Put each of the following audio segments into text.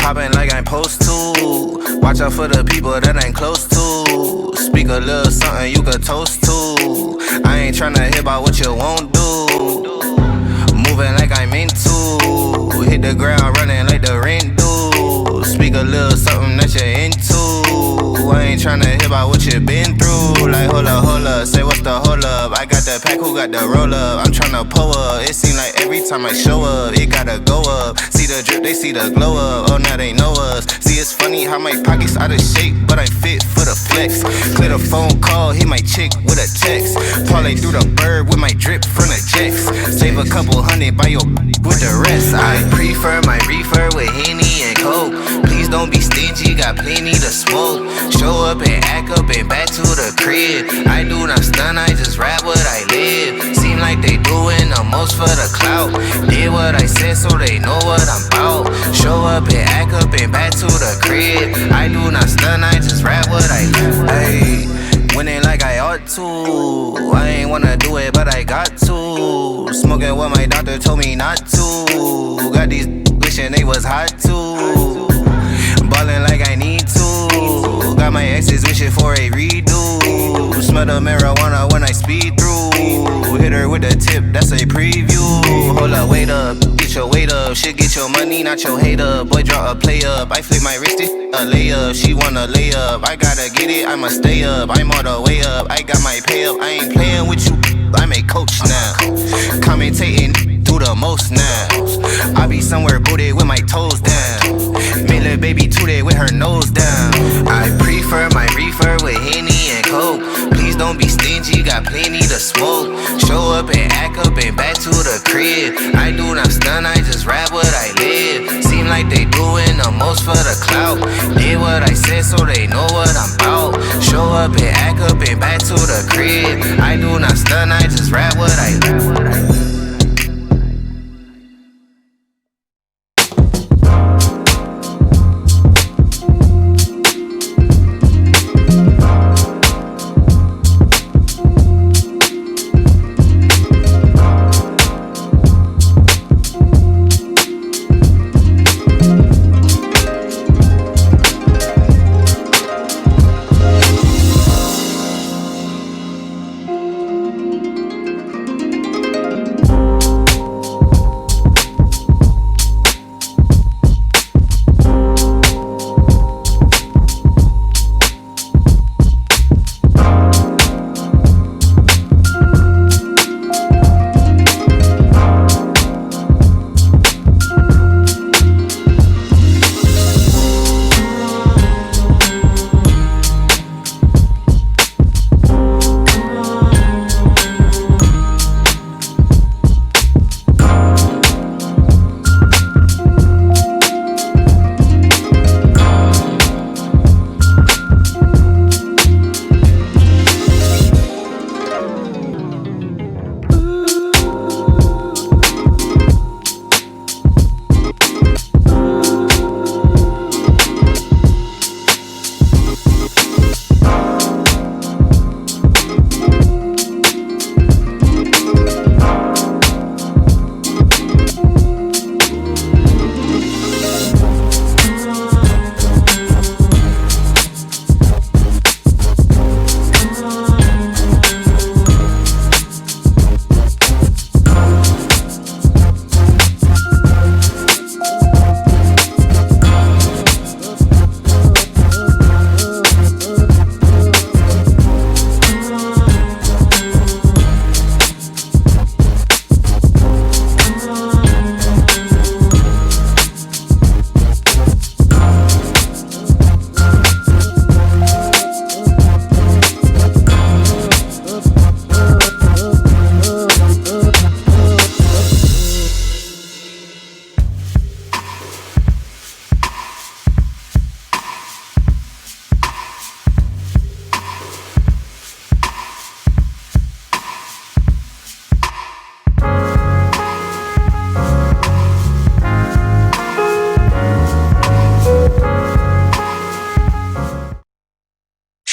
Poppin' like I'm supposed to. Watch out for the people that ain't close to. Speak a little something you could toast to. I ain't tryna hear about what you won't do. Moving like I'm into. Hit the ground running like the rent do. Speak a little something that you're into. I ain't tryna hear about what you been through. Like hold up, say what's the hold up. I got the pack, who got the roll up? I'm tryna pull up. It seem like every time I show up, it gotta go up. See the drip, they see the glow up. Oh, now they know us. See, it's funny how my pockets out of shape, but I'm fit for the flex. Clear the phone call, hit my chick with a text. Parlay through the bird with my drip from the jacks. Save a couple hundred by your with the rest. I prefer my reefer with Henny and Coke. Please don't be stingy, got plenty to smoke. Show up and act up and back to the crib. I do not stun, I just rap what I live. Seem like they doing the most for the clout. Did what I said so they know what I'm about. Show up and act up and back to the crib. I do not stun, I just rap what I live. Ayy, winning like I ought to. I ain't wanna do it, but I got to. Smoking what my doctor told me not to. Got these wishing they was hot too. Ballin' like I need to. Got my exes wishing for a redo. Smell the marijuana when I speed through. Hit her with the tip, that's a preview. Hold up, wait up, get your weight up. Shit, get your money, not your hate up. Boy, draw a play up. I flip my wrist, it a layup. She wanna lay up. I gotta get it, I'ma stay up. I'm all the way up. I got my pay up. I ain't playing with you. I'm a coach now. Commentating, do the most now. I be somewhere booted with my toes down. Make little baby tooted with her nose down. I prefer my reefer with Henny and Coke. Please don't be stingy, got plenty to smoke. Show up and act up and back to the crib. I do not stun, I just rap what I live. Seem like they doing the most for the clout. Did what I said so they know what I'm about. Show up and act up and back to the crib. I do not stun, I just rap what I live.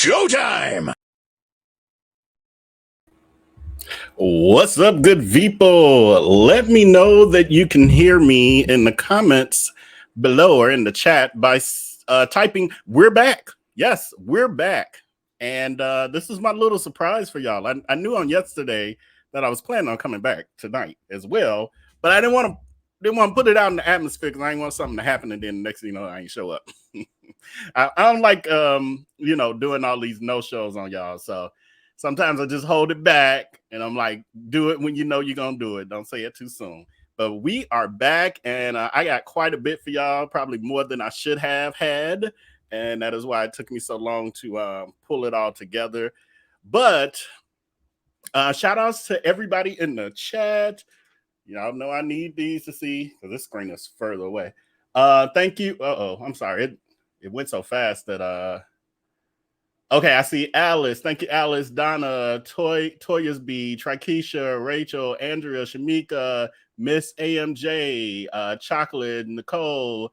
Showtime! What's up, good people? Let me know that you can hear me in the comments below or in the chat by typing "We're back." Yes, we're back, and this is my little surprise for y'all. I knew on yesterday that I was planning on coming back tonight as well, but I didn't want to put it out in the atmosphere because I didn't want something to happen and then next thing you know I ain't show up. I don't like doing all these no shows on y'all, so sometimes I just hold it back and I'm like, do it when you know you're gonna do it. Don't say it too soon. But we are back, and I got quite a bit for y'all, probably more than I should have had, and that is why it took me so long to pull it all together. But shout outs to everybody in the chat. Y'all know I need these to see because this screen is further away. Thank you. I'm sorry. It went so fast that okay, I see Alice. Thank you, Alice, Donna, Toya's B, Trikesha, Rachel, Andrea, Shamika, Miss AMJ, Chocolate, Nicole,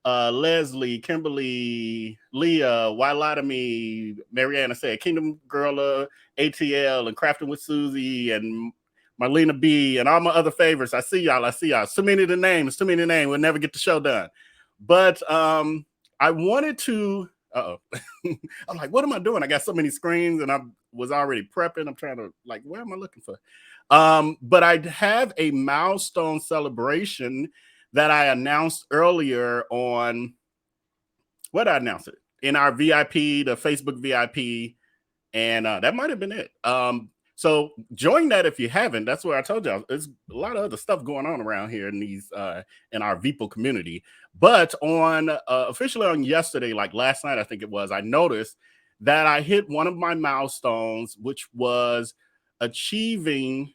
Leslie, Kimberly, Leah, Wylotomy, Mariana said, Kingdom Girl, ATL, and Crafting with Susie, and Marlena B, and all my other favorites. I see y'all. It's too many to name. It's too many to name. We'll never get the show done. But I wanted to. I'm like, what am I doing? I got so many screens, and I was already prepping. I'm trying to where am I looking for? But I have a milestone celebration that I announced earlier on. What did I announce it? In our VIP, the Facebook VIP, and that might have been it. So join that if you haven't. That's what I told y'all. There's a lot of other stuff going on around here in these in our VPO community. But on officially on yesterday, like last night, I think it was, I noticed that I hit one of my milestones, which was achieving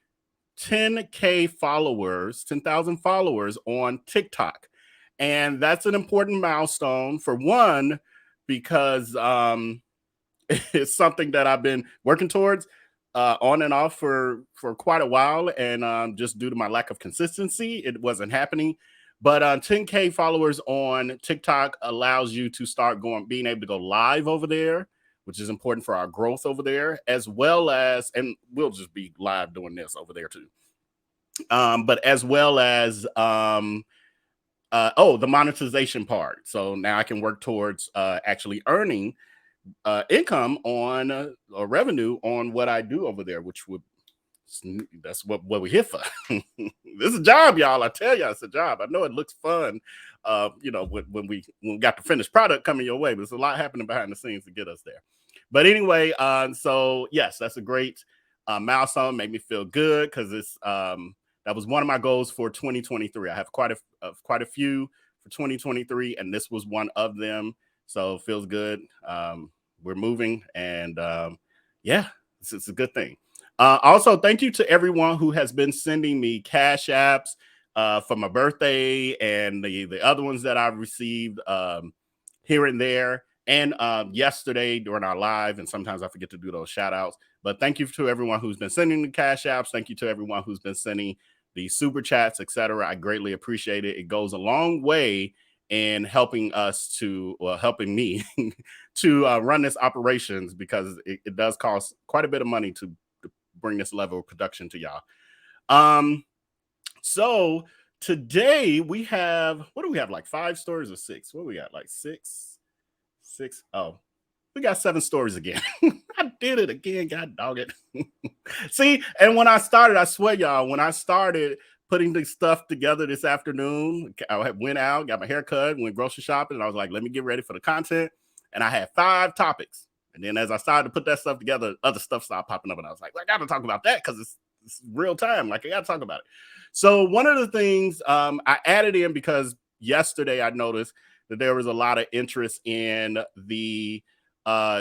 10K followers, 10,000 followers on TikTok. And that's an important milestone for one, because it's something that I've been working towards on and off for quite a while. And just due to my lack of consistency, it wasn't happening. But 10K followers on TikTok allows you to start being able to go live over there, which is important for our growth over there, as well as, and we'll just be live doing this over there too. But as well as, the monetization part. So now I can work towards actually earning income on or revenue on what I do over there, which that's what we're here for. This is a job, y'all. I tell y'all, it's a job. I know it looks fun, when we got the finished product coming your way, but there's a lot happening behind the scenes to get us there. But anyway, so yes, that's a great milestone. Made me feel good because it's that was one of my goals for 2023. I have quite a few for 2023, and this was one of them. So it feels good. We're moving, and yeah, it's a good thing. Also, thank you to everyone who has been sending me cash apps for my birthday and the other ones that I've received here and there. And yesterday during our live, and sometimes I forget to do those shout outs, but thank you to everyone who's been sending the cash apps. Thank you to everyone who's been sending the super chats, etc. I greatly appreciate it. It goes a long way in helping us helping me to run this operations, because it does cost quite a bit of money to bring this level of production to y'all. So today we have, what do we have, like 5 stories or 6? What do we got, like 6? Oh, we got 7 stories again. I did it again, god dog it. See, and when I started, I swear y'all, when I started putting the stuff together this afternoon, I went out, got my hair cut, went grocery shopping, and I was like, let me get ready for the content. And I had 5 topics. And then as I started to put that stuff together, other stuff started popping up, and I was like, I got to talk about that because it's real time. Like, I got to talk about it. So one of the things I added in, because yesterday I noticed that there was a lot of interest in the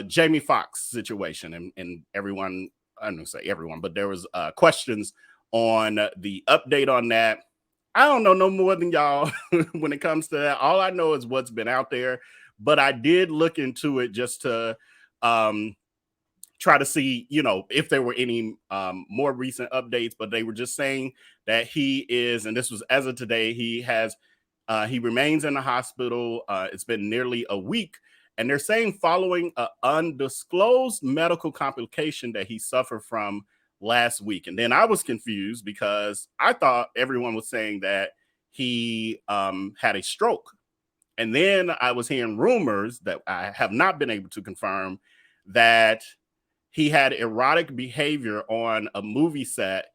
Jamie Foxx situation, and everyone, I don't say everyone, but there was questions on the update on that. I don't know no more than y'all when it comes to that. All I know is what's been out there, but I did look into it just to try to see, if there were any more recent updates. But they were just saying that he is, and this was as of today, he remains in the hospital. It's been nearly a week, and they're saying following an undisclosed medical complication that he suffered from last week. And then I was confused because I thought everyone was saying that he had a stroke And then I was hearing rumors that I have not been able to confirm that he had erotic behavior on a movie set,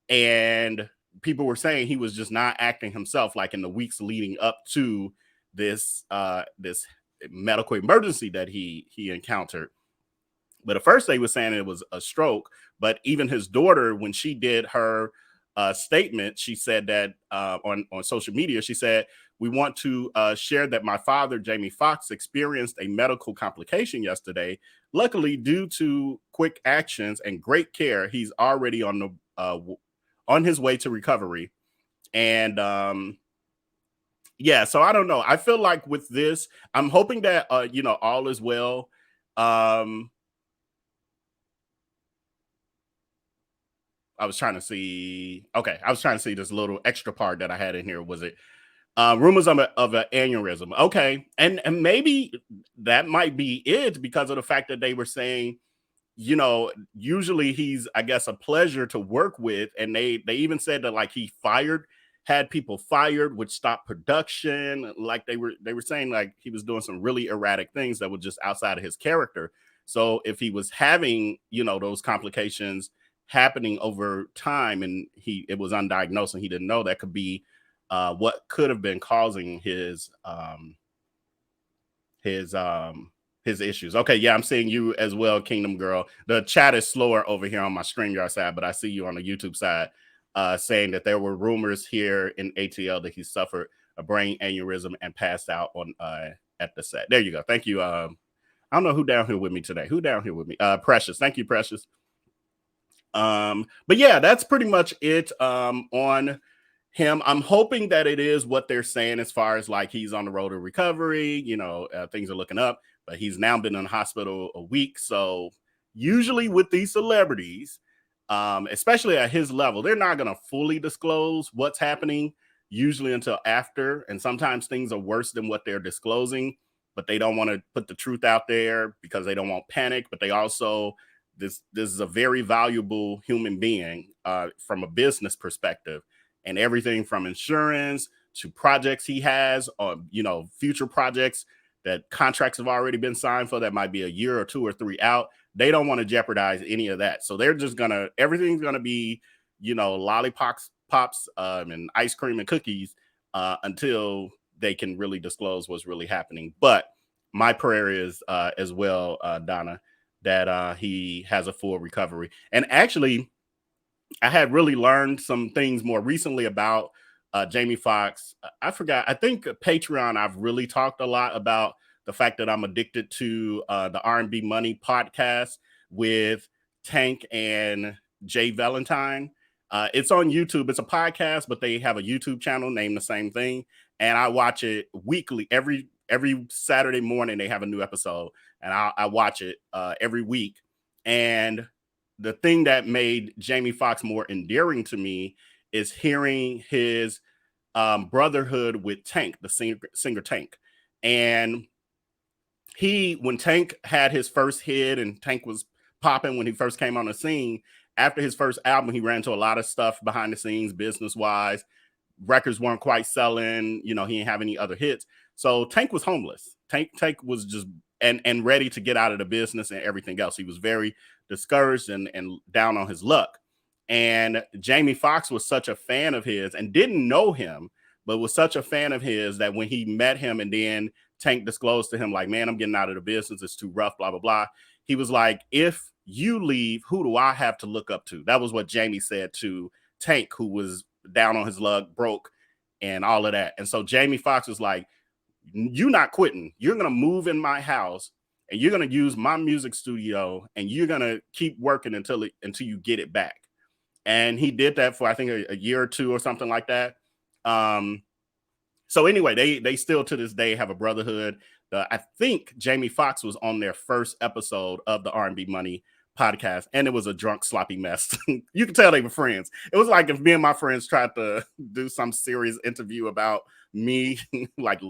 and people were saying he was just not acting himself, like in the weeks leading up to this medical emergency that he encountered. But at first they were saying it was a stroke. But even his daughter, when she did her statement, she said that on social media, she said, "We want to share that my father, Jamie Foxx, experienced a medical complication yesterday. Luckily, due to quick actions and great care, he's already on his way to recovery." And yeah, so I don't know. I feel like with this, I'm hoping that all is well. Um, I was trying to see. Okay, I was trying to see this little extra part that I had in here. Was it rumors of an aneurysm? Okay, and maybe that might be it because of the fact that they were saying, usually he's, I guess, a pleasure to work with, and they even said that like he had people fired, which stopped production. Like they were saying like he was doing some really erratic things that were just outside of his character. So if he was having those complications happening over time and it was undiagnosed and he didn't know, that could be what could have been causing his his issues. Okay, yeah, I'm seeing you as well, Kingdom Girl. The chat is slower over here on my StreamYard side, but I see you on the YouTube side saying that there were rumors here in ATL that he suffered a brain aneurysm and passed out on at the set. There you go. Thank you. I don't know who down here with me today. Who down here with me? Precious. Thank you, Precious. But yeah, that's pretty much it on him. I'm hoping that it is what they're saying as far as like he's on the road to recovery. Things are looking up, but he's now been in the hospital a week. So usually with these celebrities, especially at his level, they're not going to fully disclose what's happening usually until after. And sometimes things are worse than what they're disclosing, but they don't want to put the truth out there because they don't want panic. But they also, this is a very valuable human being from a business perspective, and everything from insurance to projects he has on, future projects that contracts have already been signed for that might be a year or 2 or 3 out. They don't want to jeopardize any of that. So they're just everything's gonna be, lollipops, pops, and ice cream and cookies until they can really disclose what's really happening. But my prayer is as well, Donna, that he has a full recovery. And actually, I had really learned some things more recently about Jamie Foxx. I forgot. I think Patreon, I've really talked a lot about the fact that I'm addicted to the R&B Money podcast with Tank and Jay Valentine. It's on YouTube. It's a podcast, but they have a YouTube channel named the same thing. And I watch it weekly. Every Saturday morning, they have a new episode. And I watch it every week. And the thing that made Jamie Foxx more endearing to me is hearing his brotherhood with Tank, the singer Tank. And when Tank had his first hit and Tank was popping when he first came on the scene, after his first album, he ran into a lot of stuff behind the scenes, business-wise. Records weren't quite selling. He didn't have any other hits. So Tank was homeless. Tank was just and ready to get out of the business and everything else. He was very discouraged and down on his luck. And Jamie Foxx was such a fan of his and didn't know him, but was such a fan of his that when he met him and then Tank disclosed to him, like, man, I'm getting out of the business. It's too rough, blah, blah, blah. He was like, if you leave, who do I have to look up to? That was what Jamie said to Tank, who was down on his luck, broke, and all of that. And so Jamie Foxx was like, you're not quitting. You're going to move in my house and you're going to use my music studio and you're going to keep working until you get it back. And he did that for, I think, a year or 2 or something like that. So anyway, they still to this day have a brotherhood. I think Jamie Foxx was on their first episode of the R&B Money podcast, and it was a drunk, sloppy mess. You can tell they were friends. It was like if me and my friends tried to do some serious interview about me, like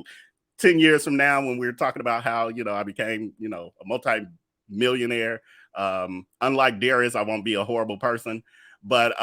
10 years from now, when we were talking about how, I became, a multi-millionaire. Unlike Darius, I won't be a horrible person. But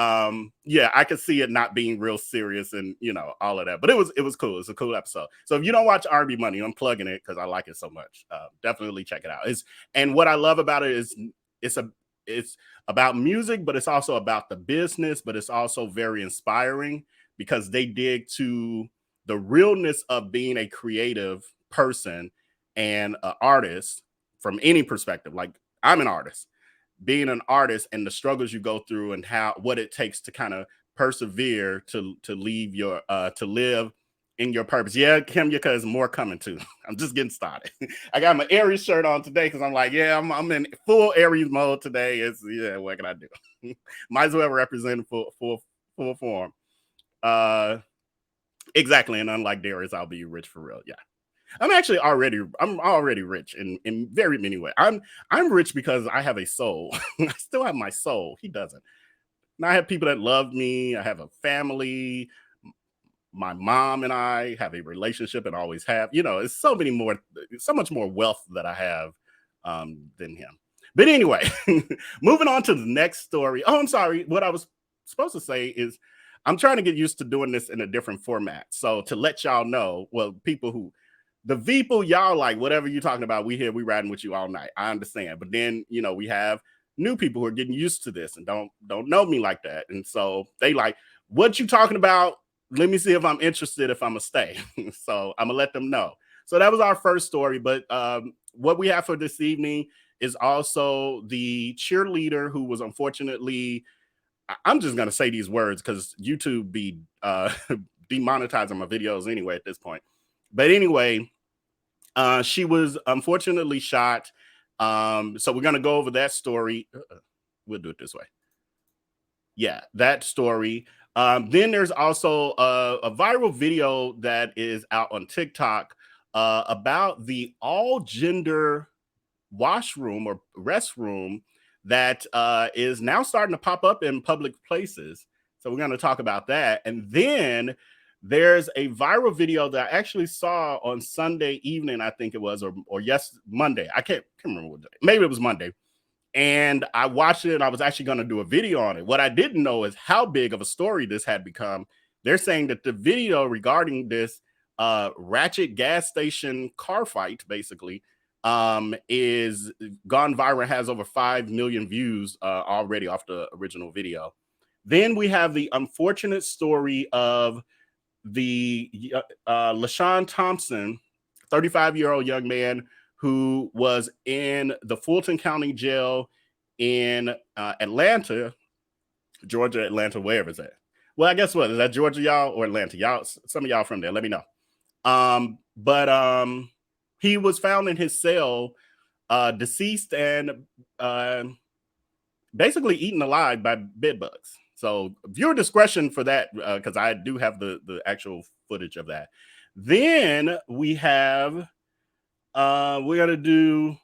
yeah, I could see it not being real serious and all of that. But it was cool. It's a cool episode. So if you don't watch Army Money, I'm plugging it because I like it so much. Definitely check it out. And what I love about it is it's about music, but it's also about the business, but it's also very inspiring because they dig to the realness of being a creative person and an artist from any perspective. Like, I'm an artist, being an artist and the struggles you go through and what it takes to kind of persevere to leave your to live in your purpose. Yeah, Kim, because more coming too. I'm just getting started. I got my Aries shirt on today because I'm like, yeah, I'm in full Aries mode today. What can I do? Might as well represent full form. Exactly. And unlike Darius, I'll be rich for real. Yeah. I'm already rich in very many ways. I'm rich because I have a soul. I still have my soul. He doesn't. And I have people that love me. I have a family. My mom and I have a relationship and always have. It's so much more wealth that I have than him. But anyway, moving on to the next story. Oh, I'm sorry. What I was supposed to say is I'm trying to get used to doing this in a different format. So to let y'all know, well, the people y'all like, whatever you're talking about, we riding with you all night. I understand. But then, we have new people who are getting used to this and don't know me like that. And so they like, what you talking about? Let me see if I'm interested, if I'm gonna stay. So I'm gonna let them know. So that was our first story. But what we have for this evening is also the cheerleader who was unfortunately, I'm just gonna say these words because YouTube be demonetizing my videos anyway at this point. But anyway, she was unfortunately shot. So we're gonna go over that story. We'll do it this way. Yeah, that story. Then there's also a viral video that is out on TikTok about the all gender washroom or restroom that is now starting to pop up in public places. So we're going to talk about that. And then there's a viral video that I actually saw on Sunday evening, I think it was, or Monday. I can't remember what day. Maybe it was Monday. And I watched it and I was actually going to do a video on it. What I didn't know is how big of a story this had become. They're saying that the video regarding this Ratchet gas station car fight, basically, is gone viral, has over 5 million views already off the original video. Then we have the unfortunate story of the LaShawn Thompson, 35-year-old young man who was in the Fulton County Jail in Atlanta, Georgia, Atlanta, wherever it's at. Well, I guess what is that, Georgia, y'all, or Atlanta? Y'all, some of y'all from there, let me know. But he was found in his cell, deceased and basically eaten alive by bed bugs. So viewer discretion for that, because I do have the actual footage of that. Then we have we're gonna do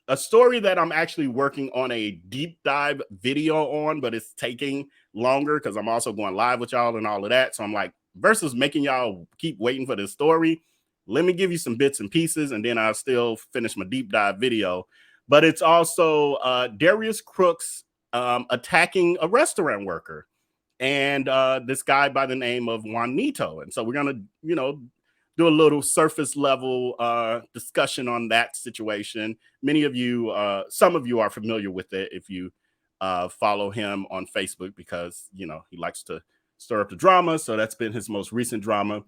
a story that I'm actually working on a deep dive video on, but it's taking longer because I'm also going live with y'all and all of that. So I'm like, versus making y'all keep waiting for this story, let me give you some bits and pieces, and then I'll still finish my deep dive video. But it's also Darius Crooks attacking a restaurant worker and this guy by the name of Juanito. And so we're gonna, do a little surface level discussion on that situation. Many of you, some of you are familiar with it if you follow him on Facebook because, he likes to stir up the drama. So that's been his most recent drama.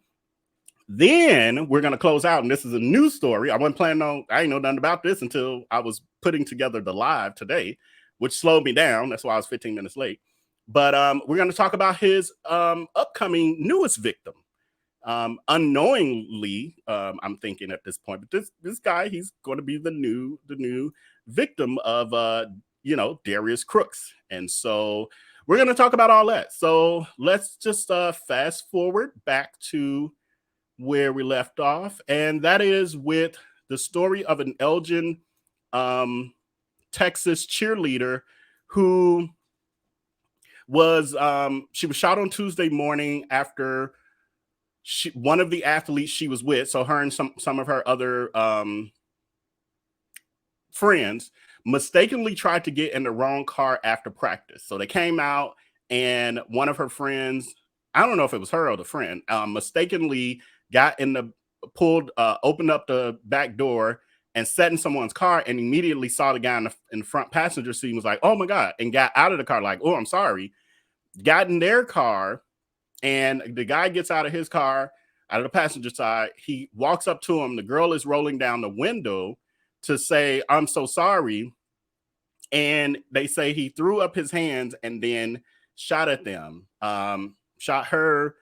Then we're going to close out. And this is a new story. I ain't know nothing about this until I was putting together the live today, which slowed me down. That's why I was 15 minutes late. But we're going to talk about his upcoming newest victim. Unknowingly, I'm thinking at this point, but this guy, he's going to be the new victim of Darius Crooks. And so we're going to talk about all that. So let's just fast forward back to where we left off, and that is with the story of an Elgin, Texas cheerleader who was she was shot on Tuesday morning after one of the athletes she was with, so her and some of her other friends, mistakenly tried to get in the wrong car after practice. So they came out and one of her friends, I don't know if it was her or the friend, mistakenly got in the opened up the back door and sat in someone's car, and immediately saw the guy in the front passenger seat and was like, oh my God, and got out of the car like, oh, I'm sorry. Got in their car, and the guy gets out of his car, out of the passenger side. He walks up to him. The girl is rolling down the window to say, I'm so sorry. And they say he threw up his hands and then shot at them, shot her.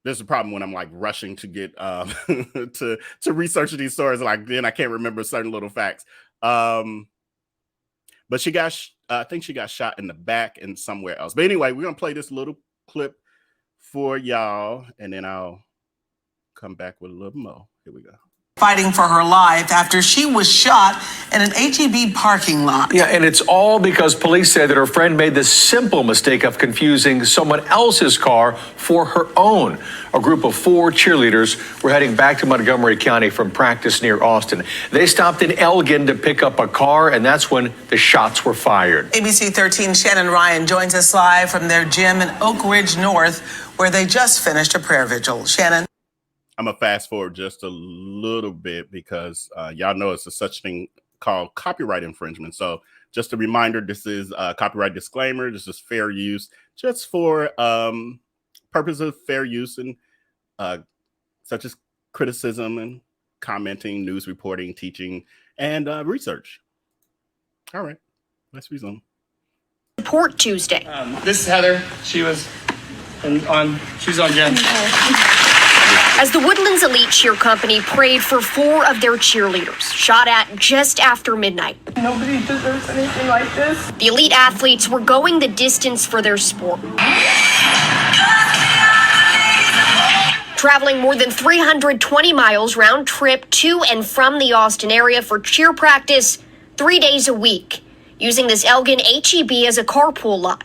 There's a problem when I'm like rushing to get to research these stories. Like then I can't remember certain little facts. But she got, I think she got shot in the back and somewhere else. But anyway, we're gonna play this little clip for y'all, and then I'll come back with a little more. Here we go. Fighting for her life after she was shot in an HEB parking lot. Yeah, and it's all because police say that her friend made the simple mistake of confusing someone else's car for her own. A group of 4 cheerleaders were heading back to Montgomery County from practice near Austin. They stopped in Elgin to pick up a car, and that's when the shots were fired. ABC 13 Shannon Ryan joins us live from their gym in Oak Ridge North, where they just finished a prayer vigil. Shannon. I'm gonna fast forward just a little bit because y'all know it's a such thing called copyright infringement. So just a reminder, this is a copyright disclaimer. This is fair use, just for purpose of fair use and such as criticism and commenting, news reporting, teaching, and research. All right, let's resume. Report Tuesday. This is Heather. She was on Jen. As the Woodlands Elite Cheer Company prayed for 4 of their cheerleaders, shot at just after midnight. Nobody deserves anything like this. The elite athletes were going the distance for their sport. Traveling more than 320 miles round trip to and from the Austin area for cheer practice 3 days a week, using this Elgin HEB as a carpool lot.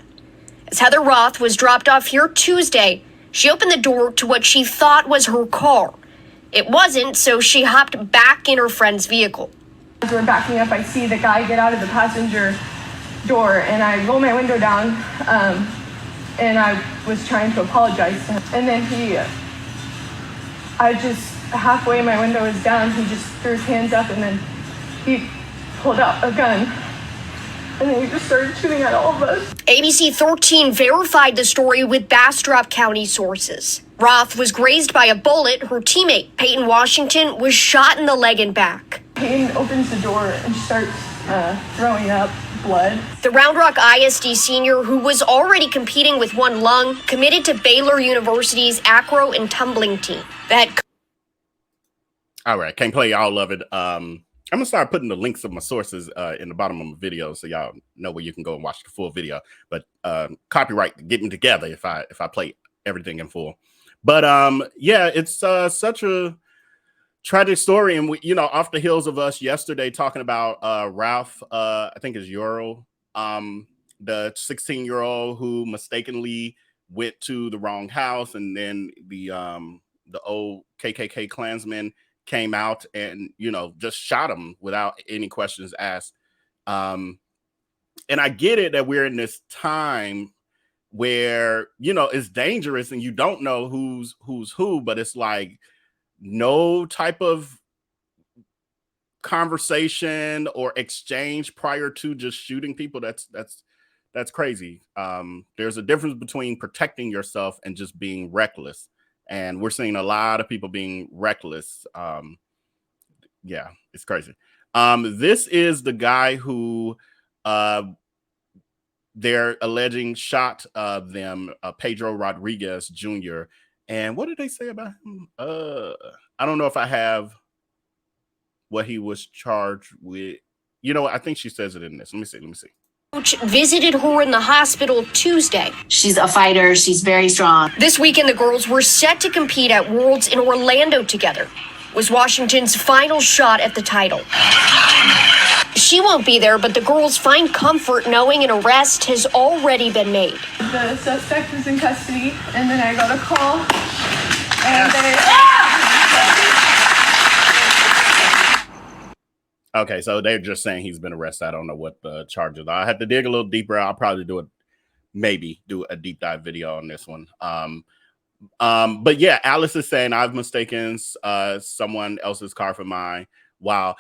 As Heather Roth was dropped off here Tuesday, she opened the door to what she thought was her car. It wasn't, so she hopped back in her friend's vehicle. As we're backing up, I see the guy get out of the passenger door, and I roll my window down, and I was trying to apologize to him. And then halfway my window was down, he just threw his hands up, and then he pulled out a gun. And then he just started shooting at all of us. ABC 13 verified the story with Bastrop County sources. Roth was grazed by a bullet. Her teammate, Peyton Washington, was shot in the leg and back. Peyton opens the door and starts throwing up blood. The Round Rock ISD senior, who was already competing with one lung, committed to Baylor University's acro and tumbling team. All right, can't play all of it. I'm gonna start putting the links of my sources in the bottom of my video, so y'all know where you can go and watch the full video. But copyright get me together if I play everything in full. But yeah, it's such a tragic story, and we, off the heels of us yesterday talking about Ralph, I think is Euro, the 16-year-old who mistakenly went to the wrong house, and then the old KKK Klansman came out and just shot him without any questions asked. And I get it that we're in this time where it's dangerous and you don't know who's who, but it's like no type of conversation or exchange prior to just shooting people. That's crazy. There's a difference between protecting yourself and just being reckless. And we're seeing a lot of people being reckless. Yeah, it's crazy. This is the guy who they're alleging shot them, Pedro Rodriguez Jr. And what did they say about him? I don't know if I have what he was charged with. I think she says it in this. Let me see. Coach visited her in the hospital Tuesday. She's a fighter. She's very strong. This weekend, the girls were set to compete at Worlds in Orlando together. It was Washington's final shot at the title. She won't be there, but the girls find comfort knowing an arrest has already been made. The suspect was in custody, and then I got a call, and Okay, so they're just saying he's been arrested. I don't know what the charges are. I have to dig a little deeper. I'll probably maybe do a deep dive video on this one. But yeah, Alice is saying I've mistaken someone else's car for mine. Wow.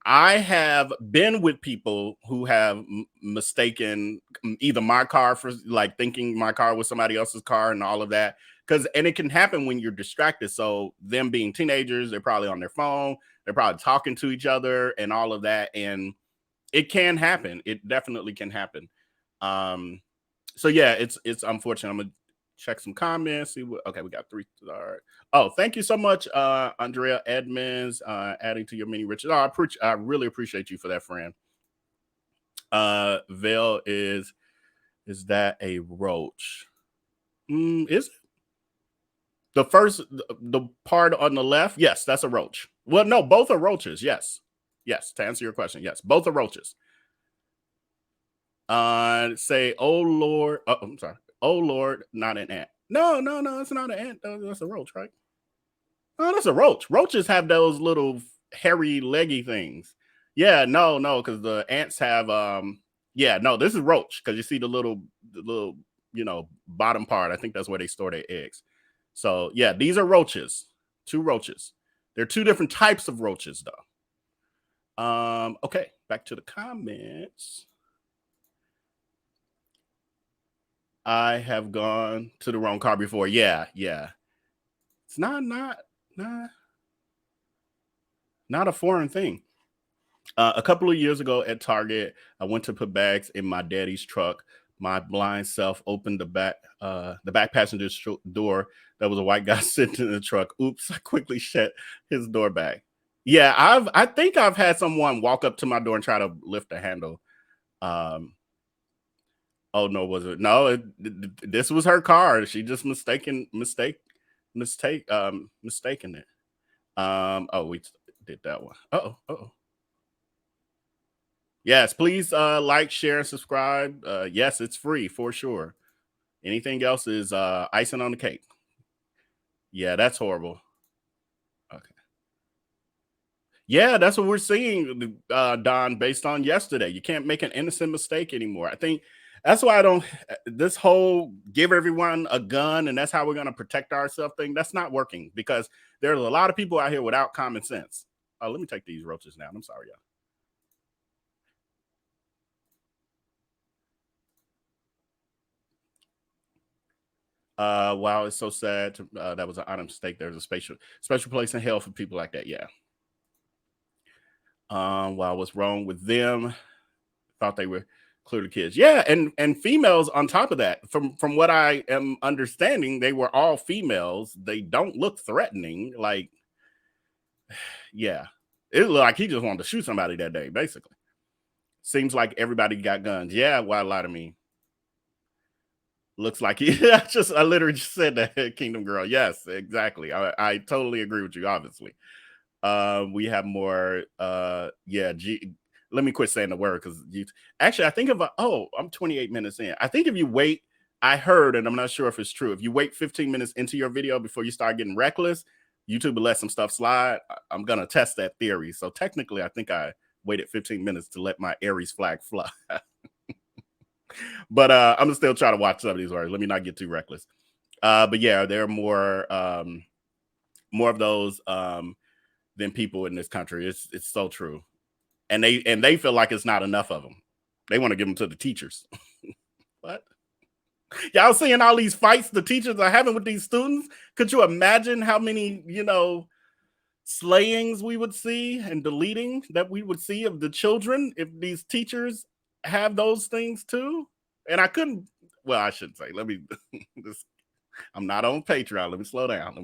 I have been with people who have mistaken either my car for like thinking my car was somebody else's car and all of that. And it can happen when you're distracted. So them being teenagers, they're probably on their phone, they're probably talking to each other and all of that. And it can happen. It definitely can happen. So yeah, it's unfortunate. I'm gonna check some comments. See what. Okay, we got 3 stars. Oh, thank you so much, Andrea Edmonds, adding to your mini Richard. Oh, I really appreciate you for that, friend. Vale is that a roach? Is it? The first, the part on the left? Yes, that's a roach. Well, no, both are roaches. Yes, to answer your question, yes, both are roaches. Say, oh Lord. Oh, I'm sorry. Oh Lord, not an ant. No, it's not an ant. That's a roach, right? Oh, that's a roach. Roaches have those little hairy, leggy things. Yeah, no, because the ants have yeah, no, this is roach, because you see the little, bottom part. I think that's where they store their eggs. So yeah, these are roaches. 2 roaches. They're 2 different types of roaches, though. Okay, back to the comments. I have gone to the wrong car before. Yeah. It's not a foreign thing. A couple of years ago at Target, I went to put bags in my daddy's truck. My blind self opened the back passenger door. There was a white guy sitting in the truck. Oops! I quickly shut his door back. Yeah, I think I've had someone walk up to my door and try to lift the handle. Oh no, was it? No, this was her car. She just mistaken it. Oh, we did that one. Uh-oh. Yes, please like, share, and subscribe. Yes, it's free for sure. Anything else is icing on the cake. Yeah, that's horrible. Okay. Yeah, that's what we're seeing, Don, based on yesterday. You can't make an innocent mistake anymore. I think that's why I don't, this whole give everyone a gun and that's how we're going to protect ourselves thing, that's not working, because there's a lot of people out here without common sense. Let me take these roaches now. I'm sorry, y'all. Wow, it's so sad. That was an honest mistake. There's a special place in hell for people like that. Yeah. Wow, what's wrong with them? Thought they were clearly kids. Yeah, and females on top of that. From what I am understanding, they were all females. They don't look threatening. Like, yeah, it looked like he just wanted to shoot somebody that day. Basically, seems like everybody got guns. Yeah, why lie to me? Looks like he. I literally just said that, Kingdom Girl. Yes, exactly. I totally agree with you. Obviously, we have more. Yeah, let me quit saying the word, because actually I think I'm 28 minutes in. I think if you wait, I heard, and I'm not sure if it's true, if you wait 15 minutes into your video before you start getting reckless, YouTube will let some stuff slide. I'm gonna test that theory. So technically I think I waited 15 minutes to let my Aries flag fly. But I'm gonna still try to watch some of these words. Let me not get too reckless. But yeah, there are more of those than people in this country. It's so true. And they feel like it's not enough of them. They want to give them to the teachers. What? Y'all seeing all these fights the teachers are having with these students? Could you imagine how many, slayings we would see and deleting that we would see of the children if these teachers have those things too? And I shouldn't say. Let me I'm not on Patreon. Let me slow down.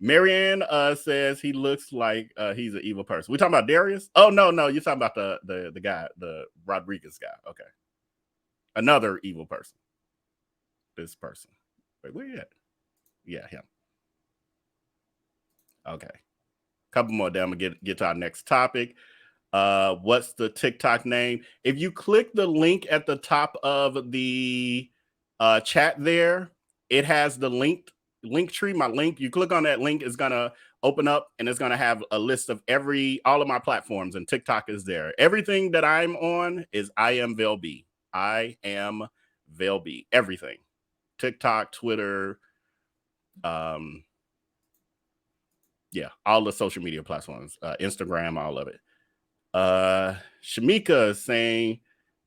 Marianne says he looks like he's an evil person. We talking about Darius? Oh no, you're talking about the guy, the Rodriguez guy. Okay, another evil person. This person. Wait, where you at? Yeah, him. Okay, couple more. Then I'm gonna get to our next topic. What's the TikTok name? If you click the link at the top of the chat there, it has the link link tree, my link. You click on that link, it's gonna open up and it's gonna have a list of all of my platforms, and TikTok is there. Everything that I'm on is I am Vel B. I am Vel B. Everything. TikTok, Twitter, yeah, all the social media platforms, Instagram, all of it. Shamika is saying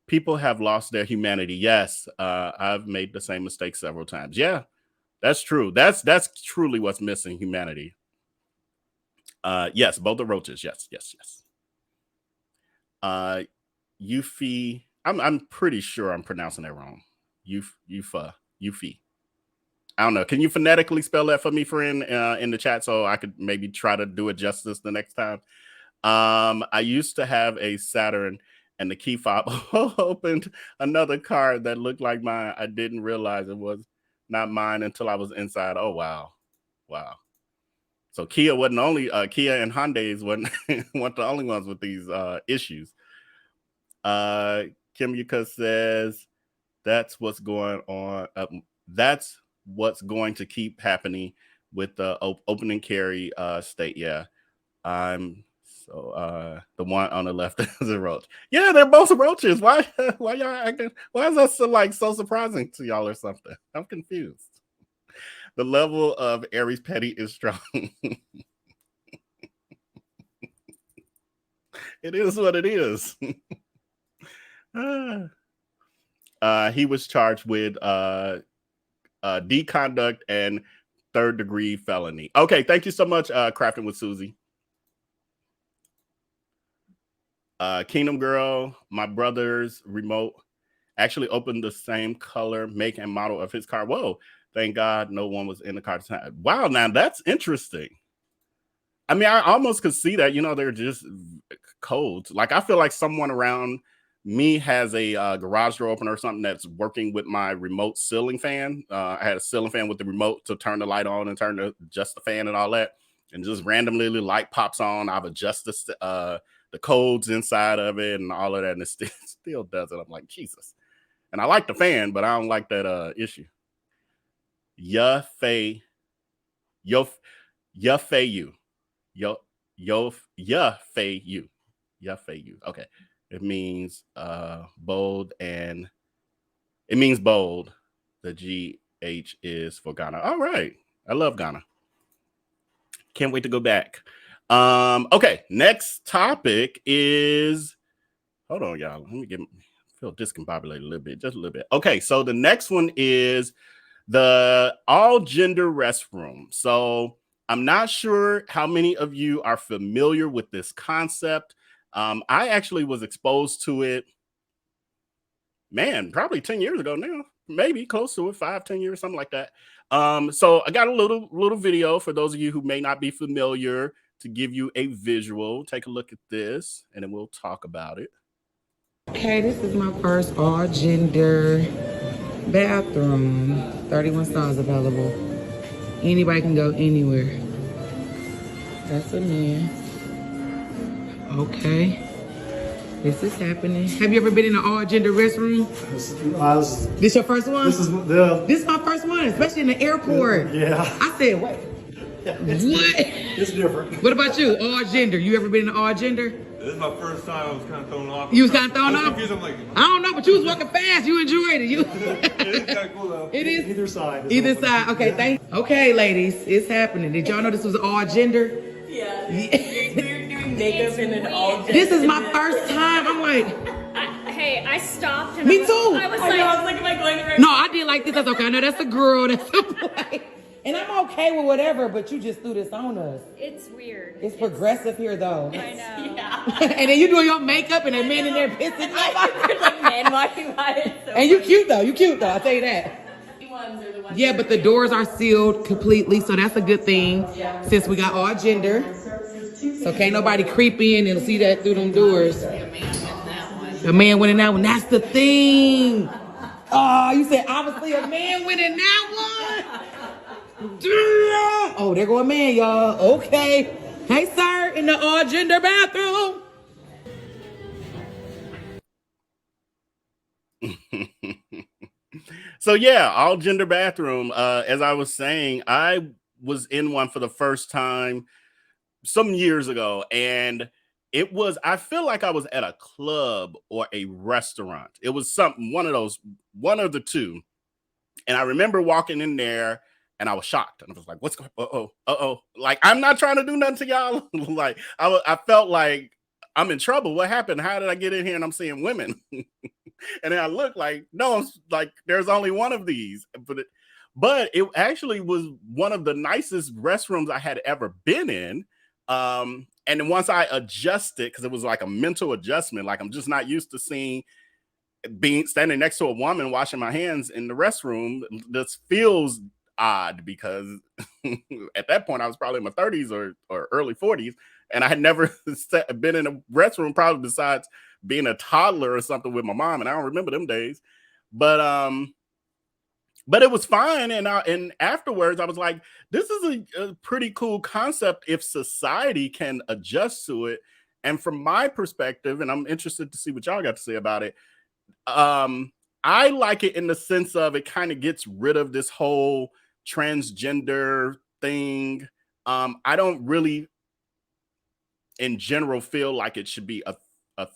people have lost their humanity. Yes, I've made the same mistake several times. Yeah, that's true. That's truly what's missing, humanity. Yes, both the roaches. Yes. Yuffie. I'm pretty sure I'm pronouncing that wrong. Yuffie. I don't know. Can you phonetically spell that for me, friend, in the chat, so I could maybe try to do it justice the next time? I used to have a Saturn, and the key fob opened another car that looked like mine. I didn't realize it was not mine until I was inside. Oh, wow. So Kia wasn't only Kia and Hyundais weren't the only ones with these issues. Kim Yuka says that's what's going on. That's what's going to keep happening with the open and carry state. Yeah, I'm so the one on the left is a roach. Yeah, they're both roaches. Why y'all acting? Why is that so surprising to y'all or something? I'm confused. The level of Aries petty is strong. It is what it is. He was charged with deconduct and third-degree felony. Okay, thank you so much, Crafting with Susie. Kingdom Girl, my brother's remote actually opened the same color, make, and model of his car. Whoa, thank God no one was in the car. Wow, now that's interesting. I mean, I almost could see that, they're just codes. Like, I feel like someone around me has a garage door opener or something that's working with my remote ceiling fan. I had a ceiling fan with the remote to turn the light on and adjust the fan and all that. And just randomly the light pops on. I've adjusted the codes inside of it and all of that, and it still does it. I'm like, Jesus. And I like the fan, but I don't like that issue. Yuffie you. Okay. It means bold, and it means bold. The GH is for Ghana. All right. I love Ghana. Can't wait to go back. Okay, next topic is, hold on, y'all. Let me feel discombobulated a little bit, just a little bit. Okay, so the next one is the all-gender restroom. So I'm not sure how many of you are familiar with this concept. I actually was exposed to it, man, probably 10 years ago now, maybe close to it, 5-10 years, something like that. So I got a little video for those of you who may not be familiar to give you a visual. Take a look at this, and then we'll talk about it. Okay, this is my first all-gender bathroom. 31 stalls available. Anybody can go anywhere. That's a man. Okay. This is happening. Have you ever been in an all-gender restroom? This your first one? This is my first one, especially in the airport. Yeah. I said, what? It's different. What about you? All-gender. You ever been in an all-gender? This is my first time. I was kind of thrown off. You was kind of thrown off? I'm like, I don't know, but you was walking fast. You enjoyed it. it is kind of cool though. It is? Either side. Either side. Okay, thanks. Okay, ladies, it's happening. Did y'all know this was all-gender? Yeah. We're doing makeup in an all-gender. This is my first time. I'm like... I stopped. And Me too. I was like, am I going the right No, I did like this. That's okay. I know that's a girl. That's a boy. And I'm okay with whatever, but you just threw this on us. It's weird. It's progressive here, though. I know. Yeah. And then you doing your makeup and a man in there pissing. There's like man walking by it. So and you cute, though. You cute, though. I'll tell you that. Yeah, but the doors are sealed completely, so that's a good thing since we got all gender. So can't nobody creep in and see that through them doors. A man went in that one. That's the thing. Oh, you said obviously a man went in that one. Oh, there go a man, y'all. Okay. Hey, sir, in the all-gender bathroom. So yeah, all gender bathroom. As I was saying, I was in one for the first time some years ago, and I feel like I was at a club or a restaurant. It was something, one of those, one of the two. And I remember walking in there and I was shocked. And I was like, what's going on? Like, I'm not trying to do nothing to y'all. Like, I felt like I'm in trouble. What happened? How did I get in here and I'm seeing women? And then I looked like, no, like there's only one of these. But it actually was one of the nicest restrooms I had ever been in. And then once I adjusted, because it was like a mental adjustment, like I'm just not used to being standing next to a woman washing my hands in the restroom. This feels odd because at that point I was probably in my 30s or early 40s, and I had never been in a restroom, probably besides being a toddler or something with my mom, and I don't remember them days. But it was fine, and afterwards I was like, this is a pretty cool concept if society can adjust to it. And from my perspective, and I'm interested to see what y'all got to say about it, I like it in the sense of it kind of gets rid of this whole transgender thing. I don't really in general feel like it should be a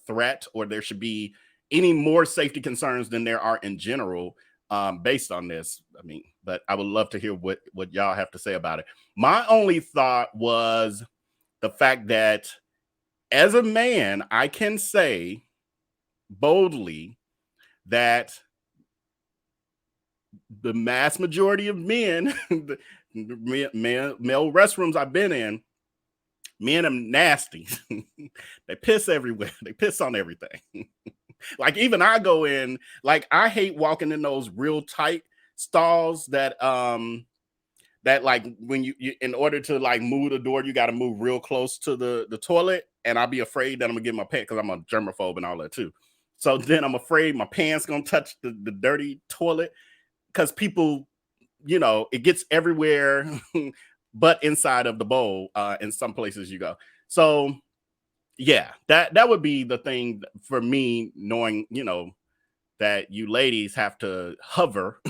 threat, or there should be any more safety concerns than there are in general, based on this. I mean, but I would love to hear what y'all have to say about it. My only thought was the fact that as a man, I can say boldly that the mass majority of men, the male restrooms I've been in, men are nasty. They piss everywhere. They piss on everything. Like even I go in, like I hate walking in those real tight stalls that like when you in order to like move the door, you got to move real close to the toilet, and I'll be afraid that I'm gonna get my pants, because I'm a germaphobe and all that too. So then I'm afraid my pants gonna touch the dirty toilet, because people, it gets everywhere but inside of the bowl in some places you go. So yeah, that would be the thing for me, knowing, that you ladies have to hover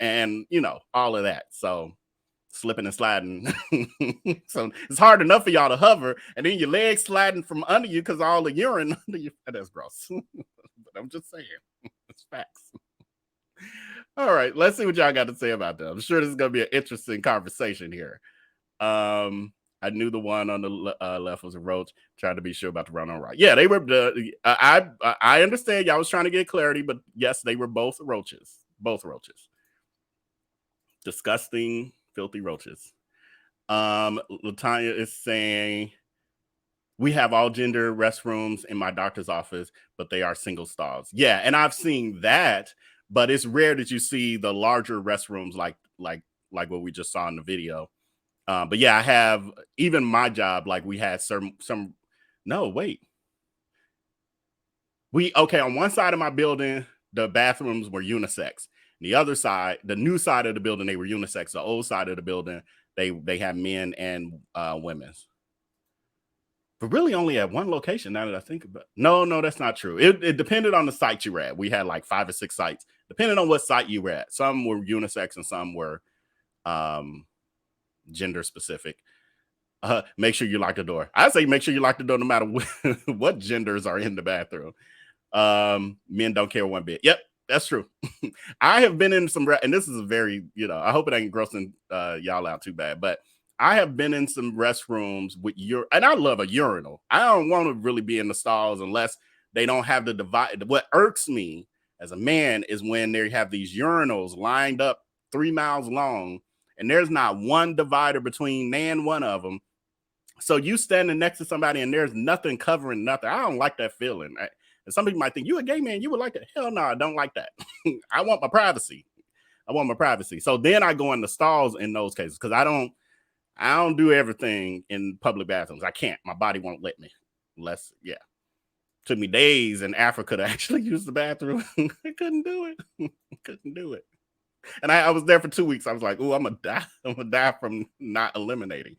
and, all of that. So slipping and sliding. So it's hard enough for y'all to hover, and then your legs sliding from under you because all the urine under you. That's gross. But I'm just saying, it's facts. All right, let's see what y'all got to say about that. I'm sure this is gonna be an interesting conversation here. I knew the one on the left was a roach. Trying to be sure about the run on right. Yeah, they were. I understand y'all was trying to get clarity, but yes, they were both roaches. Both roaches. Disgusting, filthy roaches. Latanya is saying, we have all gender restrooms in my doctor's office, but they are single stalls. Yeah, and I've seen that, but it's rare that you see the larger restrooms like what we just saw in the video. But yeah, I have, even my job, like we had no, wait. On one side of my building, the bathrooms were unisex. The other side, the new side of the building, they were unisex. The old side of the building, they have men and women's. But really only at one location, now that I think about it. No, that's not true. It depended on the site you were at. We had like 5 or 6 sites, depending on what site you were at. Some were unisex and some were gender specific. Make sure you lock the door. I say make sure you lock the door no matter what genders are in the bathroom. Men don't care one bit. Yep, that's true. I have been in some, and this is a very, I hope it ain't grossing y'all out too bad, but I have been in some restrooms with and I love a urinal. I don't want to really be in the stalls unless they don't have the divide. What irks me as a man is when they have these urinals lined up 3 miles long, and there's not one divider between and one of them. So you standing next to somebody and there's nothing covering nothing. I don't like that feeling. And some people might think, you a gay man, you would like that. Hell no, I don't like that. I want my privacy. So then I go in the stalls in those cases, because I don't do everything in public bathrooms. I can't. My body won't let me. Took me days in Africa to actually use the bathroom. I couldn't do it. And I was there for 2 weeks. I was like, "Ooh, I'm gonna die. I'm gonna die from not eliminating."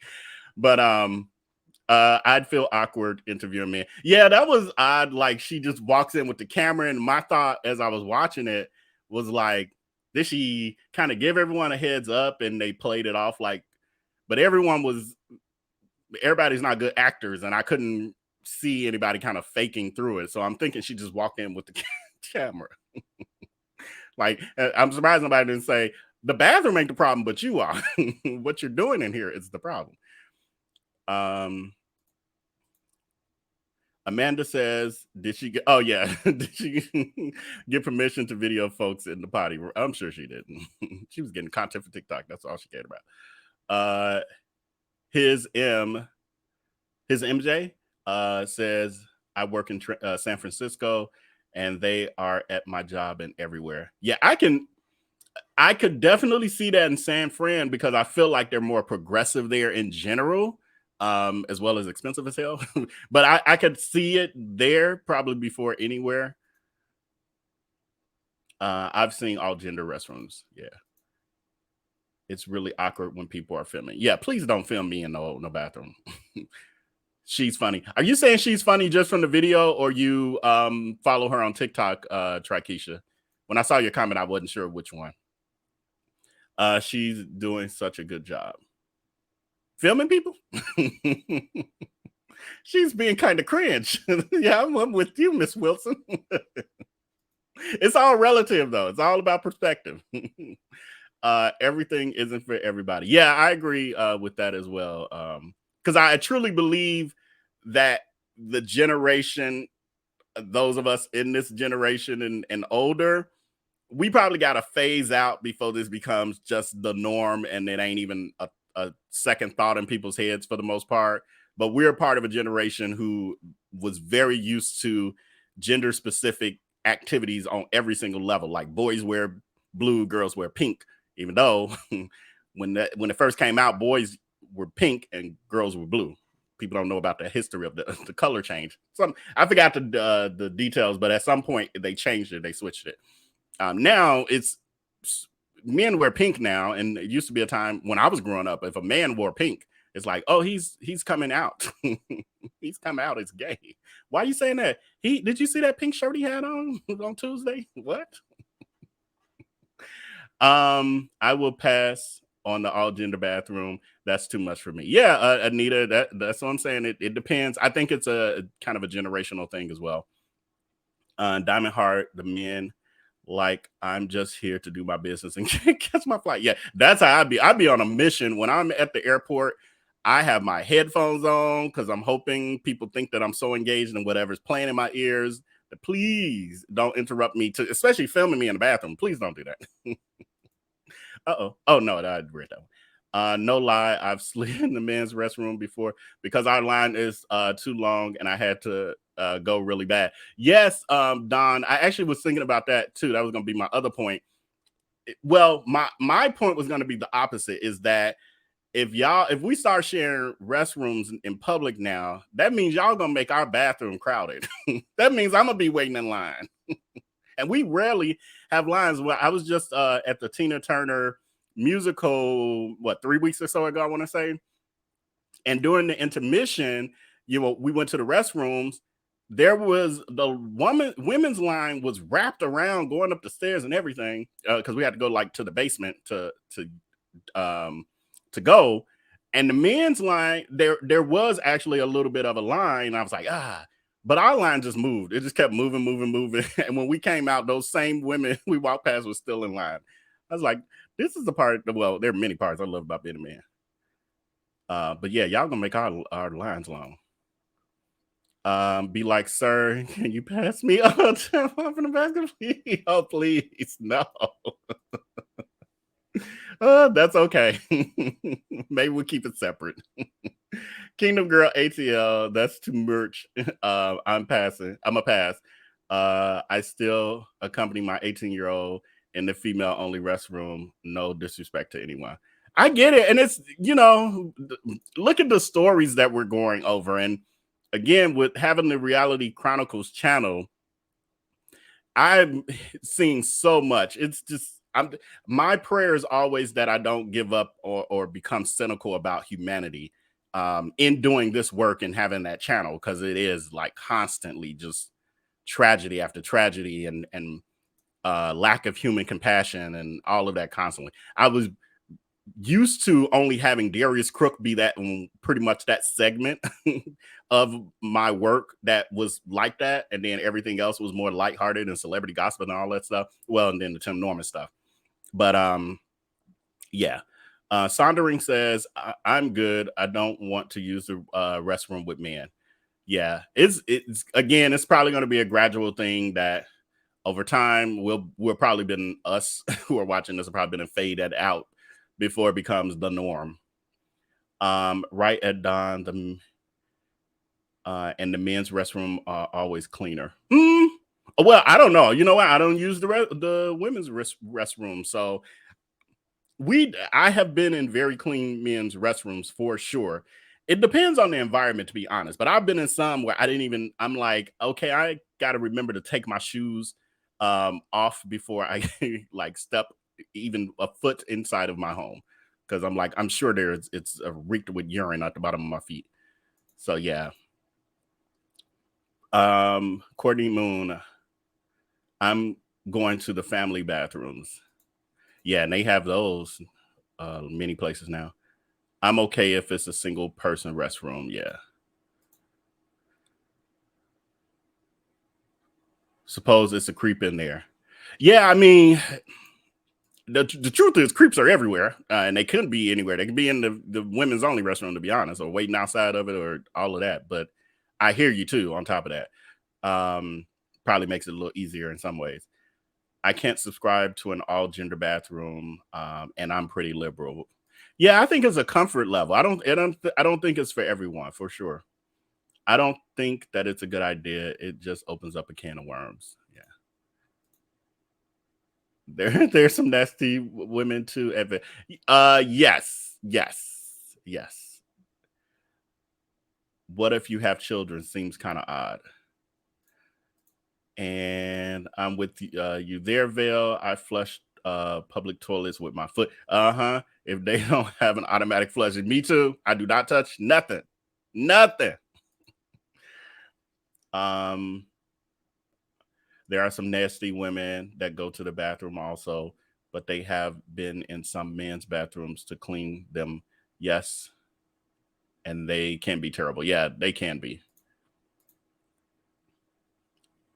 But I'd feel awkward interviewing men. Yeah, that was odd. Like she just walks in with the camera, and my thought as I was watching it was like, Did she kind of give everyone a heads up and they played it off like, but everybody's not good actors and I couldn't see anybody kind of faking through it. So I'm thinking she just walked in with the camera. Like, I'm surprised nobody didn't say, the bathroom ain't the problem, but you are. What you're doing in here is the problem. Amanda says, did she get, oh yeah, did she get permission to video folks in the potty? I'm sure she didn't. She was getting content for TikTok. That's all she cared about. His MJ says, I work in San Francisco and they are at my job and everywhere. Yeah, I could definitely see that in San Fran because I feel like they're more progressive there in general, as well as expensive as hell. But I could see it there probably before anywhere. I've seen all gender restrooms. Yeah. It's really awkward when people are filming. Yeah, please don't film me in no bathroom. She's funny. Are you saying she's funny just from the video or you follow her on TikTok, Trikesha? When I saw your comment, I wasn't sure which one. She's doing such a good job. Filming people? She's being kind of cringe. Yeah, I'm with you, Miss Wilson. It's all relative, though. It's all about perspective. Everything isn't for everybody. Yeah, I agree with that as well. Because I truly believe that the generation, those of us in this generation and older, we probably got to phase out before this becomes just the norm and it ain't even a second thought in people's heads for the most part. But we're part of a generation who was very used to gender specific activities on every single level. Like boys wear blue, girls wear pink, even though when it first came out, boys were pink and girls were blue. People don't know about the history of the color change. I forgot the details, but at some point they changed it. They switched it. Now it's men wear pink now, and it used to be a time when I was growing up. If a man wore pink, it's like, oh, he's coming out. He's coming out as gay. Why are you saying that? Did you see that pink shirt he had on Tuesday? What? I will pass on the all gender bathroom. That's too much for me. Yeah, Anita, that's what I'm saying. It depends. I think it's a kind of a generational thing as well. Diamond Heart, the men, like, I'm just here to do my business and catch my flight. Yeah, that's how I'd be on a mission. When I'm at the airport, I have my headphones on because I'm hoping people think that I'm so engaged in whatever's playing in my ears. But please don't interrupt me, especially filming me in the bathroom. Please don't do that. Uh-oh. Oh, no, I read that one. No lie, I've slid in the men's restroom before because our line is too long and I had to go really bad. Yes, Don, I actually was thinking about that too. That was going to be my other point. Well, my point was going to be the opposite, is that if we start sharing restrooms in public now, that means y'all going to make our bathroom crowded. That means I'm going to be waiting in line. And we rarely have lines. Well, I was just at the Tina Turner musical, 3 weeks or so ago, I want to say. And during the intermission, we went to the restrooms. There was the women's line was wrapped around going up the stairs and everything because we had to go like to the basement to go. And the men's line, there was actually a little bit of a line. I was like, but our line just moved. It just kept moving. And when we came out, those same women we walked past were still in line. I was like, this is the part. Well, there are many parts I love about being a man. But yeah, y'all gonna make our lines long. Be like, sir, can you pass me off in the basket, please? Oh, please, no. That's okay. Maybe we'll keep it separate. Kingdom Girl ATL, that's too much. I'm passing. I'm a pass. I still accompany my 18-year-old in the female-only restroom. No disrespect to anyone. I get it. And it's, look at the stories that we're going over. And again, with having the Reality Chronicles channel, I'm seeing so much. It's just, my prayer is always that I don't give up or become cynical about humanity in doing this work and having that channel, because it is like constantly just tragedy after tragedy. And lack of human compassion and all of that constantly. I was used to only having Darius Crook be that pretty much that segment of my work that was like that, and then everything else was more lighthearted and celebrity gossip and all that stuff. Well, and then the Tim Norman stuff. But yeah. Sondering says, I'm good. I don't want to use the restroom with men. Yeah, it's again, it's probably going to be a gradual thing that over time we'll probably been us who are watching this have probably been faded out before it becomes the norm. Right at dawn, and the men's restroom are always cleaner. Well, I don't know. You know what? I don't use the women's restroom, so I have been in very clean men's restrooms for sure. It depends on the environment, to be honest. But I've been in some where I'm like, okay, I got to remember to take my shoes off before I like step even a foot inside of my home, because I'm like, I'm sure it's reeked with urine at the bottom of my feet. So yeah. Courtney Moon, I'm going to the family bathrooms. Yeah, and they have those many places now. I'm okay if it's a single person restroom. Yeah. Suppose it's a creep in there. Yeah, I mean, the truth is creeps are everywhere, and they couldn't be anywhere. They could be in the women's only restaurant, to be honest, or waiting outside of it, or all of that. But I hear you too on top of that. Probably makes it a little easier in some ways. I can't subscribe to an all gender bathroom, and I'm pretty liberal. Yeah, I think it's a comfort level. I don't think it's for everyone, for sure. I don't think that it's a good idea. It just opens up a can of worms. Yeah. There's some nasty women too. Yes. What if you have children? Seems kind of odd. And I'm with you there, Vale. I flushed public toilets with my foot. If they don't have an automatic flushing, me too. I do not touch nothing. There are some nasty women that go to the bathroom also, but they have been in some men's bathrooms to clean them. Yes. And they can be terrible. Yeah, they can be.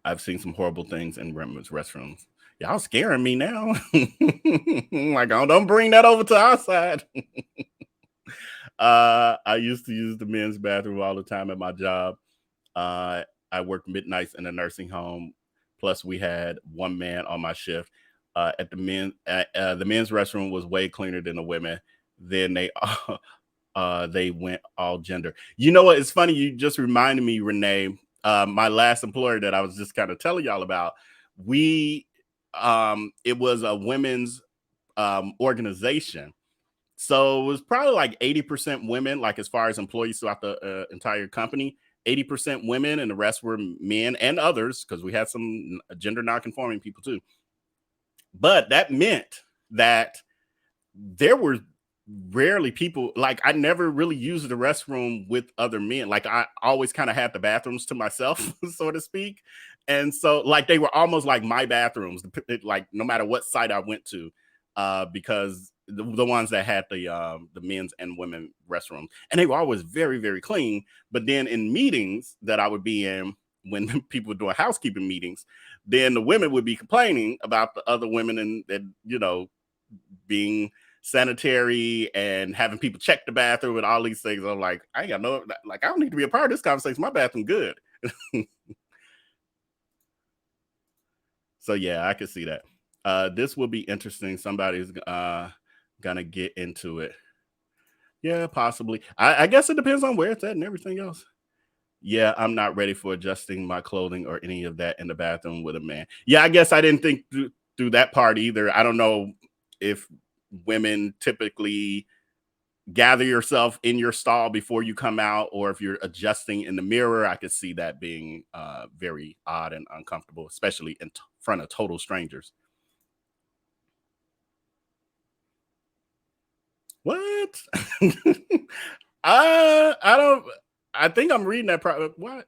I've seen some horrible things in women's restrooms. Y'all scaring me now. Like, oh, don't bring that over to our side. I used to use the men's bathroom all the time at my job. I worked midnights in a nursing home. Plus, we had one man on my shift. At the men's restroom was way cleaner than the women. Then they went all gender. You know what? It's funny. You just reminded me, Renee. My last employer that I was just kind of telling y'all about. It was a women's organization. So it was probably like 80% women, like as far as employees throughout the entire company. 80% women, and the rest were men and others, because we had some gender non-conforming people too. But that meant that there were rarely people, like I never really used the restroom with other men. Like I always kind of had the bathrooms to myself, so to speak. And so like they were almost like my bathrooms, like no matter what site I went to, because the ones that had the men's and women restrooms, and they were always very, very clean. But then in meetings that I would be in, when people were doing housekeeping meetings, then the women would be complaining about the other women and being sanitary and having people check the bathroom and all these things. I'm like, I don't need to be a part of this conversation. My bathroom good. So yeah, I can see that. This will be interesting. Somebody's gonna get into it. Yeah, possibly. I guess it depends on where it's at and everything else. Yeah, I'm not ready for adjusting my clothing or any of that in the bathroom with a man. Yeah, I guess I didn't think through that part either. I don't know if women typically gather yourself in your stall before you come out, or if you're adjusting in the mirror. I could see that being very odd and uncomfortable, especially in front of total strangers. What? I don't. I think I'm reading that. What?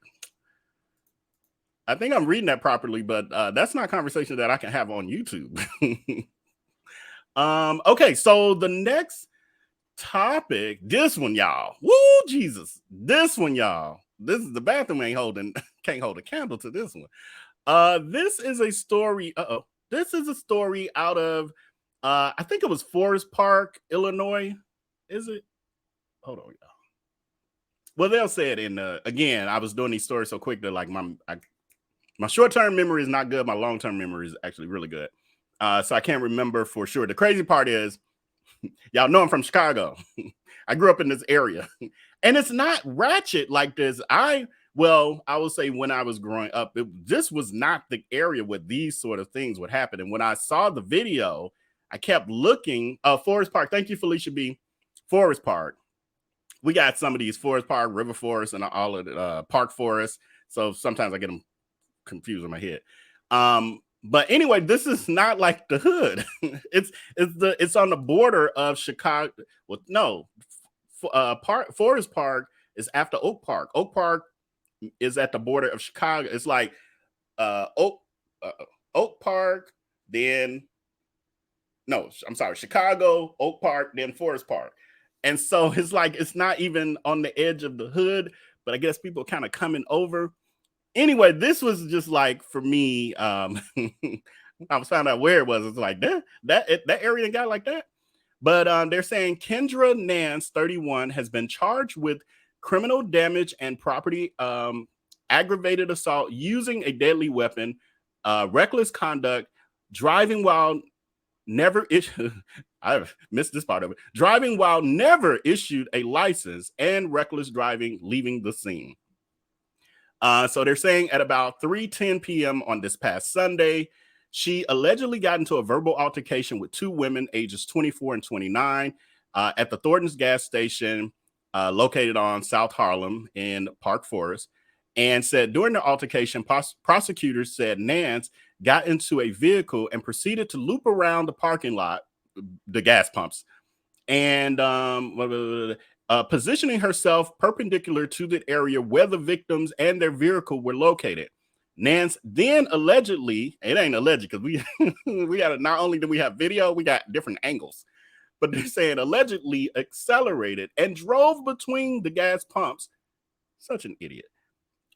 I think I'm reading that properly, but that's not a conversation that I can have on YouTube. Okay, so the next topic, this one, y'all. Woo, Jesus. This one, y'all. This is the bathroom can't hold a candle to this one. This is a story. This is a story out of I think it was Forest Park, Illinois. Is it? Hold on, y'all. Well, they'll say it in again, I was doing these stories so quick that like my short-term memory is not good. My long-term memory is actually really good. So I can't remember for sure. The crazy part is, y'all know I'm from Chicago. I grew up in this area. And it's not ratchet like this. I will say when I was growing up, this was not the area where these sort of things would happen. And when I saw the video, I kept looking. Forest Park. Thank you, Felicia B. Forest Park. We got some of these Forest Park, River Forest, and all of the Park Forest. So sometimes I get them confused in my head. But anyway, this is not like the hood. It's on the border of Chicago. Well, no, Forest Park is after Oak Park. Oak Park is at the border of Chicago. It's like Oak Park, then no, I'm sorry, Chicago, Oak Park, then Forest Park. And so it's like it's not even on the edge of the hood, but I guess people kind of coming over. Anyway, this was just like for me. I was finding out where it was. It's like that area got like that. But they're saying Kendra Nance, 31, has been charged with criminal damage and property, aggravated assault using a deadly weapon, reckless conduct, driving while never issued. I missed this part of it. Driving while never issued a license, and reckless driving leaving the scene. So they're saying at about 3:10 p.m. on this past Sunday, she allegedly got into a verbal altercation with two women ages 24 and 29 at the Thornton's gas station located on South Harlem in Park Forest, and said during the altercation, prosecutors said Nance got into a vehicle and proceeded to loop around the parking lot, the gas pumps, and positioning herself perpendicular to the area where the victims and their vehicle were located. Nance then allegedly, it ain't alleged because we got not only do we have video, we got different angles, but they're saying allegedly accelerated and drove between the gas pumps. Such an idiot.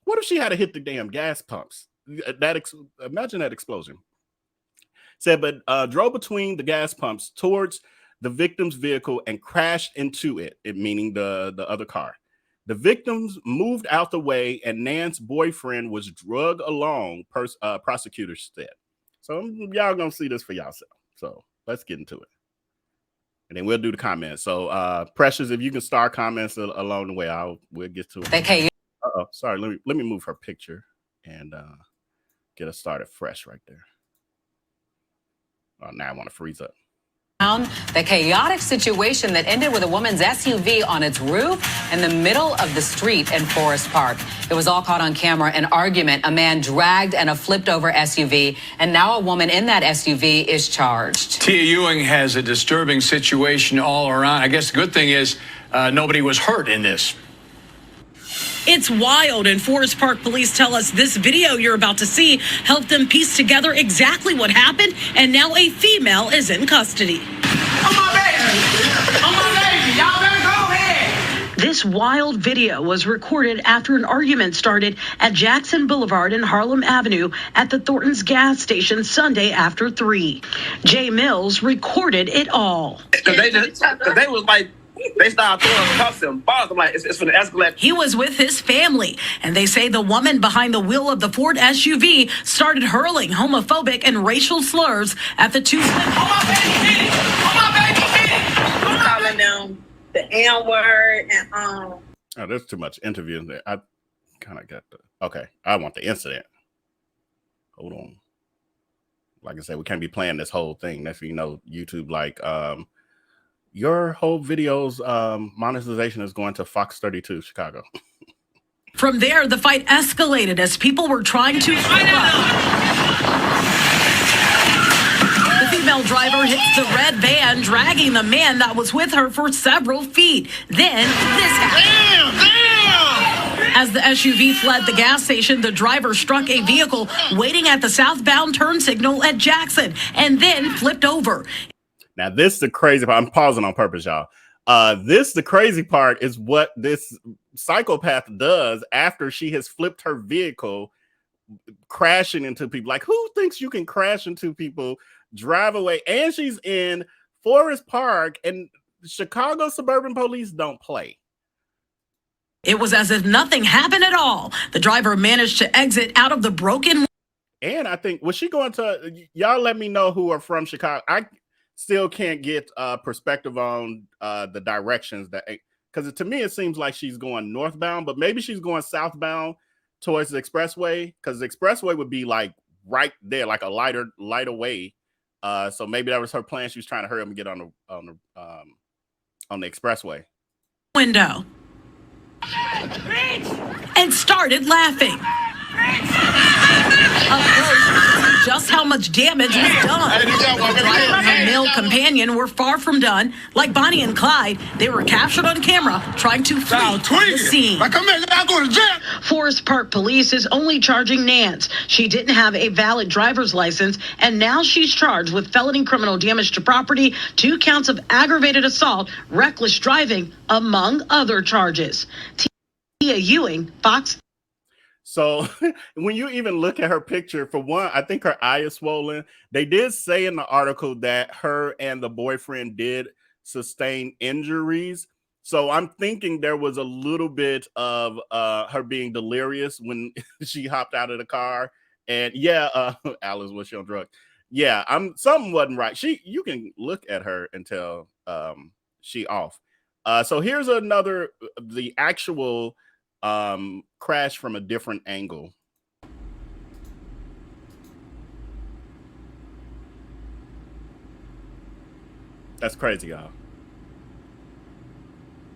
What if she had to hit the damn gas pumps? Imagine that explosion. Said, but drove between the gas pumps towards the victim's vehicle and crashed into it, meaning the other car. The victims moved out the way, and Nance's boyfriend was drugged along, prosecutors said. So y'all gonna see this for yourself. So let's get into it. And then we'll do the comments. So Precious, if you can start comments along the way, we'll get to it. Okay. Sorry, let me move her picture and get us started fresh right there. Oh, now I want to freeze up. The chaotic situation that ended with a woman's SUV on its roof in the middle of the street in Forest Park. It was all caught on camera. An argument, a man dragged and a flipped over SUV, and now a woman in that SUV is charged. Tia Ewing has a disturbing situation all around. I guess the good thing is nobody was hurt in this. It's wild, and Forest Park police tell us this video you're about to see helped them piece together exactly what happened, and now a female is in custody. Oh, my baby! Oh, my baby! Y'all better go ahead! This wild video was recorded after an argument started at Jackson Boulevard and Harlem Avenue at the Thornton's gas station Sunday after 3. Jay Mills recorded it all. They was like, they started throwing cuffs and bars. I'm like, it's for the escalate. He was with his family, and they say the woman behind the wheel of the Ford SUV started hurling homophobic and racial slurs at the two women. Oh, my baby hit it! Oh, my baby hit it! Calling them the N-word and Oh, there's too much interview there. I kind of got okay. I want the incident. Hold on. Like I said, we can't be playing this whole thing. That's, YouTube like your whole video's monetization is going to Fox 32 Chicago. From there, the fight escalated as people were trying to... The female driver hits the red van, dragging the man that was with her for several feet. Then this happened. As As the SUV fled the gas station, the driver struck a vehicle waiting at the southbound turn signal at Jackson and then flipped over. Now, this is the crazy part. I'm pausing on purpose, y'all. The crazy part is what this psychopath does after she has flipped her vehicle, crashing into people. Like, who thinks you can crash into people, drive away? And she's in Forest Park, and Chicago Suburban Police don't play. It was as if nothing happened at all. The driver managed to exit out of the broken. And I think, was she going to, y'all let me know who are from Chicago. I still can't get perspective on the directions that, because to me, it seems like she's going northbound, but maybe she's going southbound towards the expressway, because the expressway would be like right there, like a lighter way. So maybe that was her plan. She was trying to hurry up and get on the expressway. Window. And started laughing. Up close, just how much damage was done. The driver and her male companion were far from done. Like Bonnie and Clyde, they were captured on camera trying to flee the scene. Forest Park Police is only charging Nance. She didn't have a valid driver's license, and now she's charged with felony criminal damage to property, 2 counts of aggravated assault, reckless driving, among other charges. Tia Ewing, Fox. So when you even look at her picture, for one, I think her eye is swollen. They did say in the article that her and the boyfriend did sustain injuries. So I'm thinking there was a little bit of her being delirious when she hopped out of the car. And yeah, Alice, was she on drugs? Yeah, something wasn't right. You can look at her and tell she off. So here's the actual crash from a different angle. That's crazy, y'all.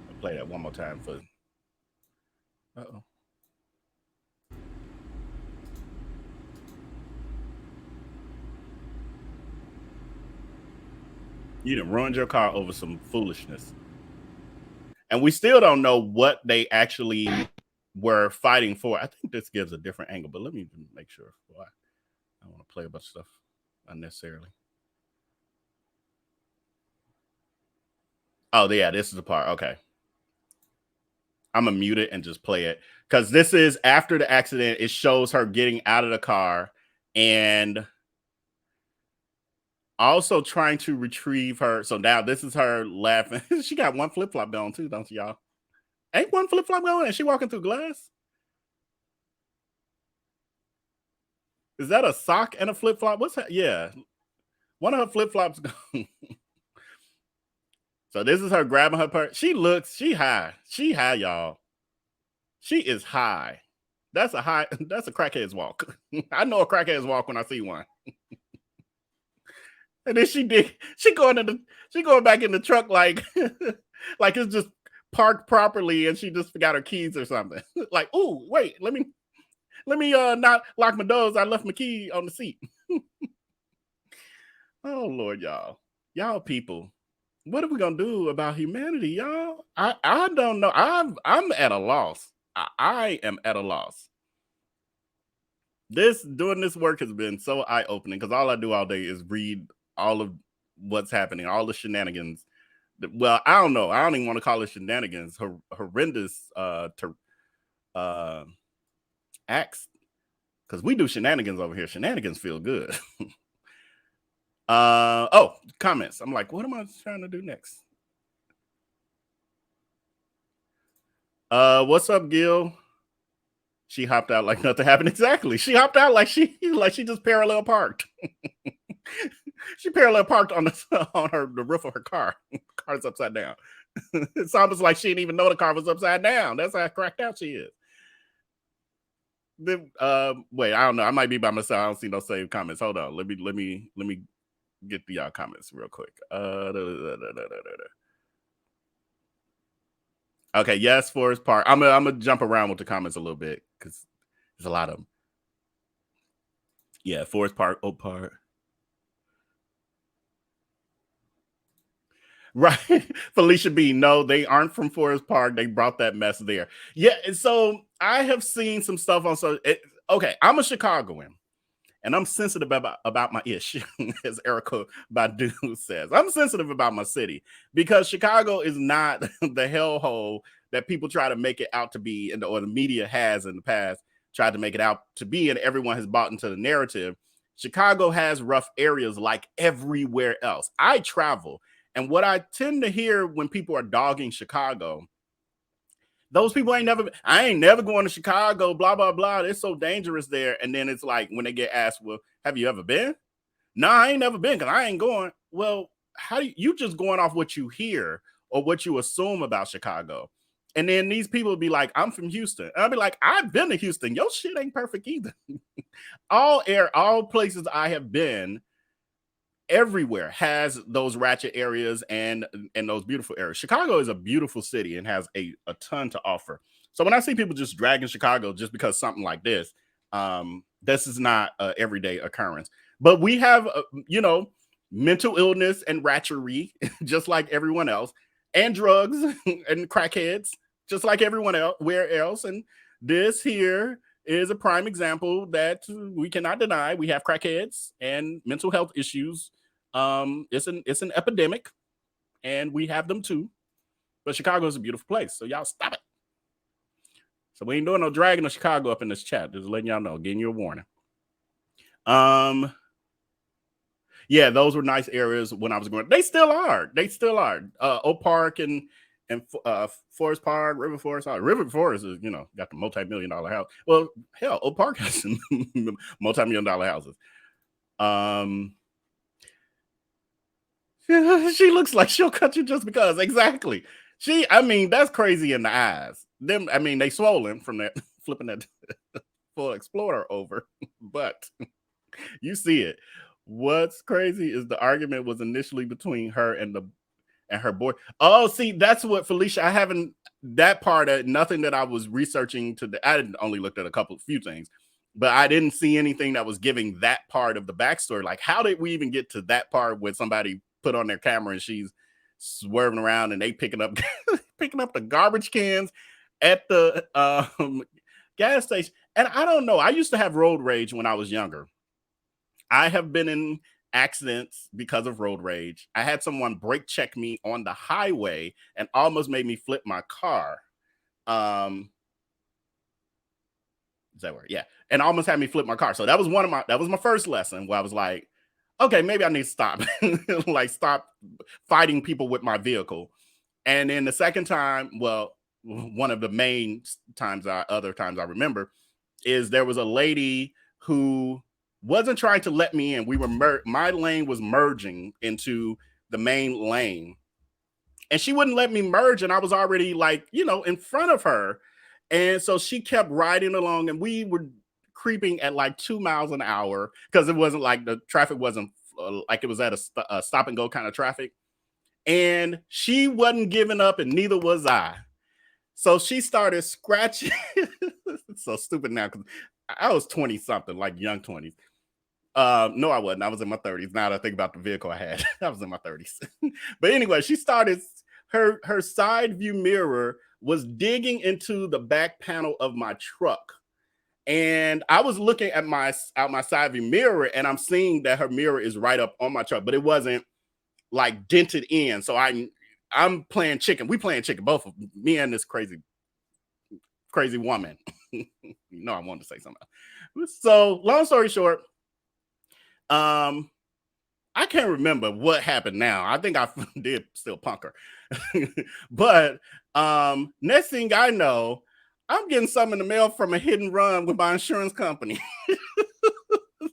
I'll play that one more time for. Uh-oh. You done ruined your car over some foolishness. And we still don't know what they actually were fighting for. I think this gives a different angle, but let me make sure. Boy, I don't want to play a bunch of stuff unnecessarily. Oh, yeah, this is the part. Okay. I'm going to mute it and just play it, because this is after the accident. It shows her getting out of the car and also trying to retrieve her. So now this is her laughing. She got one flip-flop going too, don't y'all? Ain't one flip-flop going? And she walking through glass? Is that a sock and a flip-flop? What's that? Yeah. One of her flip-flops gone. So this is her grabbing her purse. She high. She high, y'all. She is high. That's a crackhead's walk. I know a crackhead's walk when I see one. And then she going back in the truck like like it's just parked properly and she just forgot her keys or something. Like, oh, wait, let me not lock my doors. I left my key on the seat. Oh Lord, y'all people. What are we gonna do about humanity, y'all? I don't know. I'm at a loss. I am at a loss. Doing this work has been so eye-opening, because all I do all day is read all of what's happening, all the shenanigans. Well, I don't know. I don't even want to call it shenanigans. Horrendous acts, because we do shenanigans over here. Shenanigans feel good. Oh, comments. I'm like, what am I trying to do next? What's up, Gil? She hopped out like nothing happened. Exactly. She hopped out like she just parallel parked. She parallel parked on the roof of her car. The car's upside down. It's almost like she didn't even know the car was upside down. That's how cracked out she is. Wait, I don't know. I might be by myself. I don't see no saved comments. Hold on. Let me get the comments real quick. Okay, yes, Forest Park. I'm gonna jump around with the comments a little bit because there's a lot of them. Yeah, Forest Park, Oak Park. Right. Felicia B. No, they aren't from Forest Park. They brought that mess there. Yeah. And so I have seen some stuff on. So, okay, I'm a Chicagoan and I'm sensitive about my ish, as Erica Badu says. I'm sensitive about my city because Chicago is not the hellhole that people try to make it out to be, or the media has in the past tried to make it out to be, and everyone has bought into the narrative. Chicago has rough areas like everywhere else. I travel, and what I tend to hear when people are dogging Chicago, those people I ain't never going to Chicago, blah, blah, blah. It's so dangerous there. And then it's like when they get asked, well, have you ever been? No, I ain't never been because I ain't going. Well, how do you just going off what you hear or what you assume about Chicago? And then these people be like, I'm from Houston. And I'll be like, I've been to Houston. Your shit ain't perfect either. all places I have been, everywhere has those ratchet areas and those beautiful areas. Chicago is a beautiful city and has a ton to offer. So when I see people just dragging Chicago just because something like this is not an everyday occurrence. But we have, mental illness and ratchery, just like everyone else, and drugs and crackheads, just like everyone else, where else. And this here is a prime example that we cannot deny. We have crackheads and mental health issues. It's an epidemic, and we have them too. But Chicago is a beautiful place, so y'all stop it. So we ain't doing no dragging of Chicago up in this chat. Just letting y'all know, getting you a warning. Yeah, those were nice areas when I was growing up. They still are. Oak Park and Forest Park, River Forest. River Forest is, got the multi-million-dollar house. Well, hell, Oak Park has some multi-million-dollar houses. She looks like she'll cut you just because. Exactly. That's crazy in the eyes. They swollen from that flipping that full Explorer over, but you see it. What's crazy is the argument was initially between her and her boy. Oh, see, that's what Felicia. I haven't that part of nothing that I was researching I only looked at few things, but I didn't see anything that was giving that part of the backstory. Like, how did we even get to that part where somebody put on their camera and she's swerving around and they picking up the garbage cans at the gas station? And I don't know. I used to have road rage when I was younger. I have been in accidents because of road rage. I had someone brake check me on the highway and almost made me flip my car. Is that word? Yeah. And almost had me flip my car. So that was my first lesson where I was like, okay, maybe I need to stop, stop fighting people with my vehicle. And then the second time, well, one of the main other times I remember is there was a lady who wasn't trying to let me in. My lane was merging into the main lane and she wouldn't let me merge. And I was already in front of her. And so she kept riding along and we were creeping at 2 miles an hour because it wasn't the traffic wasn't like it was at a stop and go kind of traffic. And she wasn't giving up and neither was I. So she started scratching. It's so stupid now because I was 20 something, young 20s. No, I wasn't. I was in my 30s. Now that I think about the vehicle I had, I was in my 30s. But anyway, she started her side view mirror was digging into the back panel of my truck. And I was looking at my side view mirror and I'm seeing that her mirror is right up on my truck, but it wasn't dented in. So I'm playing chicken. We playing chicken, both of me and this crazy woman. I wanted to say something. So long story short, I can't remember what happened now. I think I did still punk her. But next thing I know, I'm getting something in the mail from a hit and run with my insurance company.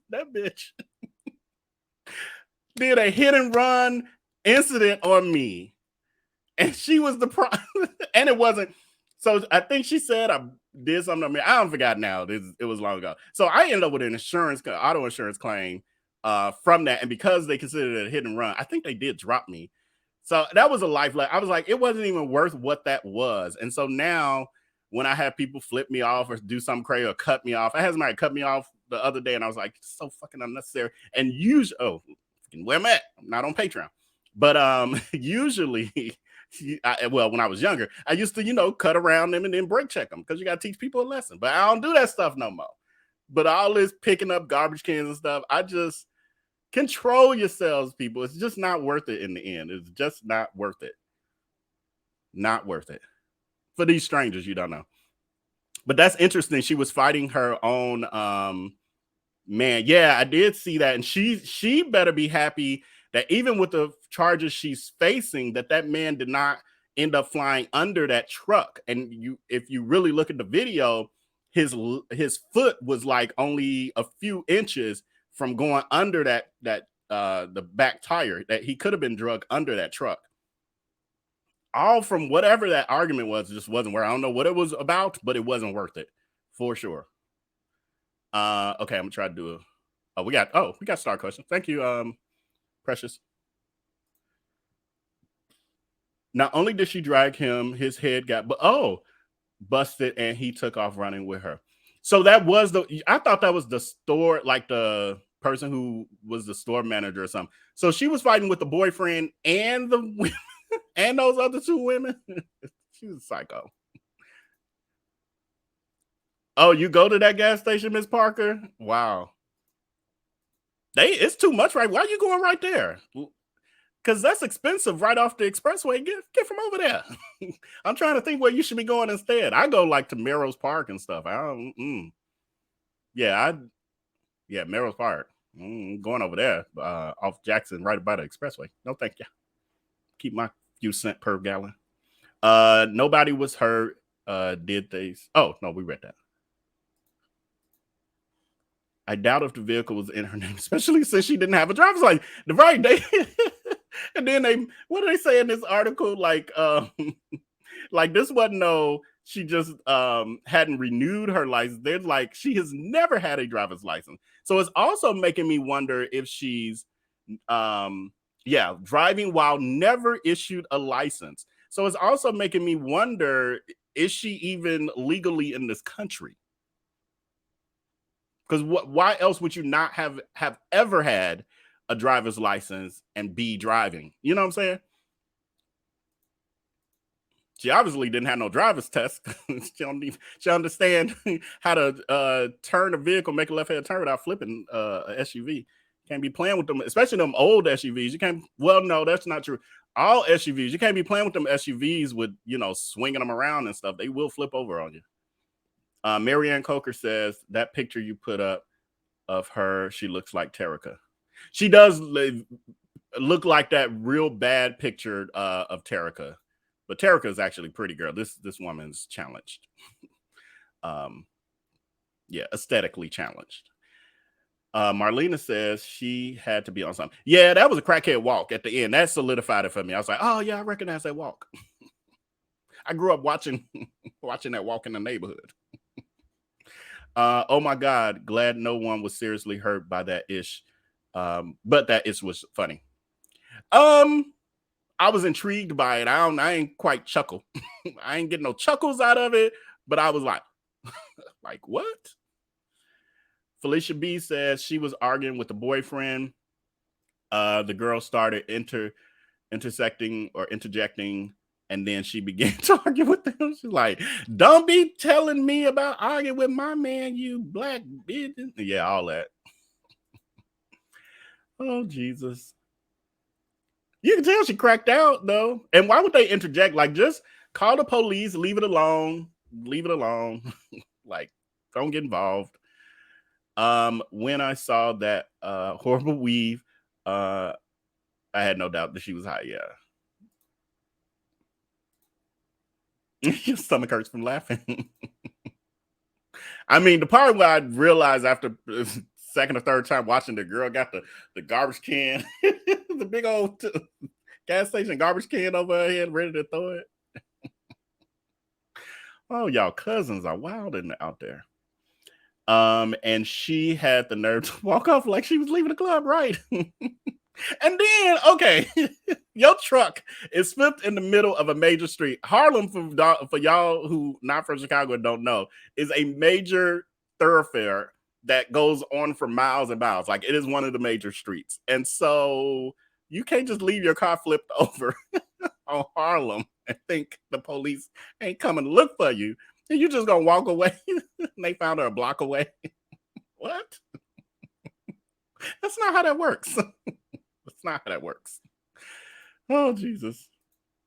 That bitch did a hit and run incident on me. And she was and it wasn't. So I think she said I did something on me. I don't forget now. It was long ago. So I ended up with an auto insurance claim from that. And because they considered it a hit and run, I think they did drop me. So that was a life lesson. I was like, it wasn't even worth what that was. And so now when I have people flip me off or do something crazy or cut me off, I had somebody cut me off the other day and I was like, so fucking unnecessary. And where I'm at, I'm not on Patreon. But usually, well, when I was younger, I used to, cut around them and then brake check them because you got to teach people a lesson. But I don't do that stuff no more. But all this picking up garbage cans and stuff, I just control yourselves, people. It's just not worth it in the end. It's just not worth it. Not worth it. For these strangers you don't know. But that's interesting. She was fighting her own man. Yeah, I did see that. And she better be happy that even with the charges she's facing, that man did not end up flying under that truck. And if you really look at the video, his foot was like only a few inches from going under the back tire, that he could have been drugged under that truck. All from whatever that argument was, just wasn't worth. I don't know what it was about, but it wasn't worth it for sure. Okay, I'm gonna try to do we got star question. Thank you, Precious. Not only did she drag him, his head got busted, and he took off running with her. So that was I thought that was the store, like the person who was the store manager or something. So she was fighting with the boyfriend and the women and those other two women. She's a psycho. Oh, you go to that gas station, Miss Parker? Wow. It's too much, right? Why are you going right there? Because that's expensive right off the expressway. Get from over there. I'm trying to think where you should be going instead. I go like to Merrill's Park and stuff. Merrill's Park. Going over there off Jackson right by the expressway. No, thank you. Keep my few cents per gallon. Nobody was hurt. Did they? Oh, no, we read that. I doubt if the vehicle was in her name, especially since she didn't have a driver's license. The right day. And then what do they say in this article? Like this wasn't she just hadn't renewed her license. They're like, she has never had a driver's license. So it's also making me wonder if she's driving while never issued a license. So it's also making me wonder, is she even legally in this country? Because why else would you not have ever had a driver's license and be driving? You know what I'm saying? She obviously didn't have no driver's test. She understand how to turn a vehicle, make a left-hand turn without flipping an SUV. Can't be playing with them, especially them old SUVs. You can't. Well, no, that's not true. All SUVs, you can't be playing with them SUVs with swinging them around and stuff. They will flip over on you. Marianne Coker says that picture you put up of her, she looks like Terica. She does look like that real bad picture of Terica, but Terica is actually a pretty girl. This woman's challenged. Aesthetically challenged. Marlena says she had to be on something. Yeah, that was a crackhead walk at the end. That solidified it for me. I was like, oh yeah, I recognize that walk. I grew up watching that walk in the neighborhood. Oh my God, glad no one was seriously hurt by that ish. But that ish was funny. I was intrigued by it. I ain't quite chuckle. I ain't getting no chuckles out of it, but I was like, like what? Felicia B says she was arguing with the boyfriend. The girl started interjecting, and then she began to argue with them. She's like, don't be telling me about arguing with my man, you black bitch. Yeah, all that. Oh, Jesus. You can tell she cracked out, though. And why would they interject? Like, just call the police, leave it alone. Leave it alone. Like, don't get involved. When I saw that horrible weave, I had no doubt that she was high, yeah. Your stomach hurts from laughing. I mean, the part where I realized after the second or third time watching, the girl got the garbage can, the big old gas station garbage can over her head, ready to throw it. Oh, y'all cousins are wild out there. And she had the nerve to walk off like she was leaving the club, right? And then, okay, your truck is flipped in the middle of a major street. Harlem, for y'all who not from Chicago and don't know, is a major thoroughfare that goes on for miles and miles. Like, it is one of the major streets. And so You can't just leave your car flipped over on Harlem and think the police ain't coming to look for you. And you're just going to walk away. And they found her a block away. What? That's not how that works. That's not how that works. Oh, Jesus.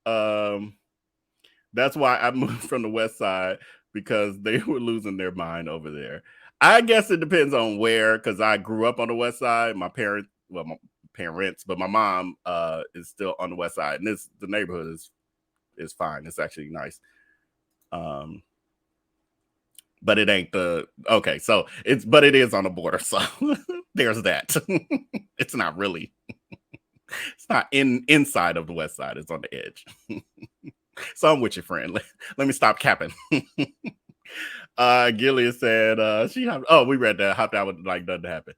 That's why I moved from the West Side, because they were losing their mind over there. I guess it depends on where, because I grew up on the West Side. My parents, but my mom is still on the West Side, and the neighborhood is fine. It's actually nice. But it ain't okay. So but it is on the border. So there's that. It's not really. It's not inside of the West Side. It's on the edge. So I'm with you, friend. Let me stop capping. Gillian said we read that. Hopped out with like nothing happened.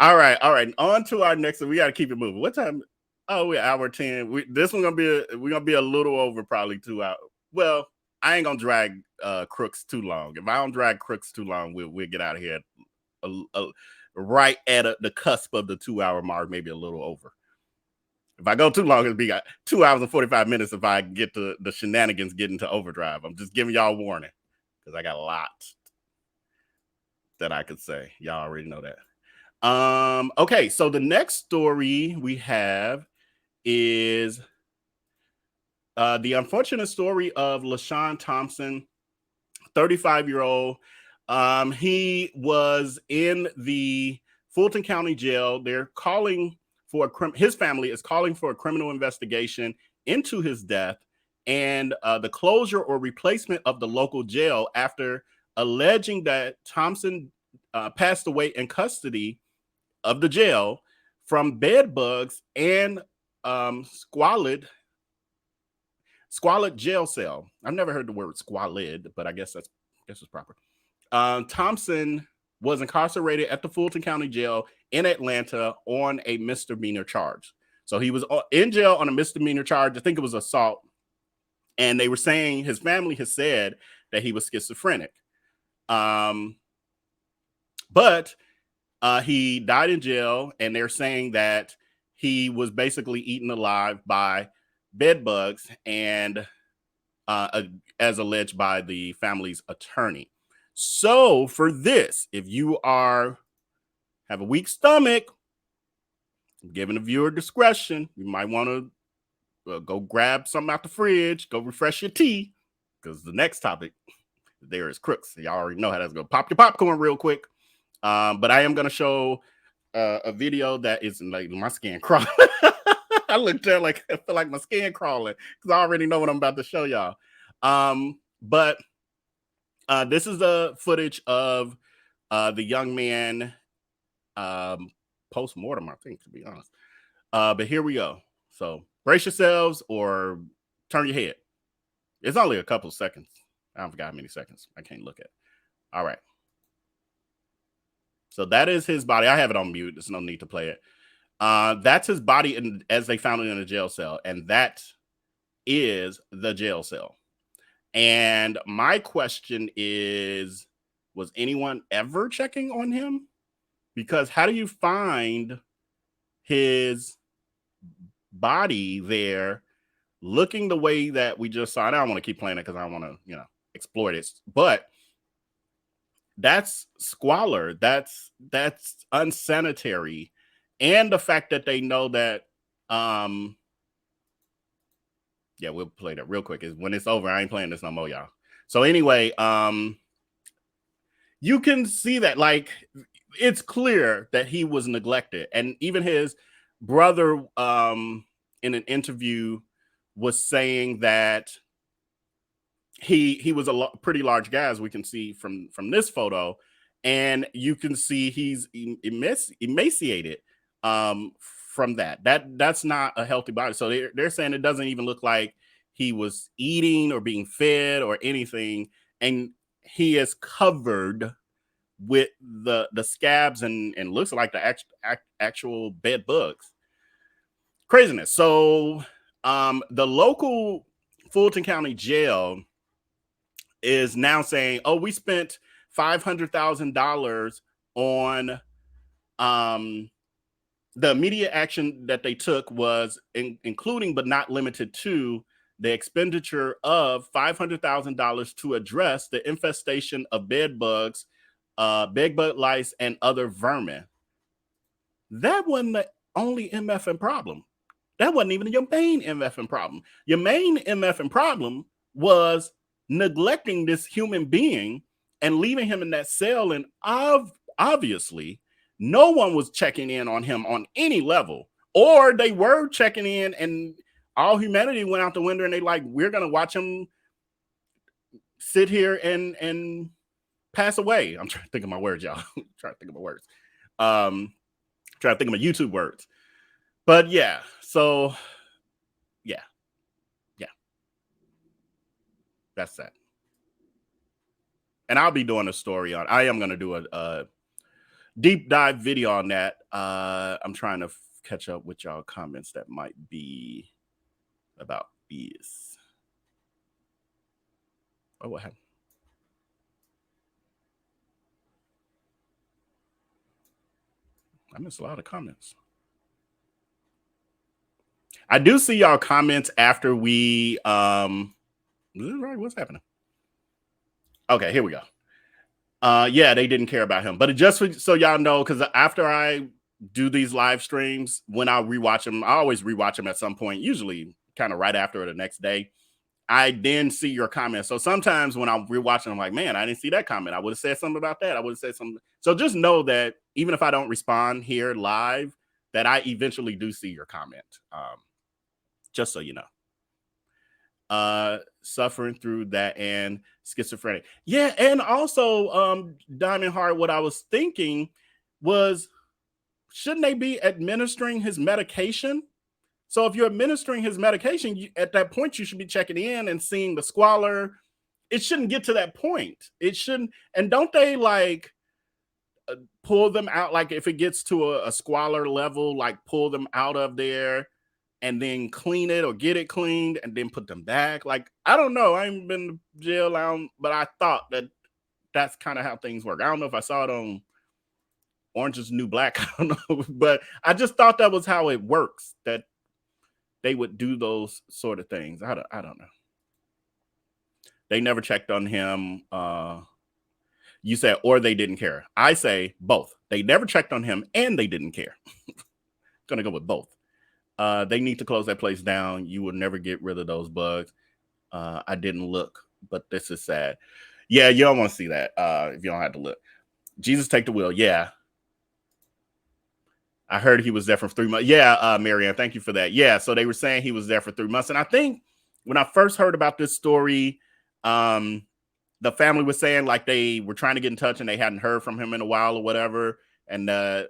All right. On to our next one. We got to keep it moving. What time? Oh, we're hour 10. This one we're gonna be a little over probably 2 hours. Well, I ain't gonna drag Crooks too long. If I don't drag Crooks too long, we'll get out of here right at the cusp of the 2 hour mark, maybe a little over. If I go too long, it'll be 2 hours and 45 minutes if I get to the shenanigans get into overdrive. I'm just giving y'all warning, because I got a lot that I could say. Y'all already know that. Okay, so the next story we have is the unfortunate story of LaShawn Thompson, 35-year-old. He was in the Fulton County Jail. They're calling for his family is calling for a criminal investigation into his death and the closure or replacement of the local jail after alleging that Thompson passed away in custody of the jail from bed bugs and squalid jail cell. I've never heard the word squalid, but I guess it's proper. Thompson was incarcerated at the Fulton County Jail in Atlanta on a misdemeanor charge. So he was in jail on a misdemeanor charge. I think it was assault. And they were saying, his family has said that he was schizophrenic. But he died in jail, and they're saying that he was basically eaten alive by bed bugs, and as alleged by the family's attorney. So for this, if you have a weak stomach, I'm giving the viewer discretion. You might want to go grab something out the fridge, go refresh your tea, because the next topic there is crooks. Y'all already know how that's going to pop your popcorn real quick. But I am going to show a video that is like my skin crawling. I look there like I feel like my skin crawling because I already know what I'm about to show y'all. But this is the footage of the young man post-mortem, I think, to be honest. But here we go. So brace yourselves or turn your head. It's only a couple of seconds. I forgot how many seconds. I can't look at it. All right. So that is his body. I have it on mute. There's no need to play it. That's his body as they found it in a jail cell. And that is the jail cell. And my question is, was anyone ever checking on him? Because how do you find his body there looking the way that we just saw? I don't want to keep playing it because I don't want to, exploit it. But that's squalor. That's unsanitary. And the fact that they know that, yeah, we'll play that real quick. Is when it's over, I ain't playing this no more, y'all. So anyway, you can see that, like, it's clear that he was neglected. And even his brother in an interview was saying that he was a pretty large guy, as we can see from this photo. And you can see he's emaciated from that. That's not a healthy body. So they're saying it doesn't even look like he was eating or being fed or anything. And he is covered with the scabs and looks like the actual bed bugs. Craziness. So the local Fulton County Jail is now saying, oh, we spent $500,000 on the immediate action that they took was including but not limited to the expenditure of $500,000 to address the infestation of bed bugs, bed bug lice, and other vermin. That wasn't the only MFing problem. That wasn't even your main MFing problem. Your main MFing problem was neglecting this human being and leaving him in that cell. And obviously, no one was checking in on him on any level, or they were checking in and all humanity went out the window and they like, we're going to watch him sit here and pass away. I'm trying to think of my words, y'all. Trying to think of my words. Trying to think of my YouTube words. But yeah, so yeah. That's that. And I'll be doing a story on, I am going to do a deep dive video on that. I'm trying to catch up with y'all comments that might be about these. Oh, what happened? I missed a lot of comments. I do see y'all comments after we, is this right? What's happening? Okay, here we go. Yeah, they didn't care about him, but it just so y'all know, because after I do these live streams, when I rewatch them, I always rewatch them at some point, usually kind of right after or the next day. I then see your comments. So sometimes when I'm rewatching, I'm like, man, I didn't see that comment. I would have said something about that. I would have said something. So just know that even if I don't respond here live, that I eventually do see your comment. Just so you know. Suffering through that and schizophrenic. Yeah, and also Diamond Heart, what I was thinking was, shouldn't they be administering his medication? So if you're administering his medication, at that point, you should be checking in and seeing the squalor. It shouldn't get to that point. It shouldn't. And don't they like pull them out? Like if it gets to a squalor level, like pull them out of there and then clean it or get it cleaned and then put them back. Like, I don't know. I ain't been to jail, but I thought that that's kind of how things work. I don't know if I saw it on Orange is the New Black. I don't know, but I just thought that was how it works, that they would do those sort of things. I don't know. They never checked on him. You said, or they didn't care. I say both. They never checked on him and they didn't care. Gonna go with both. They need to close that place down. You will never get rid of those bugs. I didn't look, but this is sad. Yeah, you don't want to see that if you don't have to look. Jesus, take the wheel. Yeah. I heard he was there for 3 months. Yeah, Marianne, thank you for that. Yeah, so they were saying he was there for 3 months. And I think when I first heard about this story, the family was saying like they were trying to get in touch and they hadn't heard from him in a while or whatever. And the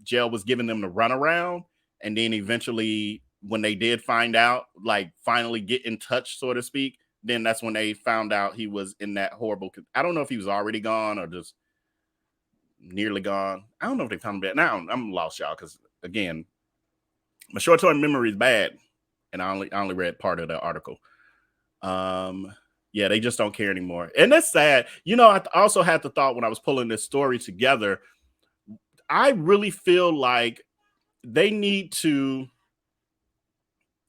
jail was giving them the runaround. And then eventually when they did find out, like finally get in touch, so to speak, then that's when they found out he was in that horrible, I don't know if he was already gone or just nearly gone. I don't know if they found him back. Now I'm lost, y'all, because again, my short-term memory is bad. And I only read part of the article. Yeah, they just don't care anymore. And that's sad. You know, I also had the thought when I was pulling this story together, I really feel like they need to,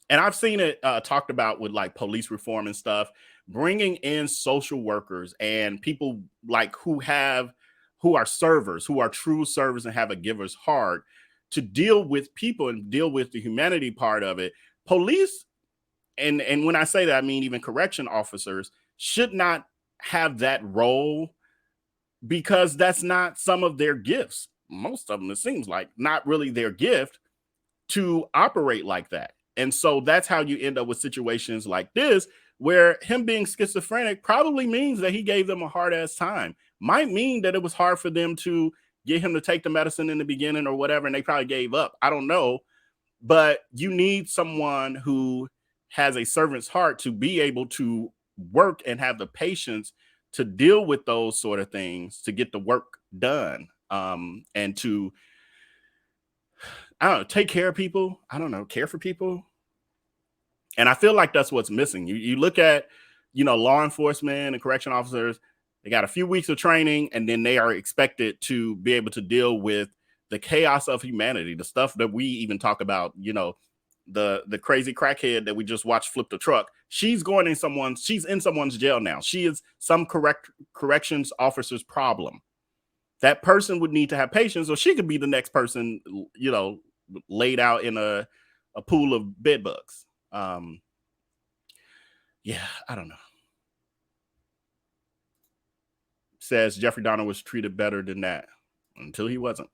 and I've seen it talked about with like police reform and stuff, bringing in social workers and people like who are servers, who are true servers and have a giver's heart to deal with people and deal with the humanity part of it. Police, and when I say that, I mean even correction officers should not have that role because that's not some of their gifts. Most of them, it seems like, not really their gift to operate like that. And so that's how you end up with situations like this, where him being schizophrenic probably means that he gave them a hard ass time. Might mean that it was hard for them to get him to take the medicine in the beginning or whatever, and they probably gave up. I don't know. But you need someone who has a servant's heart to be able to work and have the patience to deal with those sort of things, to get the work done, and to, I don't know, take care of people. I don't know, care for people. And I feel like that's what's missing. You look at, you know, law enforcement and correction officers, they got a few weeks of training and then they are expected to be able to deal with the chaos of humanity, the stuff that we even talk about, you know, the crazy crackhead that we just watched flip the truck. She's in someone's jail now. She is some corrections officer's problem. That person would need to have patience, or she could be the next person, you know, laid out in a pool of bed bugs. Yeah, I don't know. Says Jeffrey Dahmer was treated better than that until he wasn't.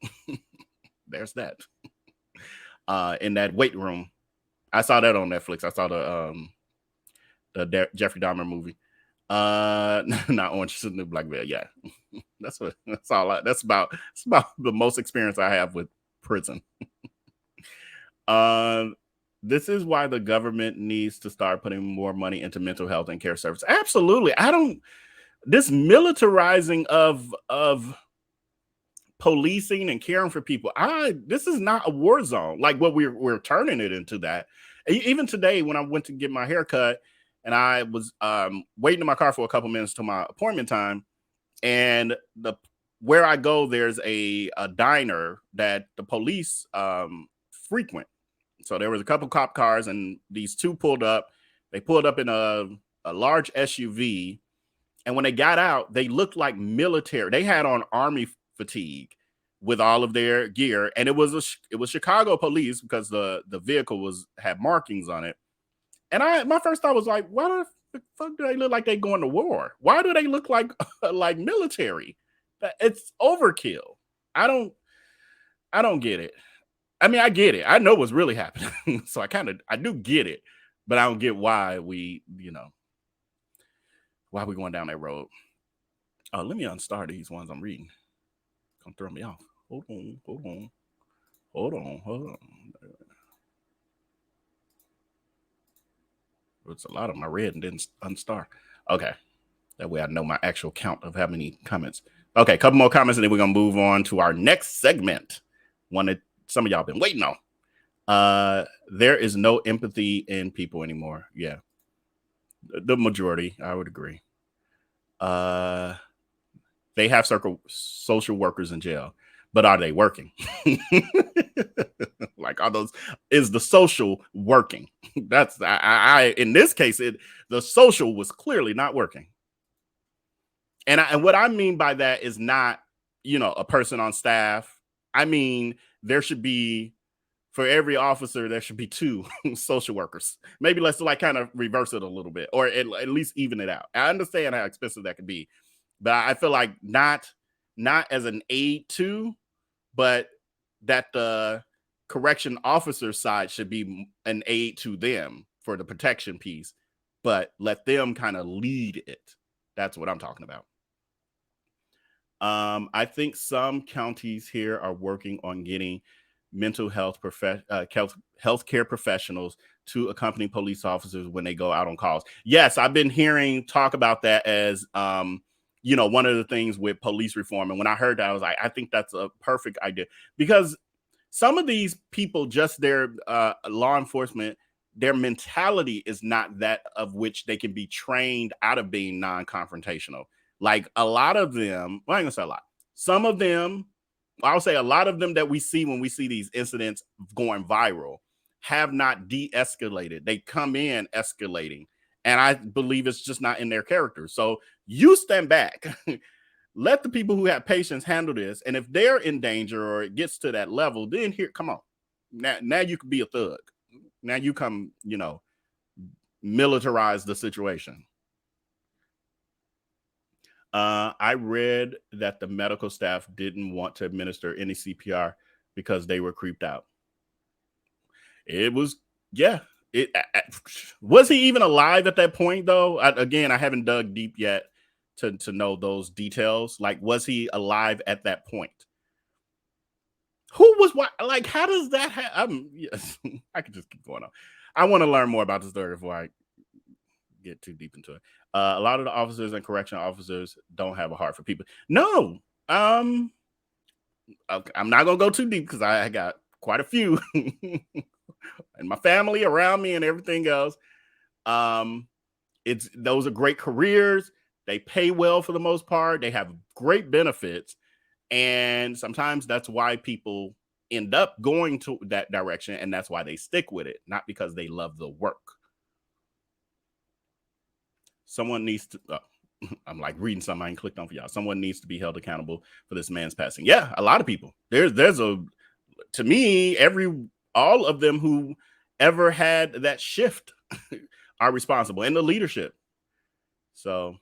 There's that. In that weight room. I saw that on Netflix. I saw the Jeffrey Dahmer movie. Not Orange is the New Black. Yeah. That's about the most experience I have with prison. This is why the government needs to start putting more money into mental health and care services. Absolutely. This militarizing of policing and caring for people. This is not a war zone like what we're turning it into that. Even today, when I went to get my hair cut and I was waiting in my car for a couple minutes to my appointment time, and where I go, there's a diner that the police frequent. So there was a couple cop cars, and these two pulled up. They pulled up in a large SUV, and when they got out, they looked like military. They had on army fatigue with all of their gear, and it was Chicago police because the vehicle had markings on it. And my first thought was like, why the fuck do they look like they going to war? Why do they look like like military? It's overkill. I don't get it. I mean, I get it. I know what's really happening. So I do get it, but I don't get why we going down that road. Oh, let me unstar these ones I'm reading. Come throw me off. Hold on. It's a lot of them I read and didn't unstar. Okay. That way I know my actual count of how many comments. Okay, a couple more comments, and then we're going to move on to our next segment. One that some of y'all been waiting on. There is no empathy in people anymore. Yeah. The majority, I would agree. They have social workers in jail, but are they working? Like, is the social working? That's in this case, the social was clearly not working. And what I mean by that is not, a person on staff. I mean, there should be, for every officer, there should be 2 social workers. Maybe let's kind of reverse it a little bit, or at least even it out. I understand how expensive that could be, but I feel like not as an aid to, but that the correction officer side should be an aid to them for the protection piece, but let them kind of lead it. That's what I'm talking about. I think some counties here are working on getting mental health healthcare professionals to accompany police officers when they go out on calls. Yes, I've been hearing talk about that as one of the things with police reform. And when I heard that, I was like, I think that's a perfect idea, because some of these people, just their law enforcement, their mentality is not that of which they can be trained out of being non-confrontational. Like a lot of them, well, I ain't gonna say a lot. Some of them, I'll say a lot of them that we see when we see these incidents going viral have not de-escalated. They come in escalating. And I believe it's just not in their character. So you stand back. Let the people who have patience handle this. And if they're in danger or it gets to that level, then come on. Now you can be a thug. Now you come, militarize the situation. I read that the medical staff didn't want to administer any CPR because they were creeped out. It was, yeah. Was he even alive at that point, though? I haven't dug deep yet to know those details. Like, was he alive at that point? Who was what? Like, how does that happen? Yes, I could just keep going on. I want to learn more about the story before I get too deep into it. A lot of the officers and correctional officers don't have a heart for people. No. I'm not gonna go too deep because I got quite a few and my family around me and everything else. Those are great careers. They pay well for the most part. They have great benefits. And sometimes that's why people end up going to that direction, and that's why they stick with it, not because they love the work. Someone needs to, I'm like reading something I ain't clicked on for y'all. Someone needs to be held accountable for this man's passing. Yeah, a lot of people. There's a, to me, all of them who ever had that shift are responsible, and the leadership. So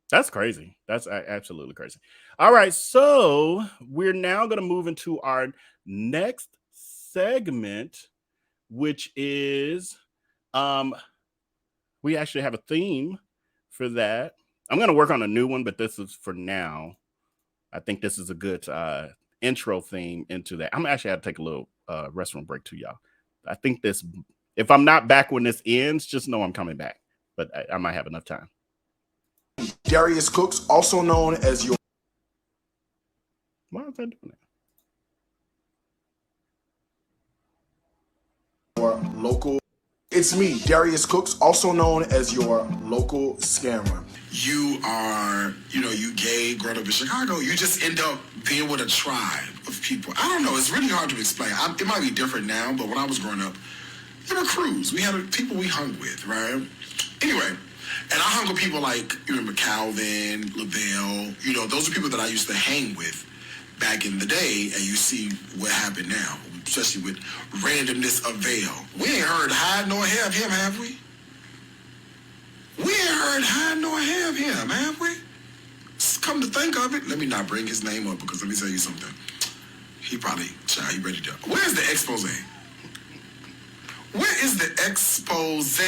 that's crazy. That's absolutely crazy. All right, so we're now going to move into our next segment, which is we actually have a theme for that. I'm going to work on a new one, but this is for now. I think this is a good intro theme into that. I'm actually have to take a little restroom break too, y'all. I think this, if I'm not back when this ends, just know I'm coming back, but I might have enough time. Darius Cooks, also known as your... Why is that doing that? Your local... It's me, Darius Cooks, also known as your local scammer. You are, you gay, growing up in Chicago, you just end up being with a tribe of people. I don't know, it's really hard to explain. It might be different now, but when I was growing up, there were crews. We had people we hung with, right? Anyway, and I hung with people like, you remember Calvin, Lavelle, those are people that I used to hang with back in the day, and you see what happened now, especially with randomness of Vail. We ain't heard hide nor have him, have we? We ain't heard hide nor have him, have we? Come to think of it, let me not bring his name up, because let me tell you something. He probably, he ready to. Where's the expose? Where is the expose?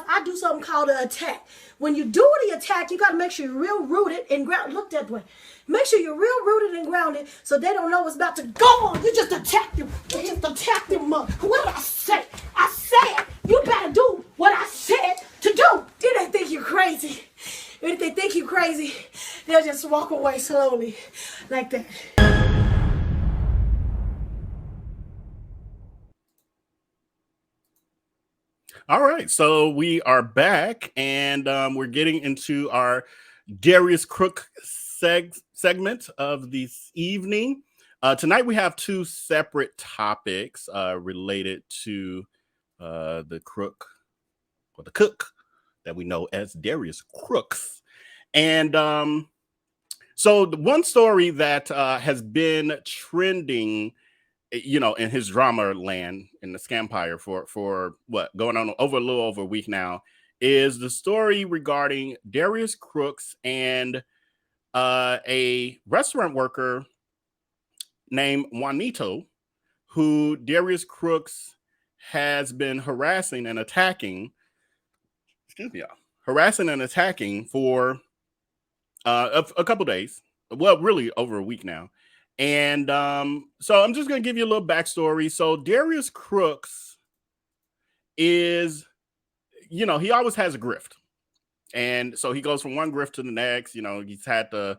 I do something called an attack. When you do the attack, you got to make sure you're real rooted and grounded. Look that way. Make sure you're real rooted and grounded so they don't know what's about to go on. You just attack them. You just attack them. What did I say? I said you better do what I said to do. If they think you're crazy, if they think you're crazy, they'll just walk away slowly like that. All right, so we are back, and we're getting into our Darius Crook segment of this evening. Tonight we have two separate topics related to the crook, or the cook that we know as Darius Crooks. And so the one story that has been trending, in his drama land in the Scampire for what, going on over a little over a week now, is the story regarding Darius Crooks and a restaurant worker named Juanito, who Darius Crooks has been harassing and attacking. Harassing and attacking for a couple days. Well, really over a week now. And so I'm just going to give you a little backstory. So Darius Crooks is, he always has a grift. And so he goes from one grift to the next. He's had the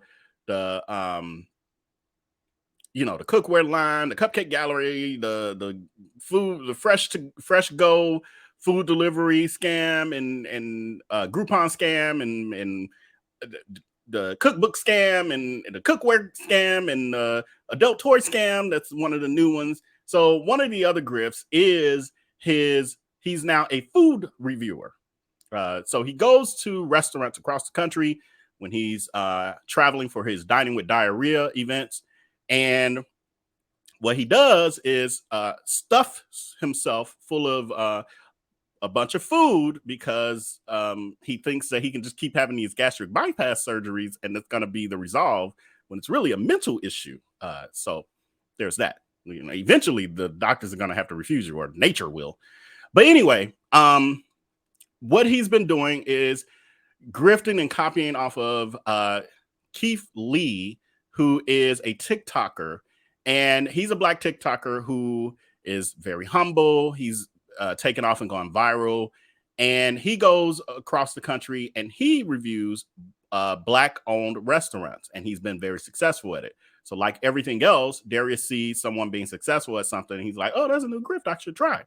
cookware line, the cupcake gallery, the food, the fresh go food delivery scam, and Groupon scam, and the cookbook scam, and the cookware scam, and adult toy scam. That's one of the new ones. So one of the other grifts is he's now a food reviewer. So he goes to restaurants across the country when he's traveling for his Dining with Diarrhea events. And what he does is stuffs himself full of a bunch of food because he thinks that he can just keep having these gastric bypass surgeries and it's going to be the resolve when it's really a mental issue. So there's that. Eventually the doctors are going to have to refuse you, or nature will. But anyway, what he's been doing is grifting and copying off of Keith Lee, who is a TikToker, and he's a Black TikToker who is very humble. He's taken off and gone viral, and he goes across the country and he reviews Black-owned restaurants, and he's been very successful at it. So like everything else, Darius sees someone being successful at something, and he's like, oh, there's a new grift I should try.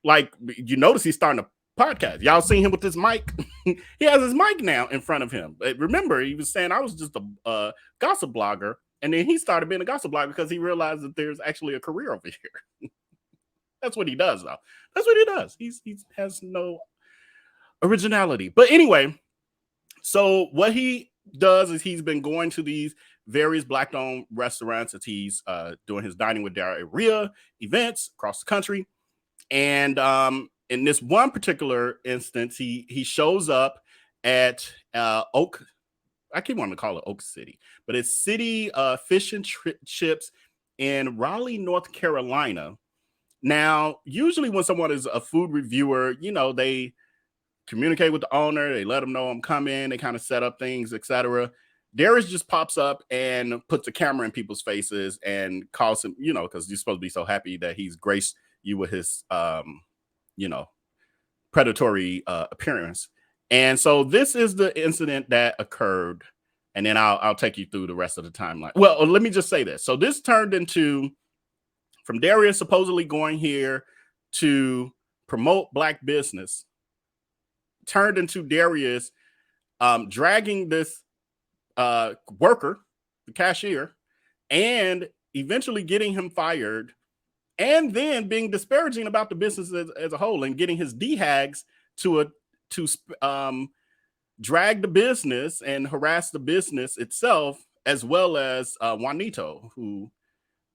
Like, you notice he's starting a podcast. Y'all seen him with this mic? He has his mic now in front of him. But remember, he was saying I was just a gossip blogger, and then he started being a gossip blogger because he realized that there's actually a career over here. That's what he does, though. That's what he does. He has no originality. But anyway, so what he does is he's been going to these various Black-owned restaurants as he's doing his Dining with Diarrhea events across the country. And in this one particular instance, he shows up at Oak. I keep wanting to call it Oak City, but it's City Fish and Chips in Raleigh, North Carolina. Now, usually when someone is a food reviewer, you know, they communicate with the owner, they let them know I'm coming, they kind of set up things, etc. Darius just pops up and puts a camera in people's faces and calls him, you know, because you're supposed to be so happy that he's graced you with his, you know, predatory appearance. And so this is the incident that occurred. And then I'll take you through the rest of the timeline. Well, let me just say this. So this turned into, from Darius supposedly going here to promote Black business, turned into Darius dragging this worker, the cashier, and eventually getting him fired, and then being disparaging about the business as a whole, and getting his DHAGs to drag the business and harass the business itself, as well as Juanito, who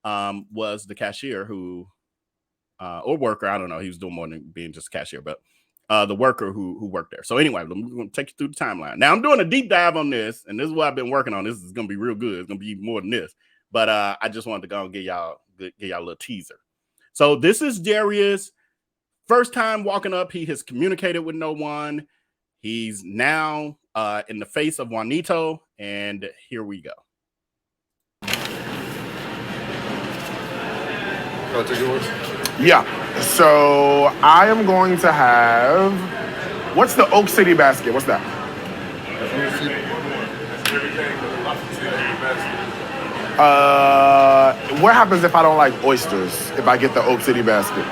was the cashier who, or worker, I don't know, he was doing more than being just a cashier, but the worker who worked there. So anyway, I'm going to take you through the timeline. Now I'm doing a deep dive on this, and this is what I've been working on. This is going to be real good. It's going to be more than this, but I just wanted to go and give y'all a little teaser. So this is Darius' first time walking up. He has communicated with no one. He's now in the face of Juanito, and here we go. Yeah, so I am going to have, what's the Oak City basket? What's that? What happens if I don't like oysters, if I get the Oak City basket?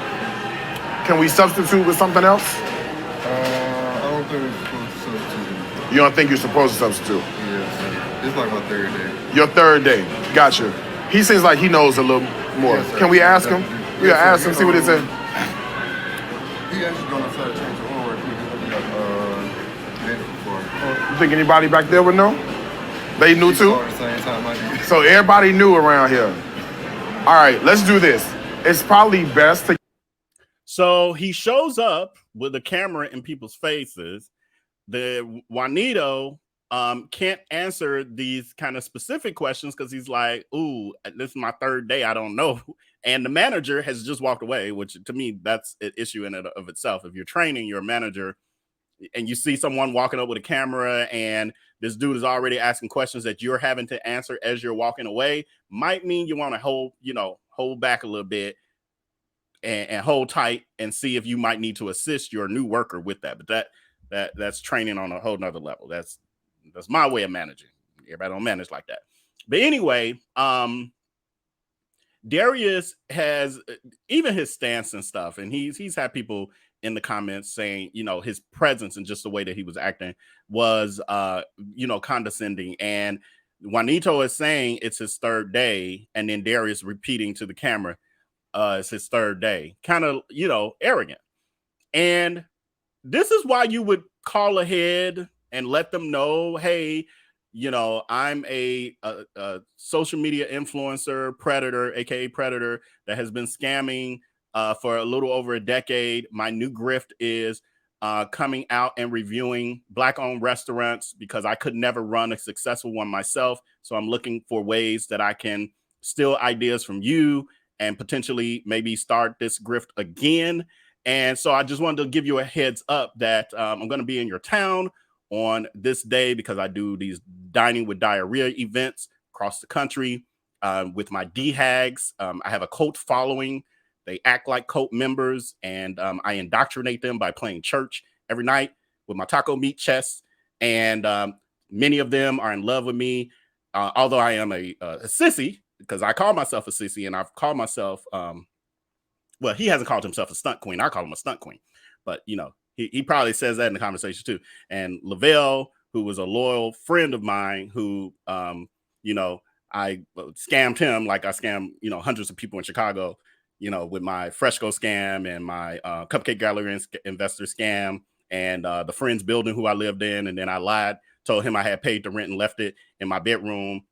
Can we substitute with something else? I don't think we're supposed to substitute. You don't think you're supposed to substitute? Yeah, it's like my third day. Your third day, gotcha. He seems like he knows a little more. Yes, can we ask him? We gotta ask him, see what he said. He actually gonna try to change the oil right quick. You think anybody back there would know? They knew too? At the same time, so everybody knew around here. All right, let's do this. It's probably best to. So he shows up with a camera in people's faces. The Juanito can't answer these kind of specific questions because he's like, ooh, this is my third day. I don't know. And the manager has just walked away, which to me, that's an issue in and of itself. If you're training, you're a manager, and you see someone walking up with a camera and this dude is already asking questions that you're having to answer as you're walking away, might mean you want to hold back a little bit and hold tight and see if you might need to assist your new worker with that. But that's training on a whole nother level. That's my way of managing. Everybody don't manage like that. But anyway, Darius has even his stance and stuff, and he's had people in the comments saying, you know, his presence and just the way that he was acting was, condescending. And Juanito is saying it's his third day, and then Darius repeating to the camera, it's his third day, kind of, arrogant. And this is why you would call ahead and let them know, hey, you know, I'm a social media influencer, predator, aka predator, that has been scamming for a little over a decade. My new grift is coming out and reviewing Black-owned restaurants because I could never run a successful one myself. So I'm looking for ways that I can steal ideas from you and potentially maybe start this grift again. And so I just wanted to give you a heads up that I'm going to be in your town on this day because I do these dining with diarrhea events across the country with my DHAGs. I have a cult following. They act like cult members, and I indoctrinate them by playing church every night with my taco meat chest. And many of them are in love with me, although I am a sissy, because I call myself a sissy, and I've called myself, well, he hasn't called himself a stunt queen. I call him a stunt queen. But, you know, he probably says that in the conversation too. And Lavelle, who was a loyal friend of mine who, you know, I scammed him like I scammed, you know, hundreds of people in Chicago, you know, with my Fresco scam and my Cupcake Gallery investor scam and the Friends building who I lived in. And then I lied, told him I had paid the rent and left it in my bedroom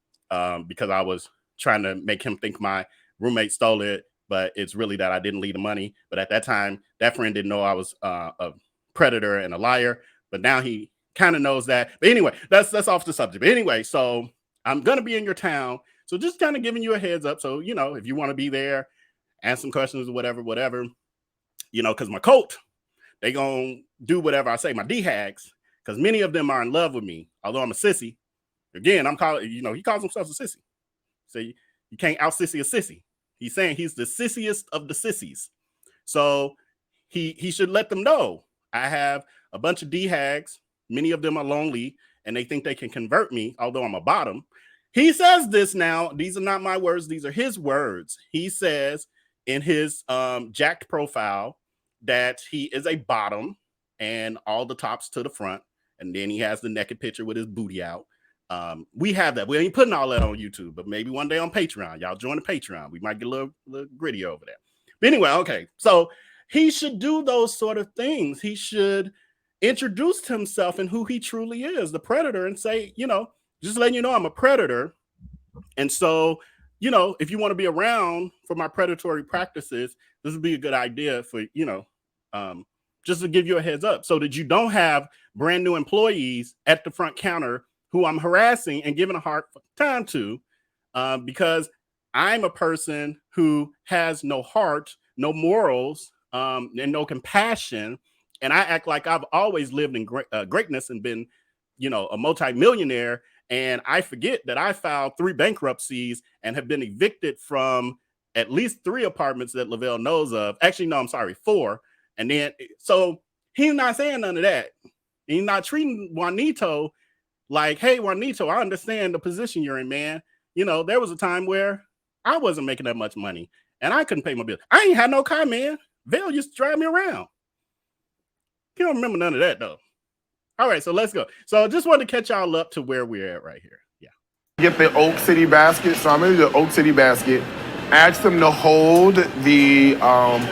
because I was trying to make him think my roommate stole it. But it's really that I didn't leave the money. But at that time, that friend didn't know I was a predator and a liar. But now he kind of knows that. But anyway, that's off the subject. But anyway, so I'm going to be in your town. So just kind of giving you a heads up. So, you know, if you want to be there, ask some questions or whatever, you know, because my cult, they going to do whatever I say. My DHAGs, because many of them are in love with me. Although I'm a sissy. Again, I'm calling, you know, he calls himself a sissy. So you can't out sissy a sissy. He's saying he's the sissiest of the sissies. So he should let them know. I have a bunch of DHAGs. Many of them are lonely, and they think they can convert me, although I'm a bottom. He says this now. These are not my words. These are his words. He says in his jacked profile that he is a bottom and all the tops to the front. And then he has the naked picture with his booty out. We have that. We ain't putting all that on YouTube, but maybe one day on Patreon. Y'all join the Patreon. We might get a little gritty over there. But anyway, okay. So he should do those sort of things. He should introduce himself and who he truly is, the predator, and say, you know, just letting you know I'm a predator. And so, you know, if you want to be around for my predatory practices, this would be a good idea for, you know, just to give you a heads up so that you don't have brand new employees at the front counter who I'm harassing and giving a hard time to, because I'm a person who has no heart, no morals, and no compassion. And I act like I've always lived in greatness and been, you know, a multimillionaire. And I forget that I filed 3 bankruptcies and have been evicted from at least 3 apartments that Lavelle knows of. Actually, no, I'm sorry, 4. And then, so he's not saying none of that. He's not treating Juanito like, hey, Juanito, I understand the position you're in, man. You know, there was a time where I wasn't making that much money and I couldn't pay my bill. I ain't had no car, man. Vale used to drive me around. You don't remember none of that, though. All right, so let's go. So I just wanted to catch y'all up to where we're at right here. Yeah. Get the Oak City basket. So I'm going to do the Oak City basket. Ask them to hold the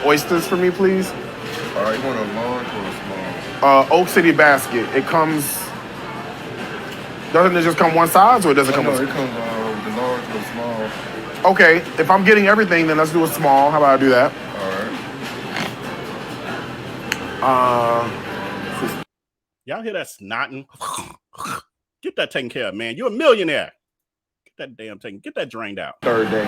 oysters for me, please. All right, you want a large or a small? Oak City basket. It comes... Doesn't it just come one size, or does it come? No, it comes the large or small. Okay, if I'm getting everything, then let's do a small. How about I do that? All right. Y'all hear that snotting? Get that taken care of, man. You're a millionaire. Get that damn thing. Get that drained out. Third day.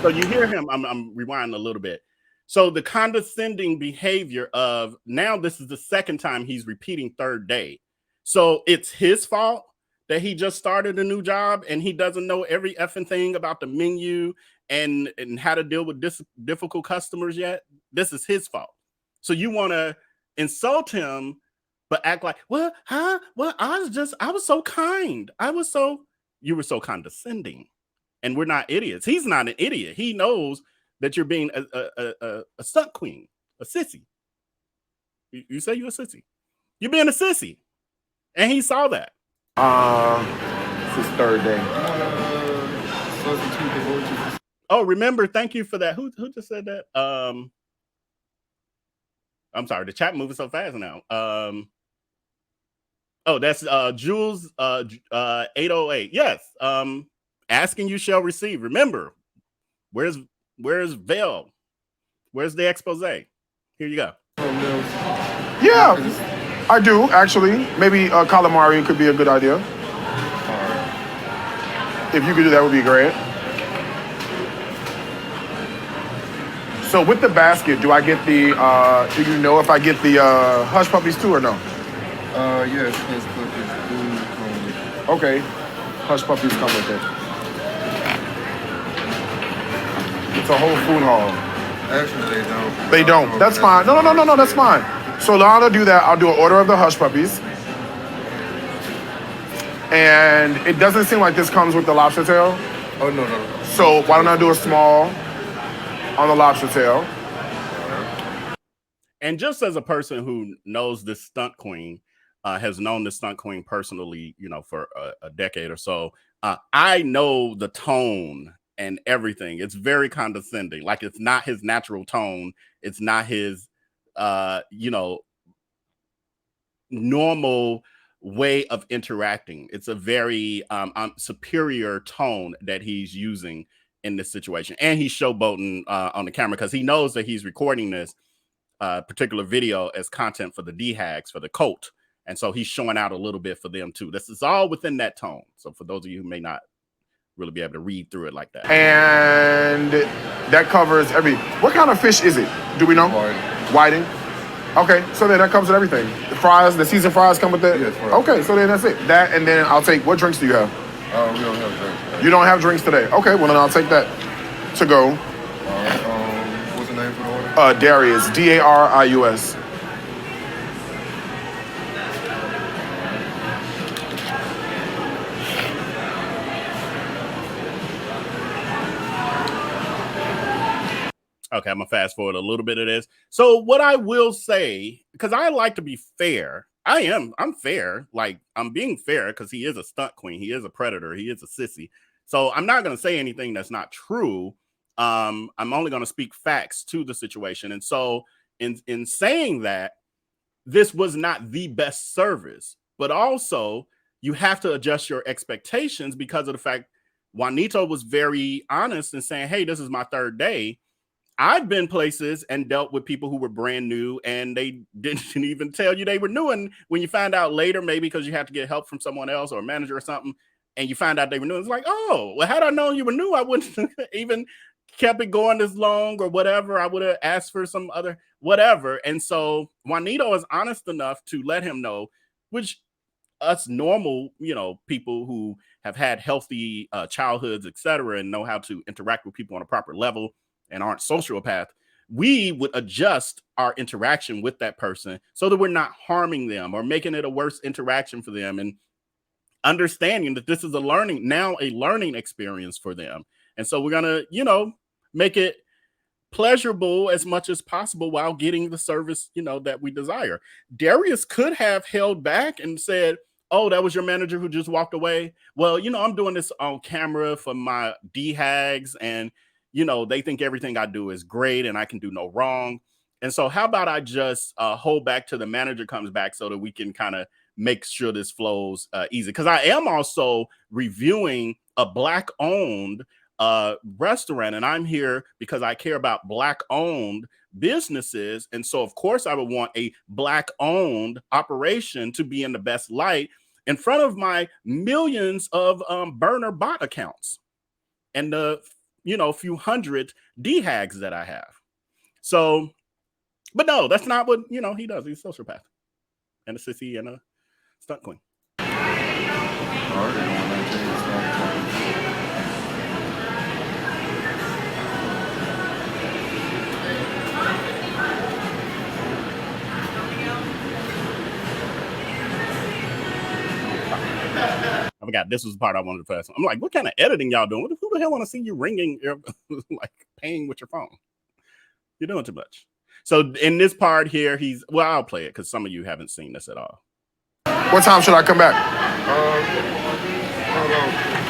So you hear him. I'm rewinding a little bit. So the condescending behavior of now this is the second time he's repeating third day. So it's his fault that he just started a new job and he doesn't know every effing thing about the menu and how to deal with difficult customers yet. This is his fault. So you want to insult him, but act like, well, huh? Well, I was so kind. You were so condescending. And we're not idiots. He's not an idiot. He knows that you're being a stunt queen, a sissy. You say you're a sissy. You're being a sissy. And he saw that. This is third day. Oh, remember, thank you for that. Who just said that? I'm sorry, the chat moving so fast now. Oh, that's Jules 808. Yes. Asking you shall receive. Remember, where's Vail? Where's the expose? Here you go. Yeah, I do actually. Maybe calamari could be a good idea. If you could do that, would be great. So with the basket, do I get the? Do you know if I get the hush puppies too or no? Yes, hush puppies do come with it. Okay, hush puppies come with it. It's a whole food hall. Actually, they don't. They don't. That's fine. No, that's fine. So Lana, do that. I'll do an order of the hush puppies. And it doesn't seem like this comes with the lobster tail. Oh, no. So why don't I do a small on the lobster tail? And just as a person who knows this stunt queen, has known this stunt queen personally, for a decade or so, I know the tone and everything. It's very condescending. Like, it's not his natural tone. It's not his, normal way of interacting. It's a very superior tone that he's using in this situation. And he's showboating on the camera because he knows that he's recording this particular video as content for the D-Hags, for the cult. And so he's showing out a little bit for them too. This is all within that tone. So for those of you who may not really be able to read through it like that. And that covers what kind of fish is it? Do we know? Whiting. Okay, so then that comes with everything. The fries, the seasoned fries come with that? Yes, right. Okay, so then that's it. That, and then I'll take, what drinks do you have? We don't have drinks. You don't have drinks today? Okay, well then I'll take that to go. All right, what's the name for the order? Darius, Darius. Okay, I'm gonna fast forward a little bit of this. So what I will say, because I like to be fair, I'm fair. Like, I'm being fair because he is a stunt queen. He is a predator. He is a sissy. So I'm not going to say anything that's not true. I'm only going to speak facts to the situation. And so in saying that, this was not the best service, but also you have to adjust your expectations because of the fact Juanito was very honest in saying, hey, this is my third day. I've been places and dealt with people who were brand new and they didn't even tell you they were new. And when you find out later, maybe because you have to get help from someone else or a manager or something, and you find out they were new, it's like, oh, well, had I known you were new, I wouldn't even kept it going this long or whatever. I would have asked for some other whatever. And so Juanito is honest enough to let him know, which us normal, people who have had healthy childhoods, etc., and know how to interact with people on a proper level and aren't sociopath, we would adjust our interaction with that person so that we're not harming them or making it a worse interaction for them, and understanding that this is a learning experience for them. And so we're gonna, make it pleasurable as much as possible while getting the service, that we desire. Darius could have held back and said, oh, that was your manager who just walked away. Well, I'm doing this on camera for my D-Hags, and they think everything I do is great and I can do no wrong. And so how about I just hold back till the manager comes back so that we can kind of make sure this flows easy. Because I am also reviewing a Black-owned restaurant, and I'm here because I care about Black-owned businesses. And so, of course, I would want a Black-owned operation to be in the best light in front of my millions of burner bot accounts and the few hundred D-Hags that I have. So, but no, that's not what, he does. He's a sociopath and a sissy and a stunt queen. I forgot this was the part I wanted to pass on. I'm like, what kind of editing y'all doing? Who the hell want to see you ringing, like paying with your phone? You're doing too much. So in this part here, I'll play it because some of you haven't seen this at all. What time should I come back?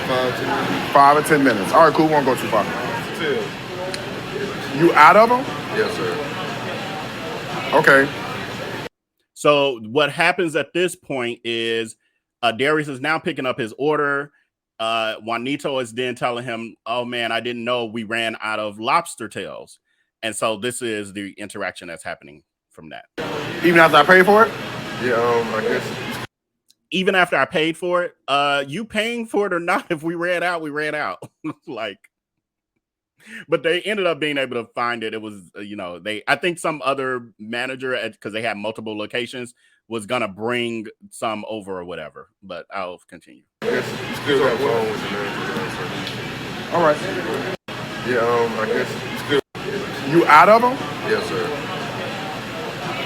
About 5 or 10 minutes. All right, cool. Won't go too far. 10. You out of them? Yes, sir. Okay. So what happens at this point is Darius is now picking up his order. Juanito is then telling him, oh man, I didn't know we ran out of lobster tails. And so this is the interaction that's happening from that. Even after I paid for it? Yeah, I guess. Even after I paid for it, you paying for it or not, if we ran out, we ran out. Like, but they ended up being able to find it. It was, I think some other manager, because they had multiple locations, was gonna bring some over or whatever. But I'll continue. Yes, you still got phone with the manager. All right. Yeah, I guess you still. You out of them? Yes, sir.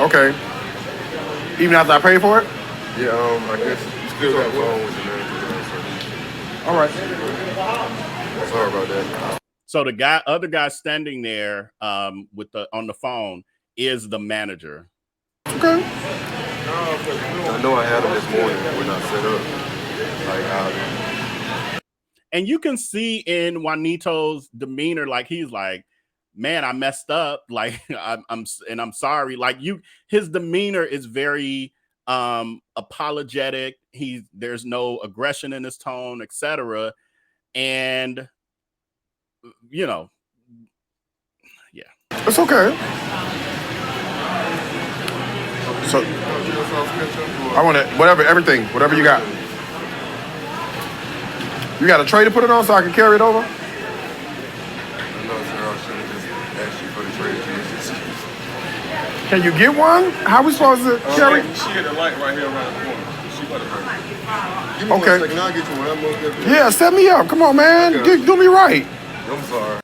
Okay. Even after I paid for it? Yeah, I guess you still got phone with the manager. All right. Sorry about that. So the other guy standing there on the phone is the manager. Okay. I know I had him this morning when I set up. And you can see in Juanito's demeanor, like he's like, man, I messed up. Like I'm sorry. Like his demeanor is very apologetic. There's no aggression in his tone, etc. And yeah. It's okay. So I want it, everything, whatever you got. You got a tray to put it on so I can carry it over? No, sir, I should have just asked you for the tray. Can you get one? How are we supposed to carry? She hit the light right here around the corner. She better hurry. Give me Okay. 1 second, I'll get you one. I'm gonna get Yeah, set me up. Come on, man. Do me right. I'm sorry.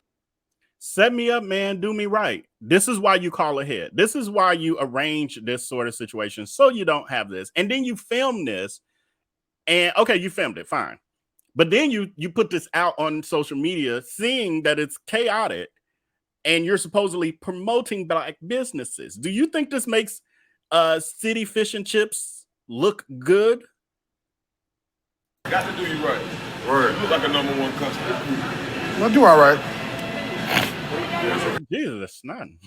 Set me up, man. Do me right. This is why you call ahead. This is why you arrange this sort of situation so you don't have this. And then you film this. And okay, you filmed it. Fine. But then you put this out on social media, seeing that it's chaotic, and you're supposedly promoting Black businesses. Do you think this makes City Fish and Chips look good? Got to do you right. Word. You look like a #1 customer. I'll do all right. Jesus, that's none.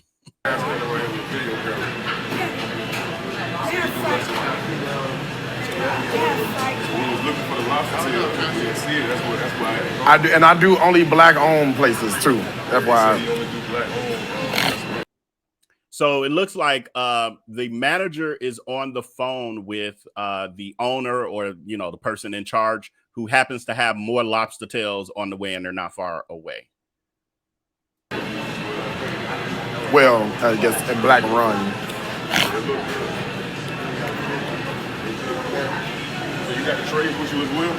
I do only Black-owned places too. That's why. So it looks like the manager is on the phone with the owner or the person in charge who happens to have more lobster tails on the way, and they're not far away. Well, I guess in Black Run. So you got the trays with you as well?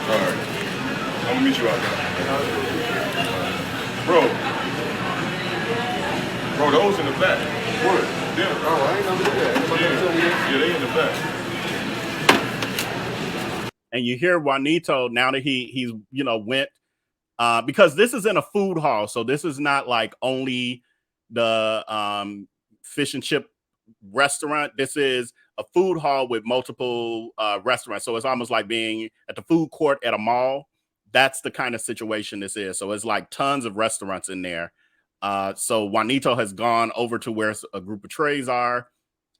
All right. I'm gonna meet you out there. Bro, those in the back. What? Them. Oh, I ain't never did that. Yeah, they in the back. And you hear Juanito now that he's went because this is in a food hall, so this is not like only the fish and chip restaurant. This is a food hall with multiple restaurants, so it's almost like being at the food court at a mall. That's the kind of situation this is. So it's like tons of restaurants in there. So Juanito has gone over to where a group of trays are,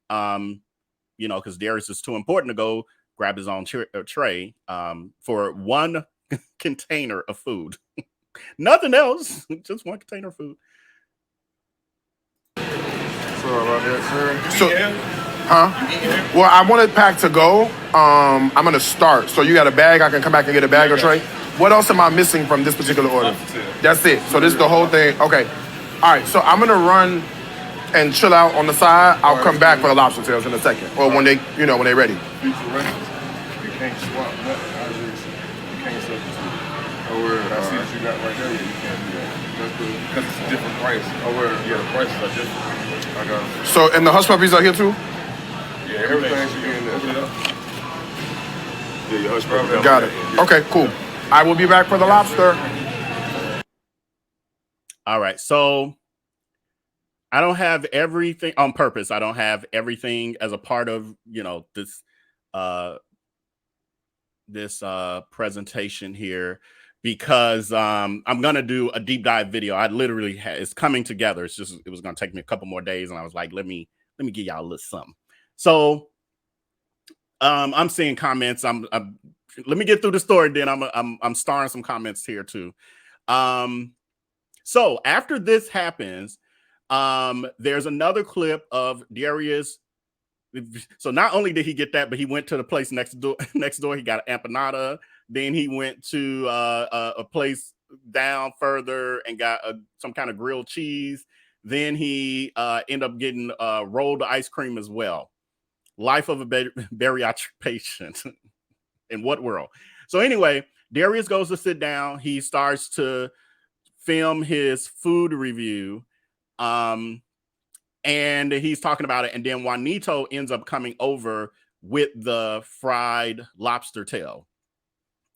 because Darius is too important to go grab his own tray for one container of food. Nothing else, just one container of food. Sorry about that, sir. So, well, I want it packed to go. I'm gonna start. So you got a bag? I can come back and get a bag or tray. What else am I missing from this particular order? That's it. So this is the whole thing. Okay. All right. So I'm gonna run and chill out on the side. I'll come back for the lobster tails in a second, or when they, when they're ready. You can't swap nothing. You can't substitute. Oh, word. I see what you got right there. You can't do that. That's good. Because it's a different price. Oh, word. Yeah, the prices are different. I got it. So, and the hush puppies are here too? Yeah, everything should be in there. Yeah, your hush puppies. Got it. Okay, cool. I will be back for the lobster. All right. So I don't have everything on purpose. I don't have everything as a part of, this presentation here because I'm going to do a deep dive video. I literally it's coming together. It was going to take me a couple more days. And I was like, let me let me give y'all a little something. So I'm seeing comments. Let me get through the story, then I'm starring some comments here too. So after this happens, there's another clip of Darius. So not only did he get that, but he went to the place next door. He got an empanada. Then he went to a place down further and got some kind of grilled cheese. Then he ended up getting rolled ice cream as well. Life of a bariatric patient. In what world? So anyway, Darius goes to sit down. He starts to film his food review. And he's talking about it. And then Juanito ends up coming over with the fried lobster tail.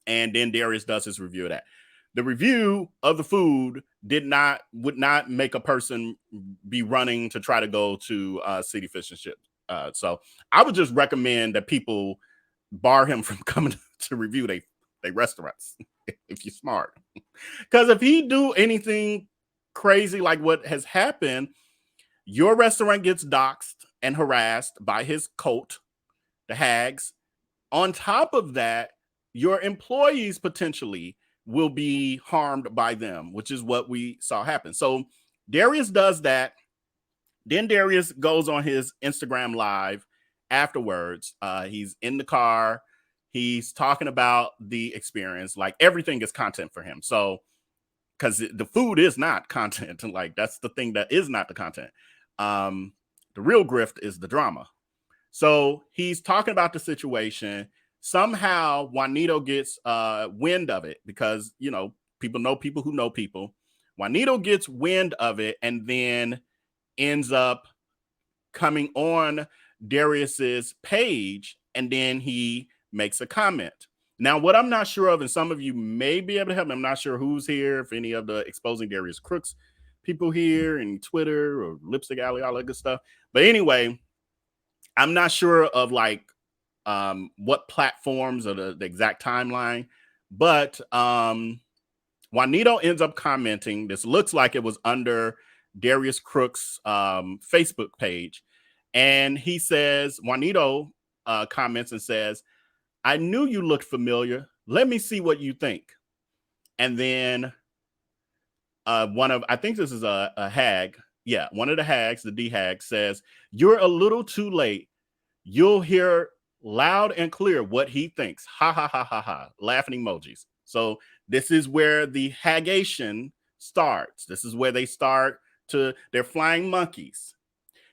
And then Darius does his review of that. The review of the food would not make a person be running to try to go to City Fish and Chips. So I would just recommend that people bar him from coming to review they restaurants if you're smart. Because if he do anything crazy like what has happened, your restaurant gets doxxed and harassed by his cult, the Hags. On top of that, your employees potentially will be harmed by them, which is what we saw happen. So Darius does that. Then Darius goes on his Instagram live afterwards. He's in the car. He's talking about the experience. Like everything is content for him. So, because the food is not content. Like that's the thing that is not the content. The real grift is the drama. So he's talking about the situation. Somehow Juanito gets wind of it because, you know people who know people. Juanito gets wind of it and then ends up coming on Darius's page, and then he makes a comment. Now, what I'm not sure of, and some of you may be able to help me, I'm not sure who's here, if any of the Exposing Darius Crooks people here, and Twitter or Lipstick Alley, all that good stuff. But anyway, I'm not sure of like what platforms or the exact timeline, but Juanito ends up commenting. This looks like it was under Darius Crook's Facebook page. And he says, Juanito comments and says, "I knew you looked familiar. Let me see what you think." And then I think this is a hag. Yeah, one of the hags, the D hag, says, "You're a little too late. You'll hear loud and clear what he thinks." Ha ha ha ha ha. Laughing emojis. So this is where the hagation starts. This is where they start they're flying monkeys.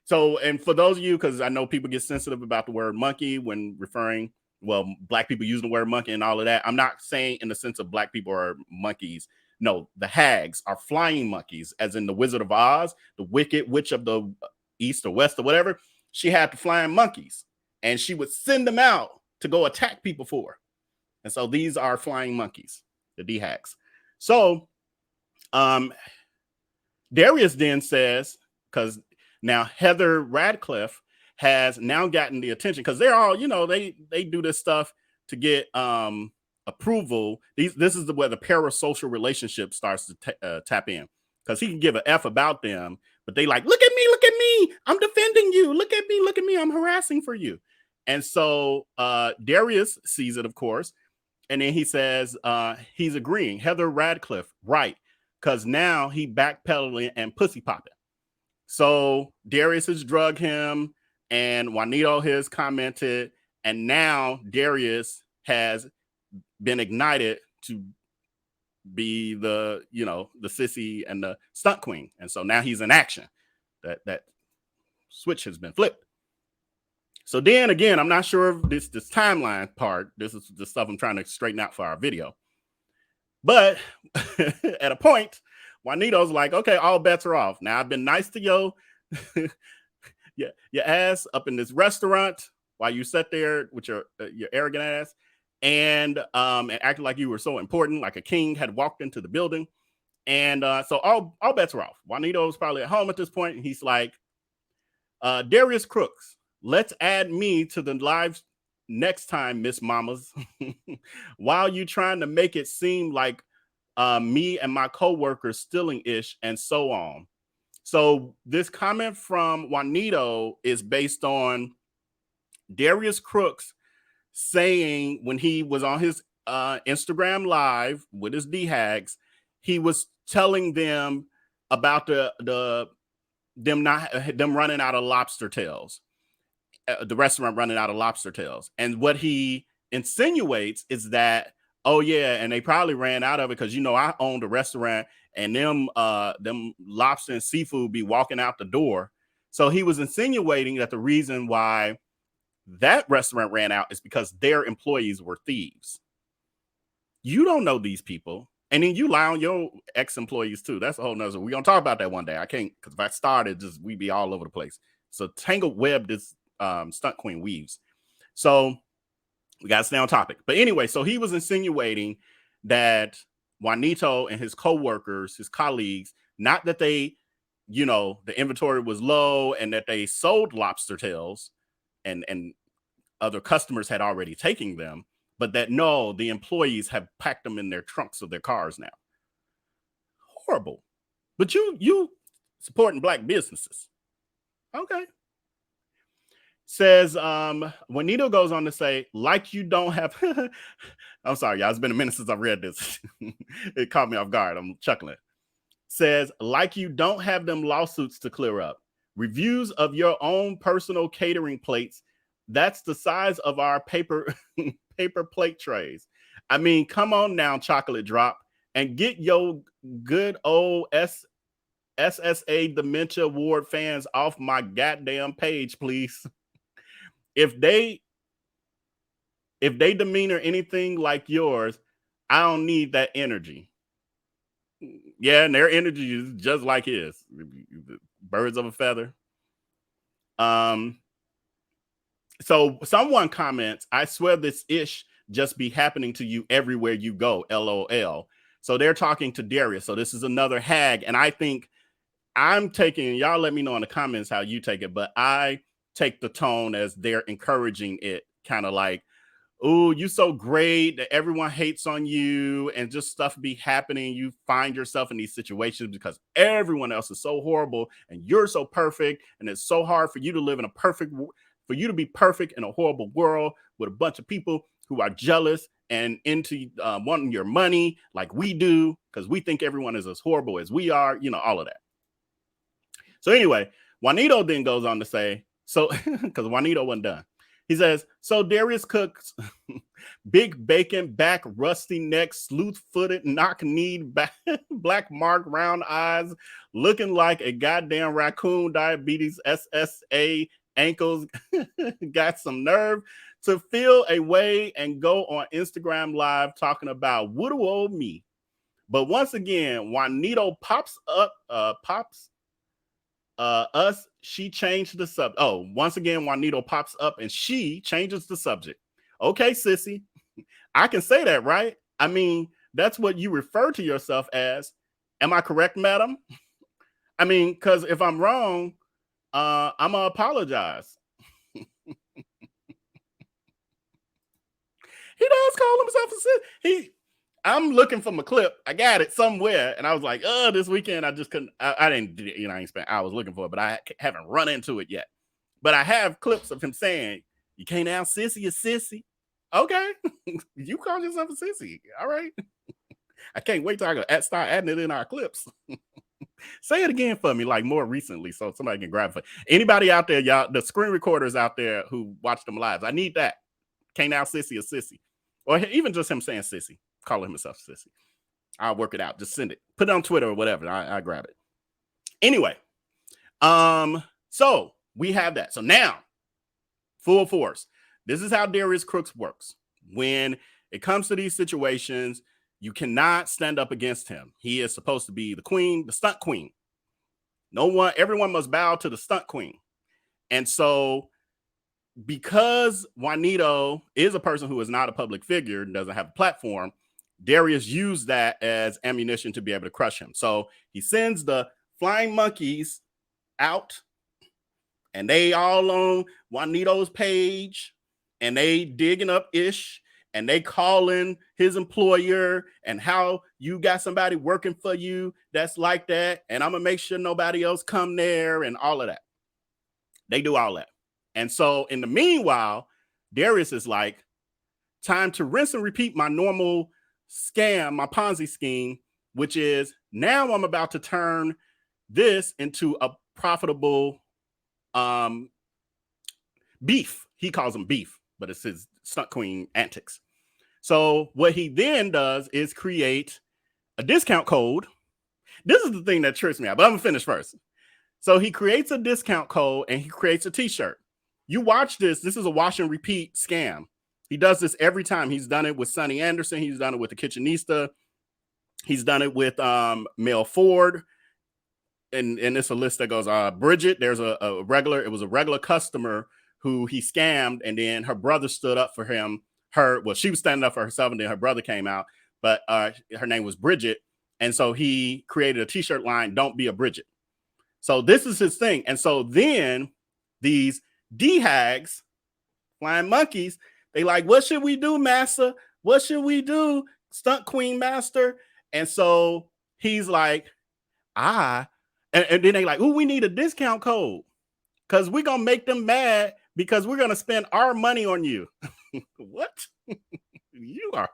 So, and for those of you, because I know people get sensitive about the word monkey when referring, well, Black people use the word monkey and all of that. I'm not saying in the sense of Black people are monkeys. No, the hags are flying monkeys, as in the Wizard of Oz, the Wicked Witch of the East or West or whatever. She had the flying monkeys, and she would send them out to go attack people for her. And so these are flying monkeys, the D-hags. So Darius then says, because now Heather Radcliffe has now gotten the attention, because they're all, they do this stuff to get approval. This is where the parasocial relationship starts to tap in, because he can give an F about them, but they like, look at me, I'm defending you, look at me, I'm harassing for you. And so Darius sees it, of course, and then he says he's agreeing. Heather Radcliffe, right, because now he backpedaling and pussy popping. So Darius has drugged him, and Juanito has commented, and now Darius has been ignited to be the sissy and the stunt queen. And so now he's in action. That switch has been flipped. So then again, I'm not sure of this timeline part. This is the stuff I'm trying to straighten out for our video. But at a point, Juanito's like, okay, all bets are off. Now I've been nice to your ass up in this restaurant while you sat there with your arrogant ass and acted like you were so important, like a king had walked into the building. And so all bets are off. Juanito's probably at home at this point, and he's like, Darius Crooks, let's add me to the live next time, Miss Mamas. While you trying to make it seem like me and my co-workers stealing ish and so on. So this comment from Juanito is based on Darius Crooks saying when he was on his Instagram live with his DHags, he was telling them about them running out of lobster tails, the restaurant running out of lobster tails. And what he insinuates is that, oh yeah, and they probably ran out of it because, you know, I owned a restaurant and them lobster and seafood be walking out the door. So he was insinuating that the reason why that restaurant ran out is because their employees were thieves. You don't know these people. And then you lie on your ex-employees too. That's a whole nother. We're gonna talk about that one day. I can't, because if I started, we'd be all over the place. So tangled web this stunt queen weaves. So we gotta stay on topic. But anyway, so he was insinuating that Juanito and his co-workers, his colleagues, not that they, you know, the inventory was low and that they sold lobster tails and other customers had already taken them, but that no, the employees have packed them in their trunks of their cars now. Horrible. But you supporting black businesses. Okay. Says Juanito goes on to say, like you don't have I'm sorry, y'all. It's been a minute since I've read this. It caught me off guard. I'm chuckling. Says, like you don't have them lawsuits to clear up. Reviews of your own personal catering plates. That's the size of our paper plate trays. I mean, come on now, Chocolate Drop, and get your good old SSA Dementia Award fans off my goddamn page, please. If they demeanor anything like yours, I don't need that energy. Yeah, and their energy is just like his. Birds of a feather. So someone comments, I swear this ish just be happening to you everywhere you go, LOL. So they're talking to Darius. So this is another hag. And I think I'm taking, y'all let me know in the comments how you take it, but I take the tone as they're encouraging it, kind of like, oh, you so great that everyone hates on you and just stuff be happening. You find yourself in these situations because everyone else is so horrible and you're so perfect. And it's so hard for you to live in for you to be perfect in a horrible world with a bunch of people who are jealous and into wanting your money like we do, because we think everyone is as horrible as we are, you know, all of that. So anyway, Juanito then goes on to say, so, because Juanito wasn't done. He says, so Darius Cook's big bacon back, rusty neck, sleuth-footed, knock-kneed, black mark, round eyes, looking like a goddamn raccoon, diabetes, SSA, ankles, got some nerve to feel a way and go on Instagram Live talking about woodoo old me. But once again, Juanito pops up, she changed the subject. Oh, once again, Juanito pops up and she changes the subject. Okay, sissy, I can say that, right? I mean, that's what you refer to yourself as. Am I correct, madam? I mean, because if I'm wrong, I'm gonna apologize. He does call himself a sissy. I'm looking for my clip. I got it somewhere. And I was like, oh, this weekend I just couldn't. I didn't, you know, I ain't spent hours looking for it, but I haven't run into it yet. But I have clips of him saying, you can't out sissy a sissy. Okay. You call yourself a sissy. All right. I can't wait till I go start adding it in our clips. Say it again for me, like more recently, so somebody can grab it. Anybody out there, y'all, the screen recorders out there who watch them live, I need that. Can't out sissy a sissy. Or even just him saying sissy. Calling himself sissy. I'll work it out. Just send it. Put it on Twitter or whatever. I grab it. Anyway, so we have that. So now, full force. This is how Darius Crooks works. When it comes to these situations, you cannot stand up against him. He is supposed to be the queen, the stunt queen. Everyone must bow to the stunt queen. And so, because Juanito is a person who is not a public figure and doesn't have a platform, Darius used that as ammunition to be able to crush him. So he sends the flying monkeys out and they all on Juanito's page and they digging up Ish and they calling, his employer and how you got somebody working for you that's like that. And I'm going to make sure nobody else come there and all of that. They do all that. And so in the meanwhile, Darius is like, time to rinse and repeat my normal scam, my Ponzi scheme, which is now I'm about to turn this into a profitable beef. He calls them beef, but it's his stunt queen antics. So what he then does is create a discount code. This is the thing that trips me out, but I'm gonna finish first. So he creates a discount code and he creates a t-shirt. You watch this. This is a wash and repeat scam. He does this every time. He's done it with Sonny Anderson. He's done it with the Kitchenista. He's done it with Mel Ford. And it's a list that goes, Bridget, there's a regular customer who he scammed, and then her brother stood up for him. She was standing up for herself, and then her brother came out, but her name was Bridget. And so he created a t-shirt line, Don't Be a Bridget. So this is his thing. And so then these D-hags, flying monkeys, they like, what should we do, master? What should we do, stunt queen master? And so he's like, and then they like, we need a discount code because we're going to make them mad because we're going to spend our money on you. What? You are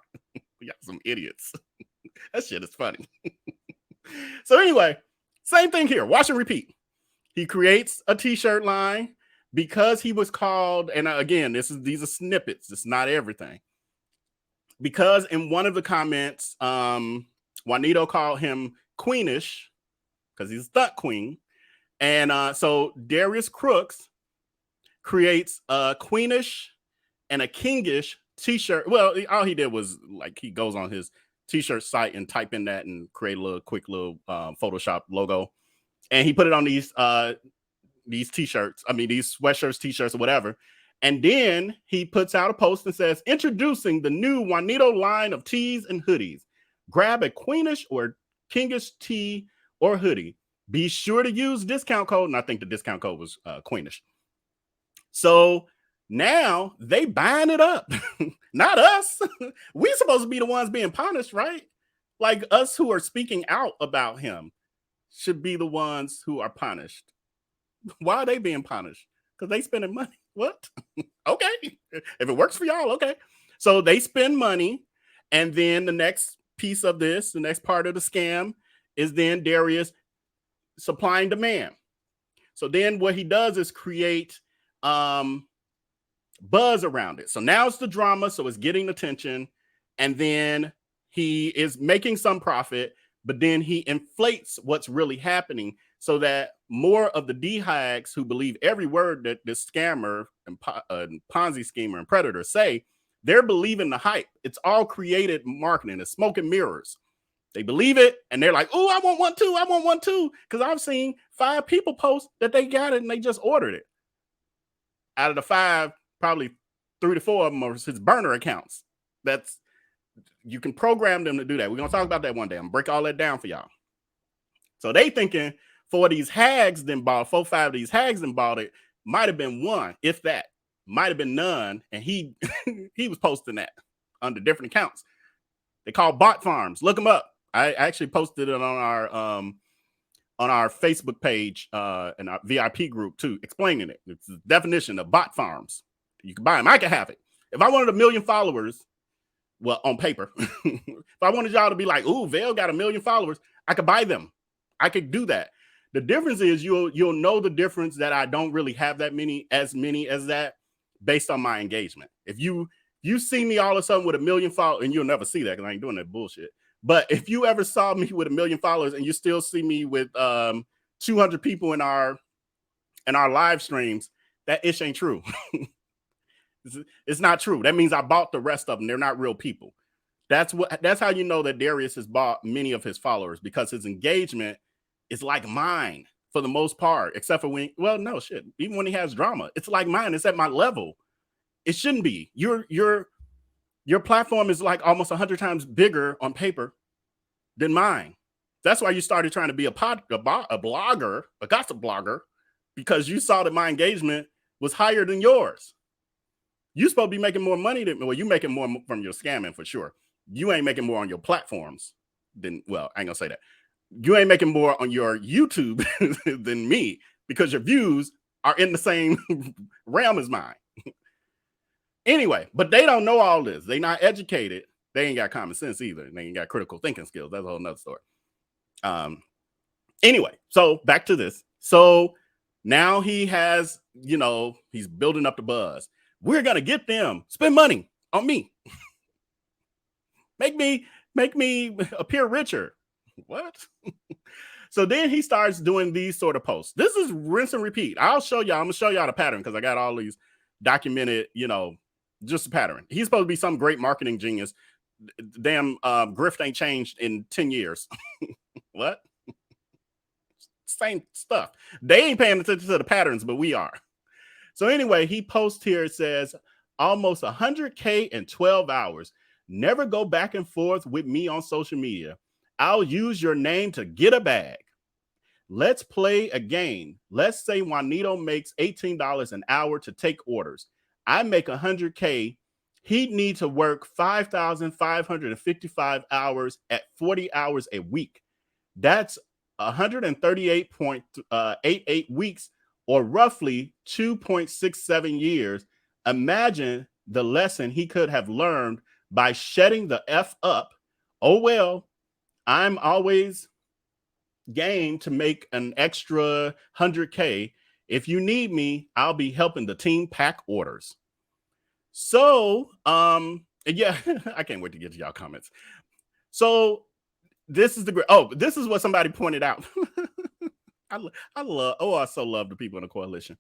some idiots. That shit is funny. So anyway, same thing here. Watch and repeat. He creates a t-shirt line because he was called, and again, these are snippets. It's not everything. Because in one of the comments, Juanito called him queenish because he's a stunt queen. And so Darius Crooks creates a queenish and a kingish t-shirt. Well, all he did was like he goes on his t-shirt site and type in that and create a quick little Photoshop logo. And he put it on these t-shirts. I mean, these sweatshirts, t-shirts, or whatever. And then he puts out a post and says, introducing the new Juanito line of tees and hoodies. Grab a queenish or kingish tee or hoodie. Be sure to use discount code. And I think the discount code was queenish. So now they buying it up. Not us. We're supposed to be the ones being punished, right? Like us who are speaking out about him should be the ones who are punished. Why are they being punished? Because they spending money. What? Okay. If it works for y'all, okay. So they spend money. And then the next piece of this, the next part of the scam is then Darius supply and demand. So then what he does is create buzz around it. So now it's the drama. So it's getting attention. And then he is making some profit, but then he inflates what's really happening so that more of the D-hags who believe every word that this scammer and Ponzi schemer and predator say, they're believing the hype. It's all created marketing. It's smoke and mirrors. They believe it, and they're like, oh, I want one too. I want one too. Because I've seen 5 people post that they got it and they just ordered it. Out of the 5, probably 3 to 4 of them are his burner accounts. You can program them to do that. We're going to talk about that one day. I'm going to break all that down for y'all. So they thinking 4 of these hags then bought, 4 or 5 of these hags then bought it. Might have been 1, if that. Might have been none. And he was posting that under different accounts. They call bot farms. Look them up. I actually posted it on our Facebook page and our VIP group too, explaining it. It's the definition of bot farms. You can buy them. I can have it. If I wanted 1 million followers, well, on paper, if I wanted y'all to be like, ooh, Vail got 1 million followers, I could buy them. I could do that. The difference is you'll know the difference that I don't really have that many as that based on my engagement. If you see me all of a sudden with 1 million followers, and you'll never see that because I ain't doing that bullshit. But if you ever saw me with 1 million followers and you still see me with 200 people in our live streams, that ish ain't true. It's not true. That means I bought the rest of them. They're not real people. That's how you know that Darius has bought many of his followers, because his engagement is like mine for the most part, except for even when he has drama, it's like mine. It's at my level. It shouldn't be. Your platform is like almost 100 times bigger on paper than mine. That's why you started trying to be a blogger, a gossip blogger, because you saw that my engagement was higher than yours. You're supposed to be making more money than, well, you're making more from your scamming for sure. you ain't making more on your platforms than, well, I ain't gonna say that. You ain't making more on your YouTube than me, because your views are in the same realm as mine. Anyway, but they don't know all this. They not educated. They ain't got common sense either. They ain't got critical thinking skills. That's a whole nother story. Anyway, so back to this. So now he has, you know, he's building up the buzz. We're gonna get them. Spend money on me. Make me appear richer. What? So then he starts doing these sort of posts. This is rinse and repeat. I'll show y'all. I'm gonna show y'all the pattern because I got all these documented, you know, just a pattern. He's supposed to be some great marketing genius. Damn, grift ain't changed in 10 years. What? Same stuff. They ain't paying attention to the patterns, but we are. So anyway, he posts here, it says, almost 100K in 12 hours. Never go back and forth with me on social media. I'll use your name to get a bag. Let's play a game. Let's say Juanito makes $18 an hour to take orders. I make 100K. He'd need to work 5,555 hours at 40 hours a week. That's 138.88 weeks, or roughly 2.67 years. Imagine the lesson he could have learned by shutting the F up. Oh, well, I'm always game to make an extra 100K. If you need me, I'll be helping the team pack orders. So, yeah, I can't wait to get to y'all comments. So this is this is what somebody pointed out. I so love the people in the coalition.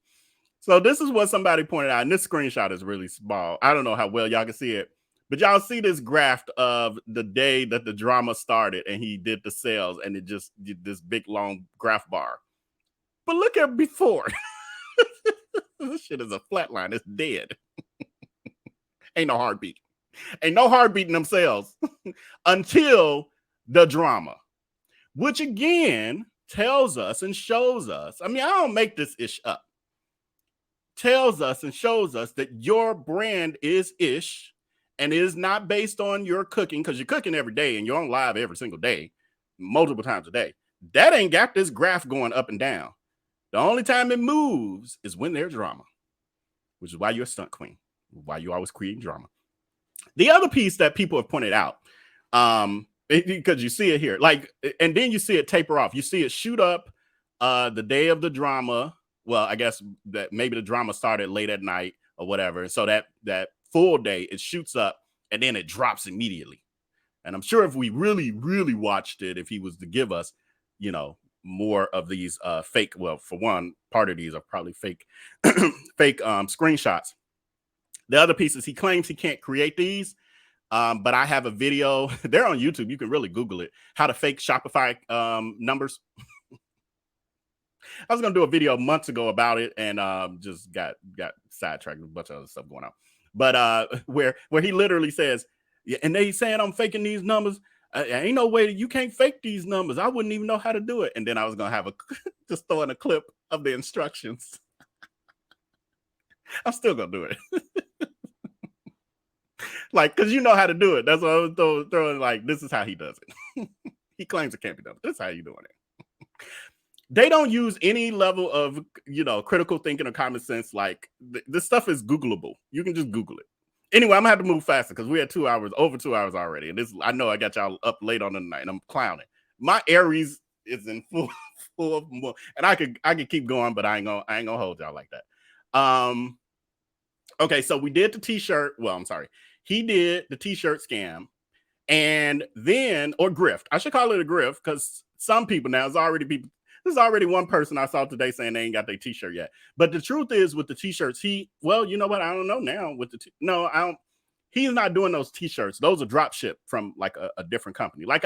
So this is what somebody pointed out, and this screenshot is really small. I don't know how well y'all can see it, but y'all see this graph of the day that the drama started and he did the sales, and it just did this big long graph bar. But look at before. This shit is a flat line. It's dead. Ain't no heartbeat. Ain't no heartbeat in them sales until the drama, which again tells us and shows us. I mean, I don't make this ish up. Tells us and shows us that your brand is ish and is not based on your cooking, because you're cooking every day and you're on live every single day, multiple times a day. That ain't got this graph going up and down. The only time it moves is when there's drama, which is why you're a stunt queen, why you're always creating drama. The other piece that people have pointed out, because you see it here, like, and then you see it taper off. You see it shoot up the day of the drama. Well, I guess that maybe the drama started late at night or whatever. So that full day, it shoots up and then it drops immediately. And I'm sure if we really, really watched it, if he was to give us, you know, more of these fake, well, for one, part of these are probably fake, fake screenshots. The other piece is he claims he can't create these, but I have a video. They're on YouTube. You can really Google it. How to fake Shopify numbers. I was gonna do a video months ago about it, and just got sidetracked with a bunch of other stuff going on. But where he literally says, yeah, and they saying I'm faking these numbers. Ain't no way that you can't fake these numbers. I wouldn't even know how to do it. And then I was gonna have just throw in a clip of the instructions. I'm still gonna do it. Like, because you know how to do it. That's what I was throwing. Like, this is how he does it. He claims it can't be done. This is how you doing it. They don't use any level of, you know, critical thinking or common sense. Like, this stuff is Googleable. You can just Google it. Anyway, I'm gonna have to move faster because we had 2 hours, over 2 hours already. And this, I know I got y'all up late on the night and I'm clowning. My Aries is in full and I could keep going, but I ain't gonna hold y'all like that. Okay, so we did the t-shirt. Well, I'm sorry. He did the t-shirt scam, and then, or grift. I should call it a grift because some people now, there's already one person I saw today saying they ain't got their t-shirt yet. But the truth is, with the t-shirts, well, you know what? I don't know now with he's not doing those t-shirts. Those are drop ship from like a different company. Like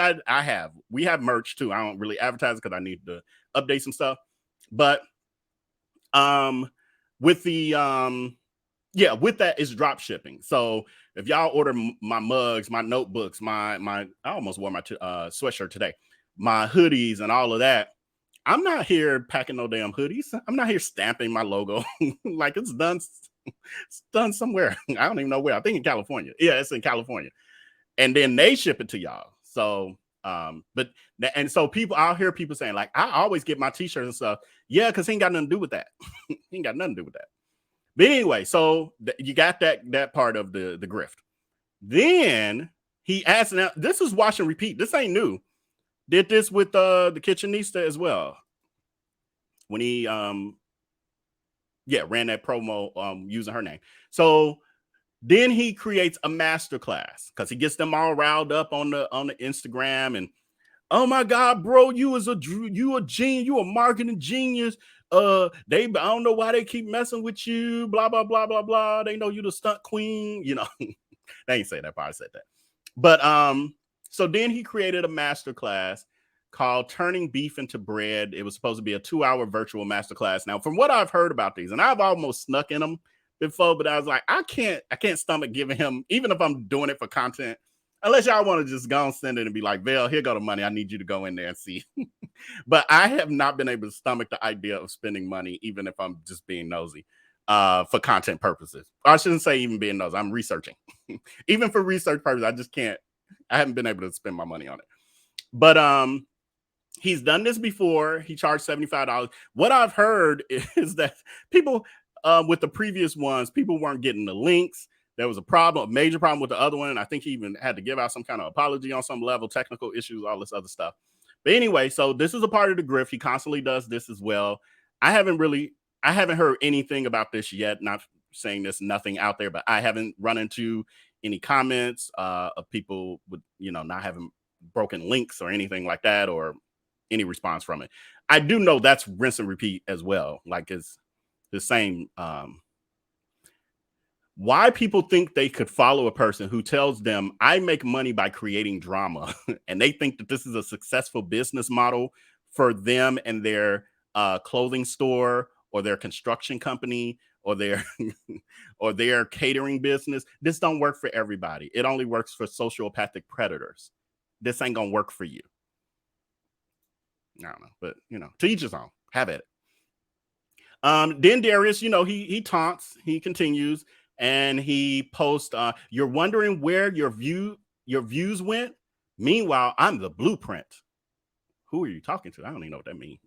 we have merch too. I don't really advertise because I need to update some stuff. But with the with that, it's drop shipping. So if y'all order my mugs, my notebooks, I almost wore my sweatshirt today, my hoodies and all of that, I'm not here packing no damn hoodies. I'm not here stamping my logo. Like, it's done somewhere. I don't even know where. I think in California. Yeah, it's in California. and then they ship it to y'all. So, and so I'll hear people saying like, I always get my t-shirts and stuff. Yeah, because he ain't got nothing to do with that. He ain't got nothing to do with that. But anyway, so you got that part of the grift. Then he asked, now this is wash and repeat. This ain't new. Did this with the Kitchenista as well. When he ran that promo using her name. So then he creates a masterclass because he gets them all riled up on the Instagram and, oh my God, bro, you a genius, you a marketing genius. I don't know why they keep messing with you, blah, blah, blah, blah, blah. They know you the stunt queen, you know. They ain't say that, but I said that. But so then he created a masterclass called Turning Beef into Bread. It was supposed to be a 2-hour virtual masterclass. Now, from what I've heard about these, and I've almost snuck in them before, but I was like, I can't stomach giving him, even if I'm doing it for content, unless y'all want to just go and send it and be like, Val, here go the money. I need you to go in there and see. But I have not been able to stomach the idea of spending money, even if I'm just being nosy, for content purposes. I shouldn't say even being nosy. I'm researching. Even for research purposes, I just can't. I haven't been able to spend my money on it. But he's done this before. He charged $75. What I've heard is that people with the previous ones, people weren't getting the links. There was a major problem with the other one. I think he even had to give out some kind of apology on some level, technical issues, all this other stuff. But anyway, so this is a part of the grift. He constantly does this as well. I haven't heard anything about this yet. Not saying there's nothing out there, but I haven't run into any comments of people with, not having broken links or anything like that, or any response from it. I do know that's rinse and repeat as well. Like it's the same. Why people think they could follow a person who tells them I make money by creating drama, and they think that this is a successful business model for them and their clothing store or their construction company or their or their catering business. This don't work for everybody. It only works for sociopathic predators. This ain't gonna work for you. I don't know, but to each his own. Have at it. Then Darius, he taunts, he continues, and he posts, you're wondering where your views went. Meanwhile, I'm the blueprint. Who are you talking to? I don't even know what that means.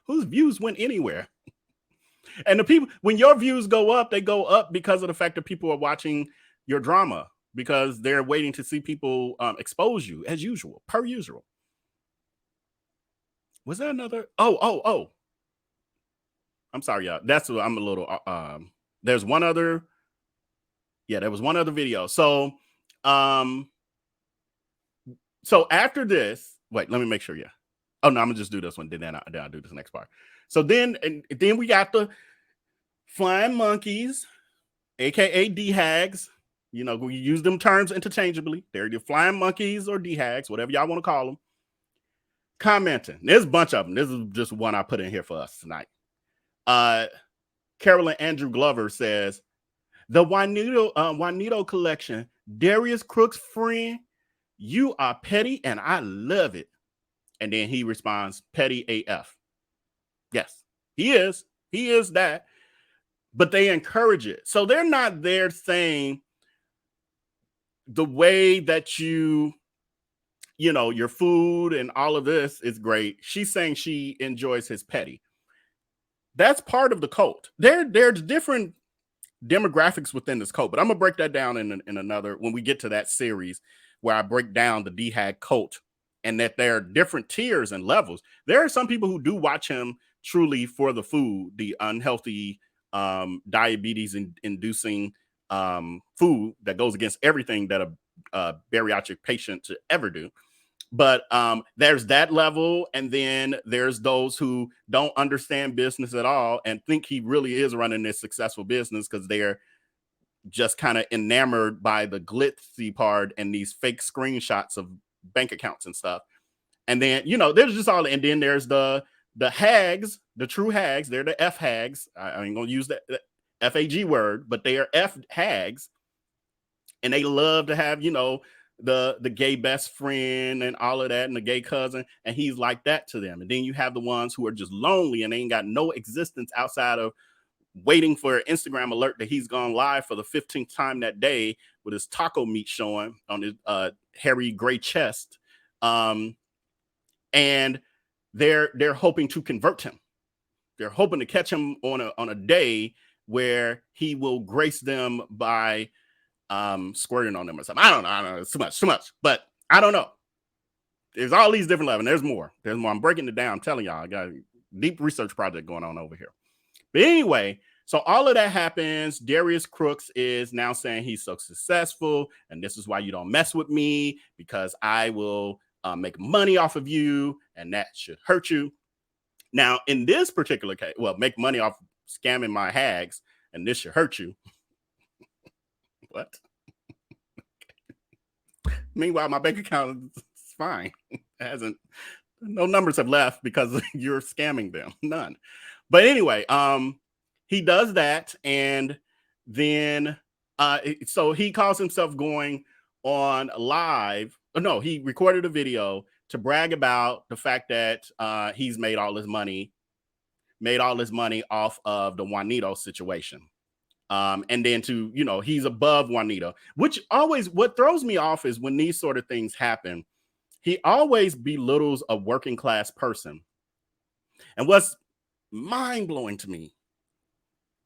Whose views went anywhere? And the people, when your views go up, they go up because of the fact that people are watching your drama, because they're waiting to see people expose you as usual, per usual. Was there another? Oh. I'm sorry, y'all. That's what I'm a little. There's one other. Yeah, there was one other video. So after this, wait, let me make sure. Yeah. Oh no, I'm gonna just do this one. Then I'll do this next part. So then we got the flying monkeys, aka D-hags. We use them terms interchangeably. They're the flying monkeys or D-hags, whatever y'all want to call them. Commenting. There's a bunch of them. This is just one I put in here for us tonight. Carolyn Andrew Glover says, the Juanito collection, Darius Crook's friend, you are petty and I love it. And then he responds, petty AF. Yes, he is. He is that. But they encourage it. So they're not there saying the way that your food and all of this is great. She's saying she enjoys his petty. That's part of the cult. There's different demographics within this cult, but I'm gonna break that down in another, when we get to that series where I break down the D-hag cult, and that there are different tiers and levels. There are some people who do watch him truly for the food, the unhealthy diabetes inducing food that goes against everything that a bariatric patient should ever do. But there's that level, and then there's those who don't understand business at all and think he really is running this successful business because they're just kind of enamored by the glitzy part and these fake screenshots of bank accounts and stuff. And then, there's just all, and then there's the hags, the true hags. They're the F hags. I ain't gonna use the FAG word, but they are F hags, and they love to have, the gay best friend and all of that, and the gay cousin, and he's like that to them. And then you have the ones who are just lonely and they ain't got no existence outside of waiting for an Instagram alert that he's gone live for the 15th time that day with his taco meat showing on his hairy gray chest. And they're hoping to convert him. They're hoping to catch him on a day where he will grace them by squirting on them or something. I don't know. It's too much. But I don't know. There's all these different levels. There's more. I'm breaking it down. I'm telling y'all, I got a deep research project going on over here. But anyway, so all of that happens. Darius Crooks is now saying he's so successful, and this is why you don't mess with me, because I will make money off of you, and that should hurt you. Now, in this particular case, well, make money off scamming my hags, and this should hurt you. What? Meanwhile, my bank account is fine. No numbers have left because you're scamming them. None. But anyway, he does that, and then so he calls himself going on live. No, he recorded a video to brag about the fact that he's made all this money off of the Juanito situation. And then he's above Juanito, which what throws me off is when these sort of things happen, he always belittles a working class person. And what's mind-blowing to me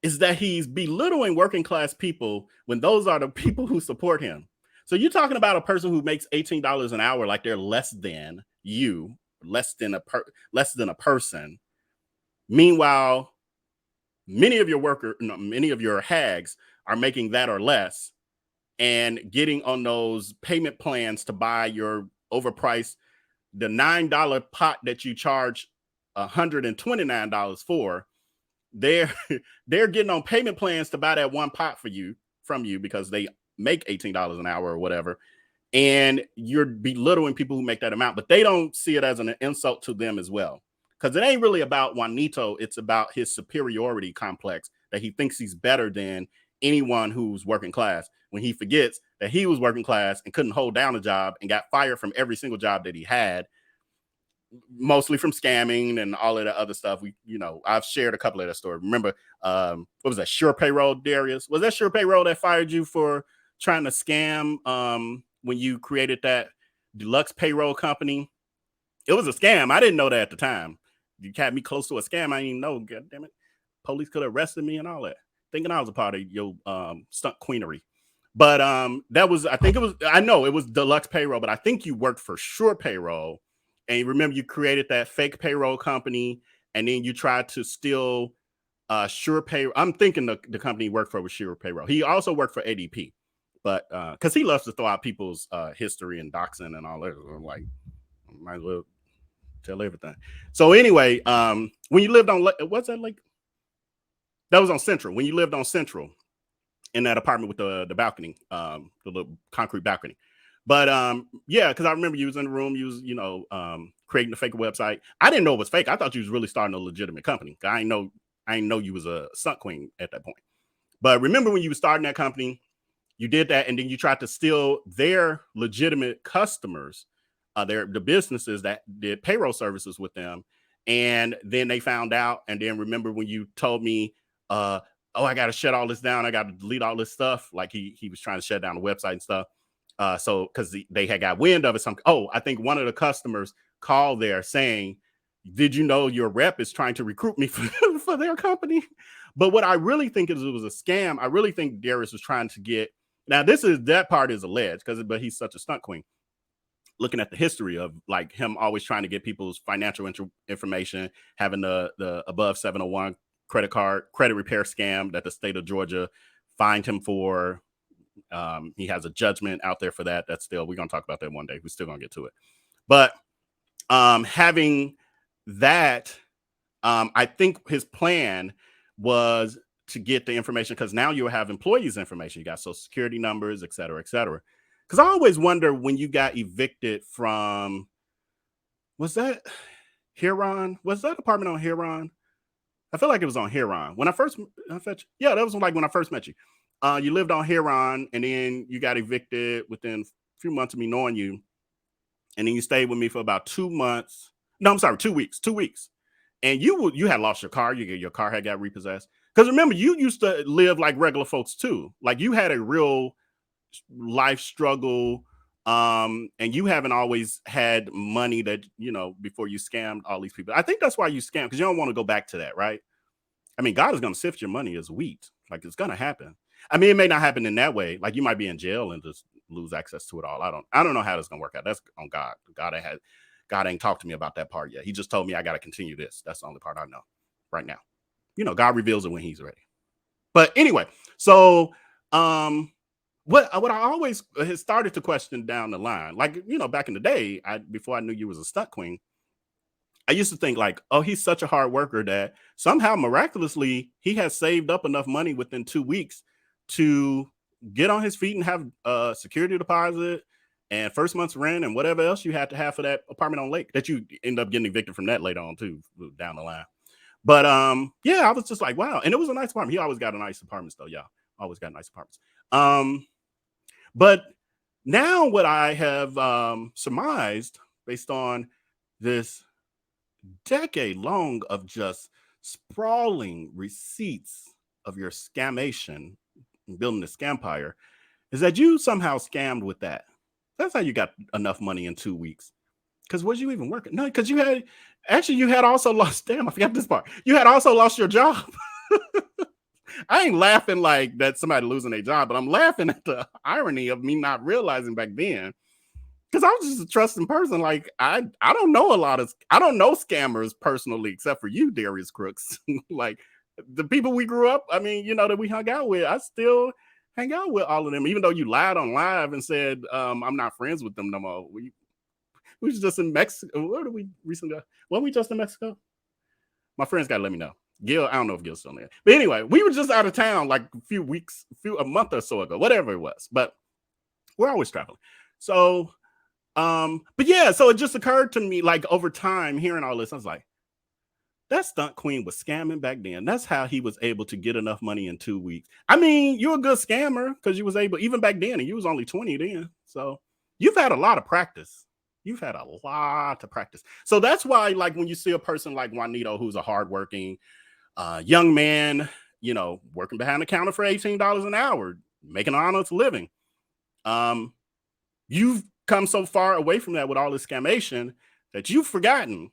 is that he's belittling working class people when those are the people who support him. So you're talking about a person who makes $18 an hour like they're less than you, less than a person. Meanwhile, many of your hags are making that or less and getting on those payment plans to buy your overpriced, the $9 pot that you charge $129 for. They're getting on payment plans to buy that one pot from you because they make $18 an hour or whatever. And you're belittling people who make that amount, but they don't see it as an insult to them as well. Because it ain't really about Juanito. It's about his superiority complex, that he thinks he's better than anyone who's working class, when he forgets that he was working class and couldn't hold down a job and got fired from every single job that he had, mostly from scamming and all of the other stuff. I've shared a couple of that stories. Remember, what was that? Sure Payroll, Darius? Was that Sure Payroll that fired you for trying to scam when you created that deluxe payroll company? It was a scam. I didn't know that at the time. You had me close to a scam. I didn't even know. God damn it. Police could have arrested me and all that, thinking I was a part of your stunt queenery. But I know it was deluxe payroll, but I think you worked for Sure Payroll. And you remember you created that fake payroll company, and then you tried to steal Sure Payroll. I'm thinking the company he worked for was Sure Payroll. He also worked for ADP, but because he loves to throw out people's history and doxing and all that. I'm like, might as well tell everything. So anyway, when you lived on, what's that like? That was on Central. When you lived on Central in that apartment with the balcony, the little concrete balcony. But yeah, because I remember you was in the room, you was, creating a fake website. I didn't know it was fake. I thought you was really starting a legitimate company. I didn't know you was a stunt queen at that point. But remember when you were starting that company, you did that, and then you tried to steal their legitimate customers, the businesses that did payroll services with them. And then they found out. And then remember when you told me, I got to shut all this down. I got to delete all this stuff. Like he was trying to shut down the website and stuff. So because they had got wind of it. I think one of the customers called there saying, did you know your rep is trying to recruit me for their company? But what I really think is it was a scam. I really think Darius was trying to get, now that part is alleged but he's such a stunt queen. Looking at the history of like him always trying to get people's financial information, having the above 701 credit repair scam that the state of Georgia fined him for. He has a judgment out there for that. That's still, we're going to talk about that one day. We're still going to get to it. But having that, I think his plan was to get the information, because now you have employees' information. You got social security numbers, et cetera, et cetera. Because I always wonder when you got evicted from, was that Huron? Was that apartment on Huron? I feel like it was on Huron. When I first, that was like when I first met you. You lived on Huron, and then you got evicted within a few months of me knowing you. And then you stayed with me for about 2 months. No, I'm sorry, 2 weeks. 2 weeks. And you had lost your car. Your car had got repossessed. Because remember, you used to live like regular folks too. Like you had a real life struggle, and you haven't always had money that, you know, before you scammed all these people. I think that's why you scam, because you don't want to go back to that, right? I mean, God is going to sift your money as wheat. Like it's going to happen. I mean, it may not happen in that way. Like you might be in jail and just lose access to it all. I don't know how that's going to work out. That's on God. God ain't talked to me about that part yet. He just told me I got to continue this. That's the only part I know right now. You know, God reveals it when he's ready. But anyway, so what I always has started to question down the line, like, you know, back in the day, before I knew you was a stunt queen, I used to think like, oh, he's such a hard worker that somehow miraculously he has saved up enough money within 2 weeks to get on his feet and have a security deposit and first month's rent and whatever else you had to have for that apartment on Lake that you end up getting evicted from that later on too, down the line. But yeah, I was just like, wow. And it was a nice apartment. He always got a nice apartments though, y'all. Always got nice apartments. But now what I have surmised based on this decade long of just sprawling receipts of your scamation, building the scampire, is that you somehow scammed with that. That's how you got enough money in 2 weeks. Because was you even working? No, because you had also lost, damn, I forgot this part. You had also lost your job. I ain't laughing like that somebody losing their job, but I'm laughing at the irony of me not realizing back then. Because I was just a trusting person. Like I don't know scammers personally, except for you, Darius Crooks. Like the people we grew up, I mean, you know, that we hung out with, I still hang out with all of them, even though you lied on live and said I'm not friends with them no more. We was just in Mexico. Where did we recently go? Weren't we just in Mexico? My friends got to let me know. Gil, I don't know if Gil's still there. But anyway, we were just out of town like a month or so ago, whatever it was. But we're always traveling. So, but yeah, so it just occurred to me, like over time, hearing all this, I was like, that stunt queen was scamming back then. That's how he was able to get enough money in 2 weeks. I mean, you're a good scammer because you was able, even back then, and you was only 20 then. So you've had a lot of practice. You've had a lot of practice. So that's why, like, when you see a person like Juanito, who's a hardworking young man, you know, working behind the counter for $18 an hour, making an honest living, you've come so far away from that with all this scamation that you've forgotten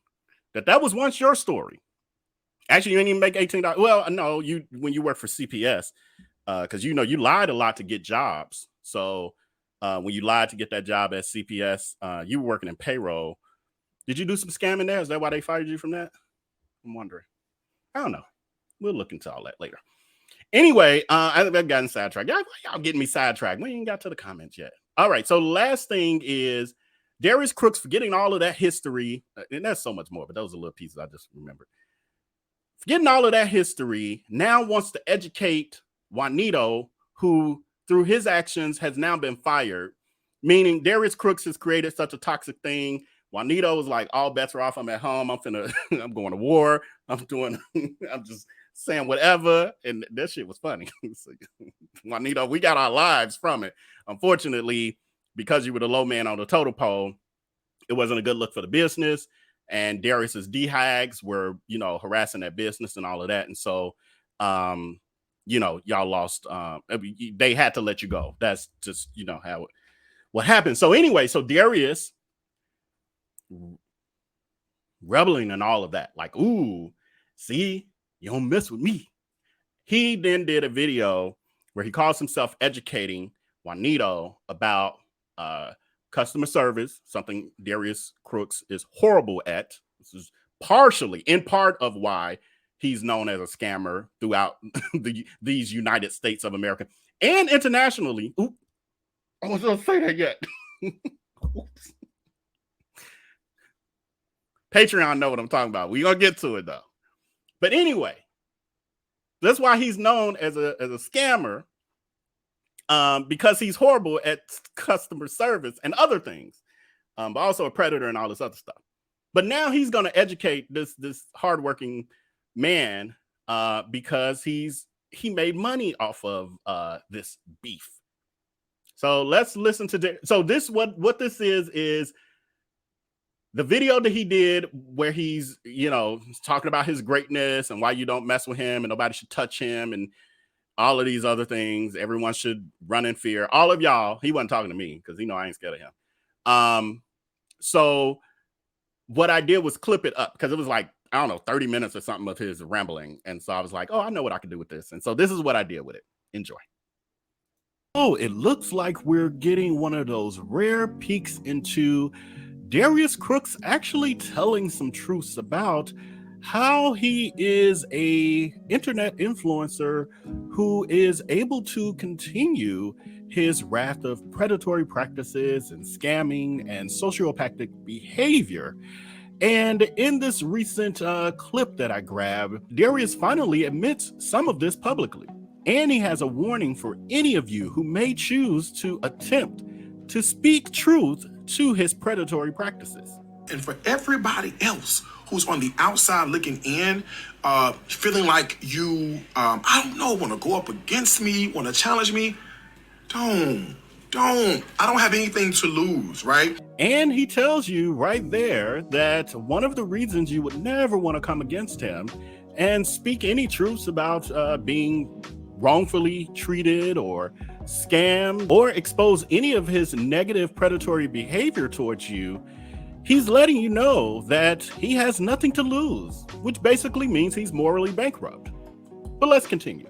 that was once your story. Actually, you didn't even make $18. Well, no, when you work for CPS, because you know you lied a lot to get jobs. So when you lied to get that job at CPS, you were working in payroll. Did you do some scamming there? Is that why they fired you from that? I'm wondering. I don't know. We'll look into all that later. Anyway, I've gotten sidetracked. Y'all getting me sidetracked. We ain't got to the comments yet. All right. So last thing is Darius Crooks, forgetting all of that history. And there's so much more, but those are little pieces I just remembered. Forgetting all of that history, now wants to educate Juanito, who through his actions has now been fired, meaning Darius Crooks has created such a toxic thing. Juanito was like, all bets are off. I'm at home. I'm going to war. I'm just saying whatever. And that shit was funny. So, Juanito, we got our lives from it. Unfortunately, because you were the low man on the totem pole, it wasn't a good look for the business. And Darius's D-hags were, you know, harassing that business and all of that. And so, you know, y'all lost. They had to let you go. That's just, you know, what happened. So anyway, so Darius rebelling and all of that, like, ooh, see, you don't mess with me. He then did a video where he calls himself educating Juanito about customer service, something Darius Crooks is horrible at. This is partially, in part of why he's known as a scammer throughout these United States of America and internationally. Oops, I wasn't going to say that yet. Patreon know what I'm talking about. We're going to get to it, though. But anyway, that's why he's known as a scammer, because he's horrible at customer service and other things, but also a predator and all this other stuff. But now he's going to educate this hardworking man because he made money off of this beef. So let's listen to so this what this is The video that he did where he's, talking about his greatness and why you don't mess with him and nobody should touch him and all of these other things. Everyone should run in fear. All of y'all, he wasn't talking to me because I ain't scared of him. So what I did was clip it up because it was like, I don't know, 30 minutes or something of his rambling. And so I was like, oh, I know what I can do with this. And so this is what I did with it. Enjoy. Oh, it looks like we're getting one of those rare peeks into Darius Crooks actually telling some truths about how he is a internet influencer who is able to continue his raft of predatory practices and scamming and sociopathic behavior. And in this recent clip that I grabbed, Darius finally admits some of this publicly. And he has a warning for any of you who may choose to attempt to speak truth to his predatory practices. And for everybody else who's on the outside looking in, feeling like you, I don't know, want to go up against me, want to challenge me, don't. I don't have anything to lose, right? And he tells you right there that one of the reasons you would never want to come against him and speak any truths about being wrongfully treated or scammed or expose any of his negative predatory behavior towards you, he's letting you know that he has nothing to lose, which basically means he's morally bankrupt. But let's continue.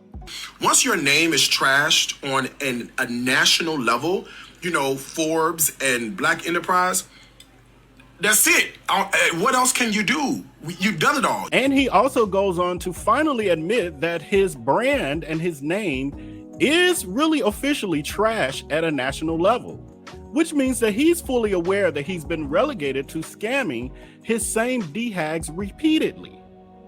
Once your name is trashed on a national level, Forbes and Black Enterprise, that's it. What else can you do? You've done it all. And he also goes on to finally admit that his brand and his name is really officially trash at a national level, which means that he's fully aware that he's been relegated to scamming his same DHAGs repeatedly.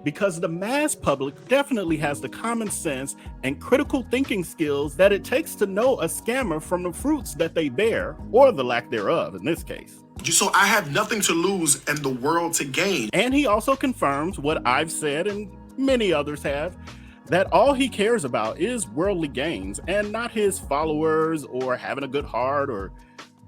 Because the mass public definitely has the common sense and critical thinking skills that it takes to know a scammer from the fruits that they bear, or the lack thereof in this case. So I have nothing to lose and the world to gain. And he also confirms what I've said and many others have, that all he cares about is worldly gains and not his followers or having a good heart or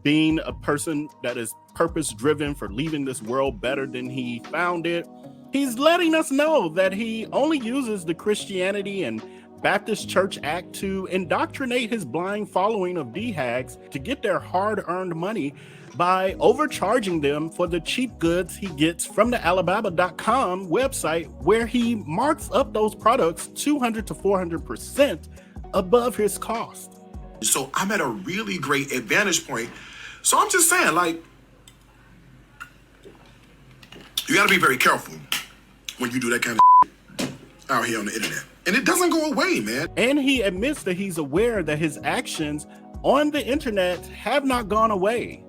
being a person that is purpose-driven for leaving this world better than he found it. He's letting us know that he only uses the Christianity and Baptist Church Act to indoctrinate his blind following of DHAGs to get their hard-earned money by overcharging them for the cheap goods he gets from the Alabama.com website, where he marks up those products 200 to 400% above his cost. So I'm at a really great advantage point. So I'm just saying, you got to be very careful when you do that kind of out here on the internet. And it doesn't go away, man. And he admits that he's aware that his actions on the internet have not gone away,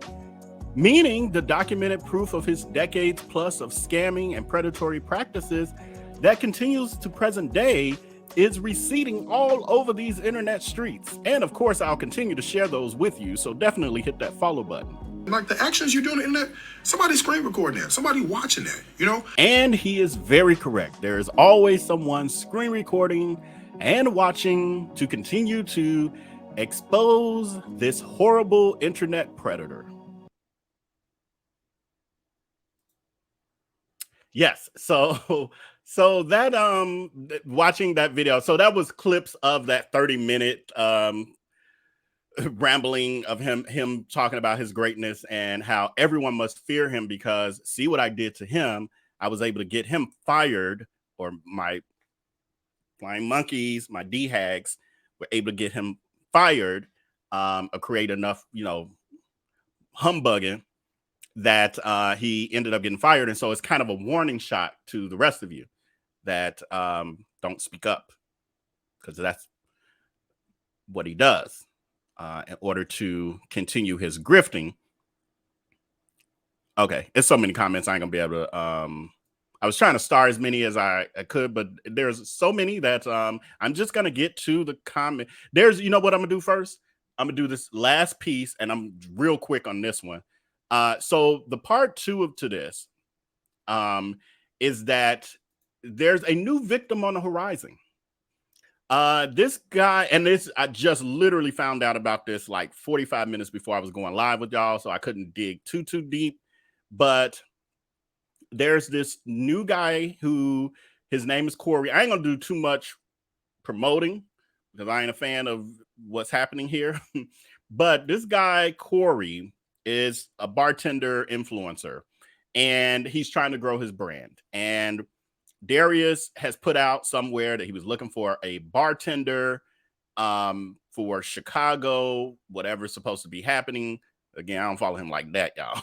meaning the documented proof of his decades plus of scamming and predatory practices that continues to present day is receding all over these internet streets. And of course, I'll continue to share those with you, so definitely hit that follow button. Like the actions you do on the internet, somebody's screen recording that, somebody watching that, And he is very correct. There is always someone screen recording and watching to continue to expose this horrible internet predator. Yes, so that watching that video, so that was clips of that 30-minute rambling of him talking about his greatness and how everyone must fear him because see what I did to him. I was able to get him fired, or my flying monkeys, my DHAGs were able to get him fired, or create enough, humbugging that he ended up getting fired. And so it's kind of a warning shot to the rest of you that don't speak up, because that's what he does in order to continue his grifting. Okay, it's so many comments I ain't gonna be able to I was trying to star as many as I could, but there's so many that I'm just gonna get to the comment. There's, you know what I'm gonna do first? I'm gonna do this last piece, and I'm real quick on this one. So the part 2 to this is that there's a new victim on the horizon. This guy, and this, I just literally found out about this like 45 minutes before I was going live with y'all, so I couldn't dig too deep. But there's this new guy who his name is Corey. I ain't gonna do too much promoting because I ain't a fan of what's happening here. But this guy, Corey, is a bartender influencer, and he's trying to grow his brand. And Darius has put out somewhere that he was looking for a bartender for Chicago, whatever's supposed to be happening. Again, I don't follow him like that, y'all.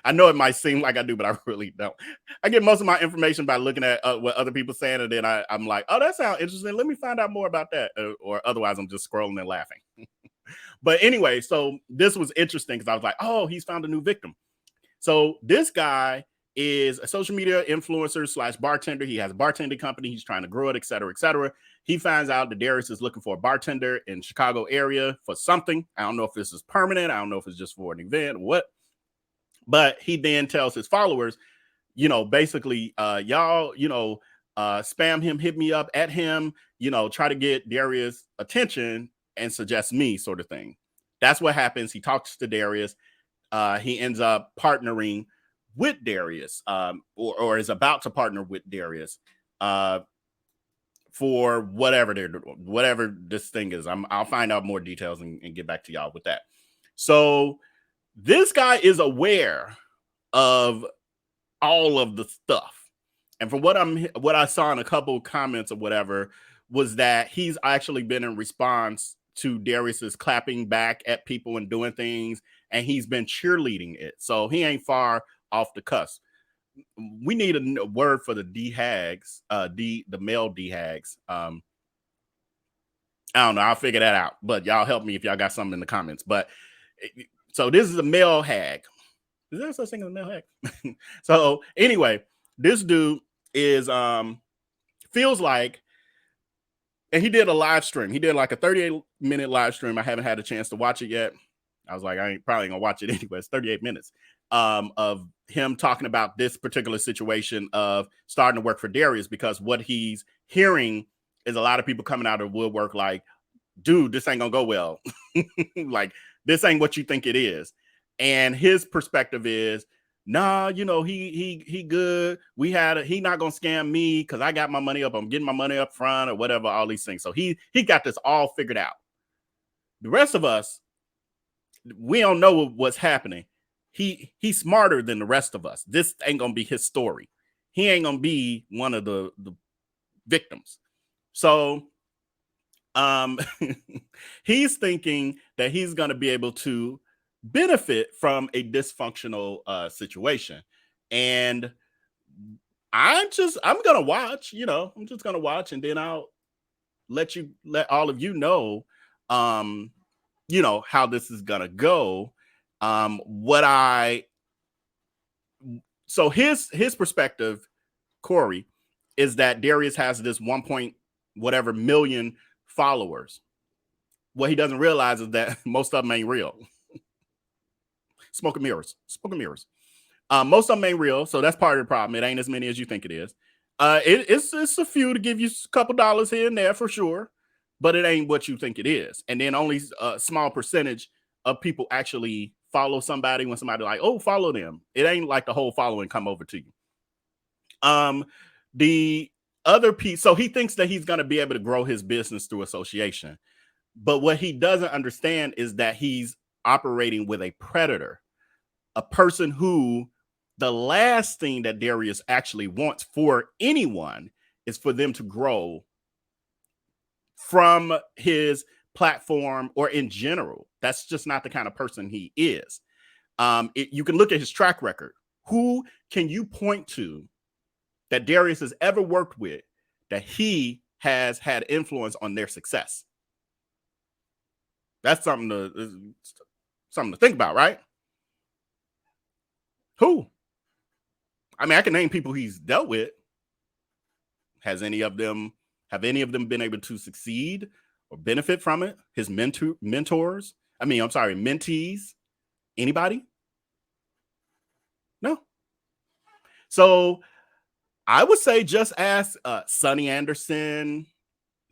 I know it might seem like I do, but I really don't. I get most of my information by looking at what other people saying, and then I'm like, oh, that sounds interesting. Let me find out more about that. Or otherwise, I'm just scrolling and laughing. But anyway, so this was interesting because I was like, oh, he's found a new victim. So this guy is a social media influencer / bartender. He has a bartending company. He's trying to grow it, et cetera, et cetera. He finds out that Darius is looking for a bartender in Chicago area for something. I don't know if this is permanent. I don't know if it's just for an event or what. But he then tells his followers, basically, y'all, spam him, hit me up at him, try to get Darius' attention and suggest me, sort of thing. That's what happens. He talks to Darius. He ends up partnering with Darius, or is about to partner with Darius for whatever this thing is. I'll find out more details and get back to y'all with that. So this guy is aware of all of the stuff, and from what I saw in a couple of comments or whatever was that he's actually been in response to Darius's clapping back at people and doing things, and he's been cheerleading it. So he ain't far off the cusp. We need a word for the D-hags, the male D-hags. I don't know. I'll figure that out. But y'all help me if y'all got something in the comments. But so this is a male hag. Is there such thing as a male hag? So anyway, this dude is feels like, and he did a live stream. He did like a 38-minute live stream. I haven't had a chance to watch it yet. I was like, I ain't probably gonna watch it anyway. It's 38 minutes of him talking about this particular situation of starting to work for Darius, because what he's hearing is a lot of people coming out of the woodwork like, dude, this ain't gonna go well. Like, this ain't what you think it is. And his perspective is, nah, he good. He not gonna scam me because I got my money up. I'm getting my money up front or whatever, all these things. So he got this all figured out. The rest of us, we don't know what's happening. He's smarter than the rest of us. This ain't gonna be his story. He ain't gonna be one of the victims. So he's thinking that he's gonna be able to benefit from a dysfunctional situation. And I'm gonna watch, I'm just gonna watch, and then I'll let all of you know how this is gonna go. So his perspective, Corey, is that Darius has this 1 whatever million followers. What he doesn't realize is that most of them ain't real. Smoke and mirrors. Most of them ain't real, so that's part of the problem. It ain't as many as you think it is. It's a few to give you a couple dollars here and there for sure, but it ain't what you think it is. And then only a small percentage of people actually follow somebody when somebody like, oh, follow them. It ain't like the whole following come over to you. The other piece, so he thinks that he's going to be able to grow his business through association. But what he doesn't understand is that he's operating with a predator, a person who the last thing that Darius actually wants for anyone is for them to grow from his platform or in general. That's just not the kind of person he is. You can look at his track record. Who can you point to that Darius has ever worked with that he has had influence on their success? That's something to think about, right? Who? I mean, I can name people he's dealt with. Have any of them been able to succeed or benefit from it? His mentees? Anybody? No. So I would say just ask Sonny Anderson,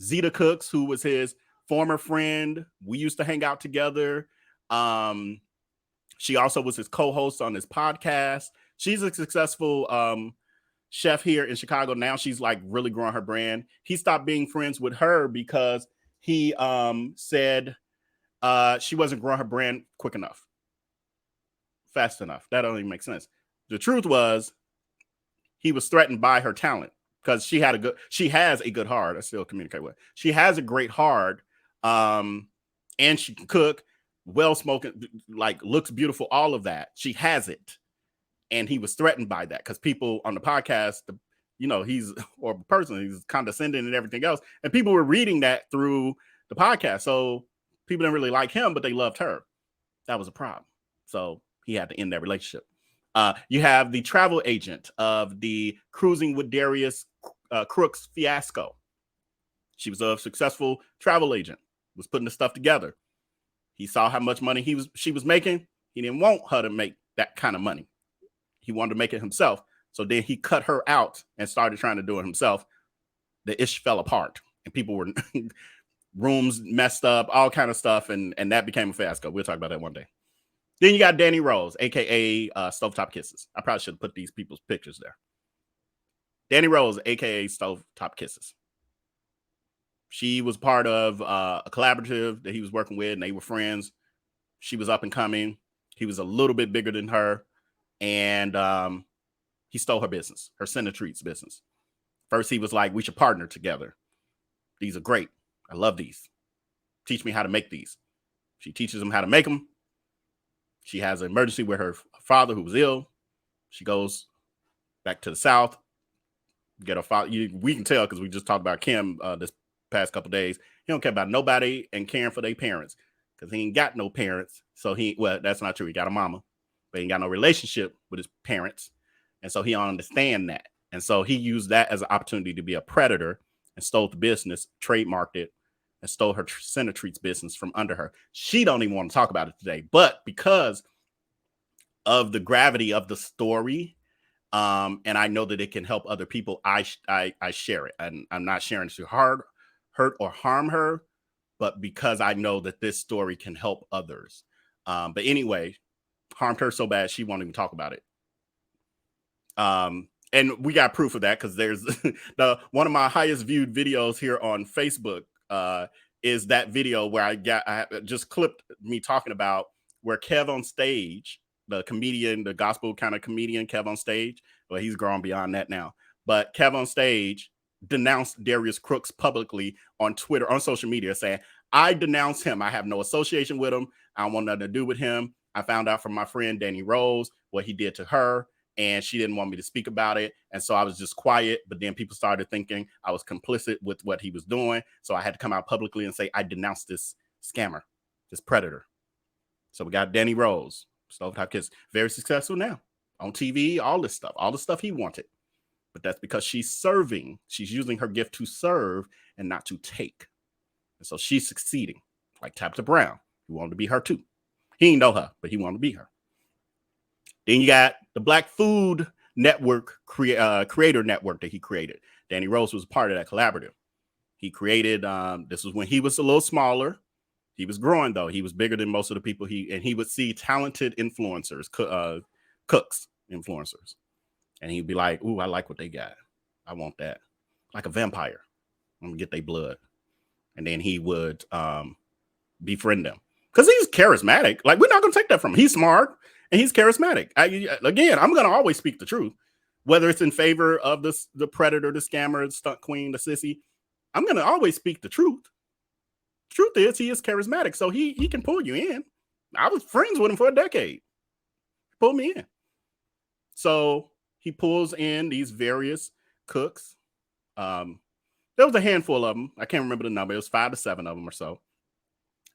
Zeta Cooks, who was his former friend. We used to hang out together. She also was his co-host on his podcast. She's a successful chef here in Chicago. Now she's like really growing her brand. He stopped being friends with her because he said she wasn't growing her brand quick enough, fast enough. That don't even make sense. The truth was he was threatened by her talent because she has a good heart. I still communicate with her. She has a great heart, and she can cook, well spoken, like looks beautiful, all of that. She has it. And he was threatened by that because people on the podcast, he's condescending and everything else. And people were reading that through the podcast. So people didn't really like him, but they loved her. That was a problem. So he had to end that relationship. You have the travel agent of the Cruising with Darius Crooks fiasco. She was a successful travel agent, was putting the stuff together. He saw how much money she was making. He didn't want her to make that kind of money. He wanted to make it himself. So then he cut her out and started trying to do it himself. The ish fell apart and people were rooms messed up, all kind of stuff. And that became a fiasco. We'll talk about that one day. Then you got Danny Rose, aka Stovetop Kisses. I probably should have put these people's pictures there. Danny Rose, aka Stovetop Kisses. She was part of a collaborative that he was working with, and they were friends. She was up and coming. He was a little bit bigger than her. And he stole her business, her Center Treats business. First, he was like, we should partner together. These are great. I love these. Teach me how to make these. She teaches him how to make them. She has an emergency with her father who was ill. She goes back to the South, get her father. We can tell because we just talked about Kim this past couple days. He don't care about nobody and caring for their parents because he ain't got no parents. So that's not true. He got a mama, but he ain't got no relationship with his parents. And so he don't understand that. And so he used that as an opportunity to be a predator and stole the business, trademarked it, and stole her Center Treats business from under her. She don't even want to talk about it today. But because of the gravity of the story, and I know that it can help other people, I share it. And I'm not sharing to hurt or harm her, but because I know that this story can help others. But anyway, harmed her so bad she won't even talk about it. And we got proof of that because there's one of my highest viewed videos here on Facebook is that video where I just clipped me talking about where Kev on Stage, the comedian, the gospel kind of comedian Kev on Stage. Well, he's grown beyond that now. But Kev on Stage denounced Darius Crooks publicly on Twitter, on social media, saying, I denounce him. I have no association with him. I don't want nothing to do with him. I found out from my friend Danny Rose what he did to her, and she didn't want me to speak about it. And so I was just quiet. But then people started thinking I was complicit with what he was doing. So I had to come out publicly and say, I denounce this scammer, this predator. So we got Danny Rose, Stovetop Kids, very successful now on TV, all the stuff he wanted. But that's because she's serving. She's using her gift to serve and not to take. And so she's succeeding, like Tabitha Brown, who wanted to be her too. He didn't know her, but he wanted to be her. Then you got the Black Food Network creator network that he created. Danny Rose was part of that collaborative. He created, this was when he was a little smaller. He was growing though. He was bigger than most of the people he would see talented influencers, cooks, influencers. And he'd be like, ooh, I like what they got. I want that. Like a vampire. I'm gonna get their blood. And then he would befriend them. Because he's charismatic. Like, we're not gonna take that from him. He's smart and he's charismatic. Again, I'm gonna always speak the truth. Whether it's in favor of the predator, the scammer, the stunt queen, the sissy, I'm gonna always speak the truth. Truth is, he is charismatic, so he can pull you in. I was friends with him for a decade. He pulled me in. So he pulls in these various cooks. There was a handful of them. I can't remember the number. It was 5 to 7 of them or so.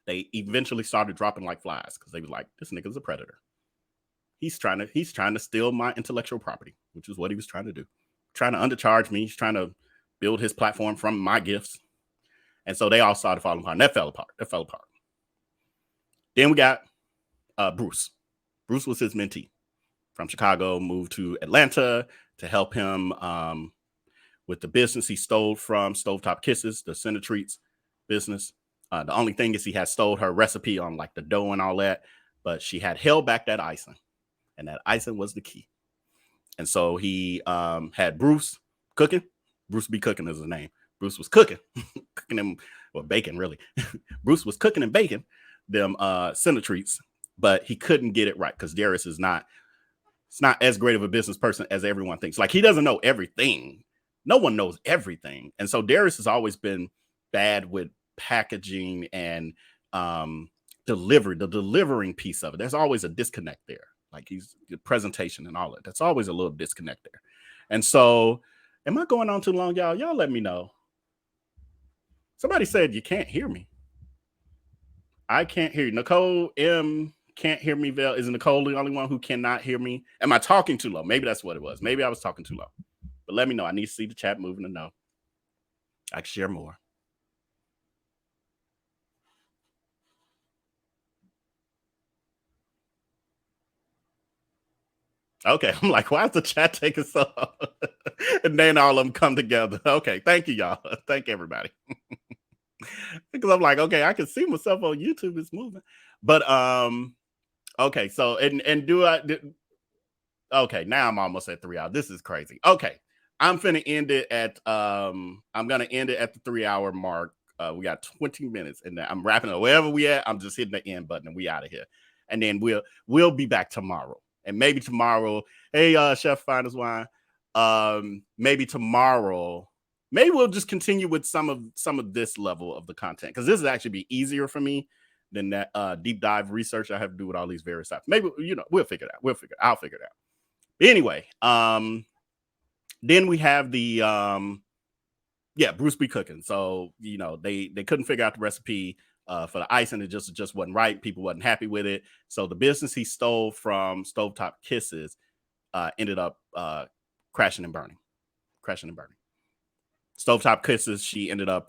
They eventually started dropping like flies because they was like, this nigga's a predator. He's trying to steal my intellectual property, which is what he was trying to do. Trying to undercharge me. He's trying to build his platform from my gifts. And so they all started falling apart. And that fell apart. Then we got Bruce. Bruce was his mentee from Chicago, moved to Atlanta to help him with the business he stole from Stovetop Kisses, the Center Treats business. The only thing is he had stole her recipe on like the dough and all that, but she had held back that icing, and that icing was the key. And so he had Bruce cooking. Bruce be cooking is his name. Bruce was cooking, cooking them, well, bacon, really. Bruce was cooking and baking them center treats, but he couldn't get it right because Darius is not as great of a business person as everyone thinks. Like, he doesn't know everything. No one knows everything. And so Darius has always been bad with packaging and delivery, the delivering piece of it. There's always a disconnect there. Like, he's the presentation and all that. That's always a little disconnect there. And so, am I going on too long, y'all? Y'all let me know. Somebody said you can't hear me. I can't hear you. Nicole M can't hear me. Val, is Nicole the only one who cannot hear me? Am I talking too low? Maybe that's what it was. Maybe I was talking too low. But let me know. I need to see the chat moving to know. I can share more. Okay, I'm like, why is the chat taking so long? And then all of them come together. Okay, thank you, y'all. Thank everybody. Because I'm like, okay, I can see myself on YouTube. It's moving. But okay, so and do I okay, now I'm almost at 3 hours. This is crazy. Okay. I'm finna end it at I'm gonna end it at the 3 hour mark. We got 20 minutes and I'm wrapping up wherever we at. I'm just hitting the end button and we out of here. And then we'll be back tomorrow. And maybe tomorrow, hey Chef Finest Wine. Maybe tomorrow, maybe we'll just continue with some of this level of the content, because this is actually be easier for me than that deep dive research I have to do with all these various stuff. Maybe, we'll figure it out. I'll figure it out. But anyway, then we have the Bruce be cooking. So, they couldn't figure out the recipe for the icing. It just wasn't right. People wasn't happy with it. So the business he stole from Stovetop Kisses ended up crashing and burning. Stovetop Kisses, she ended up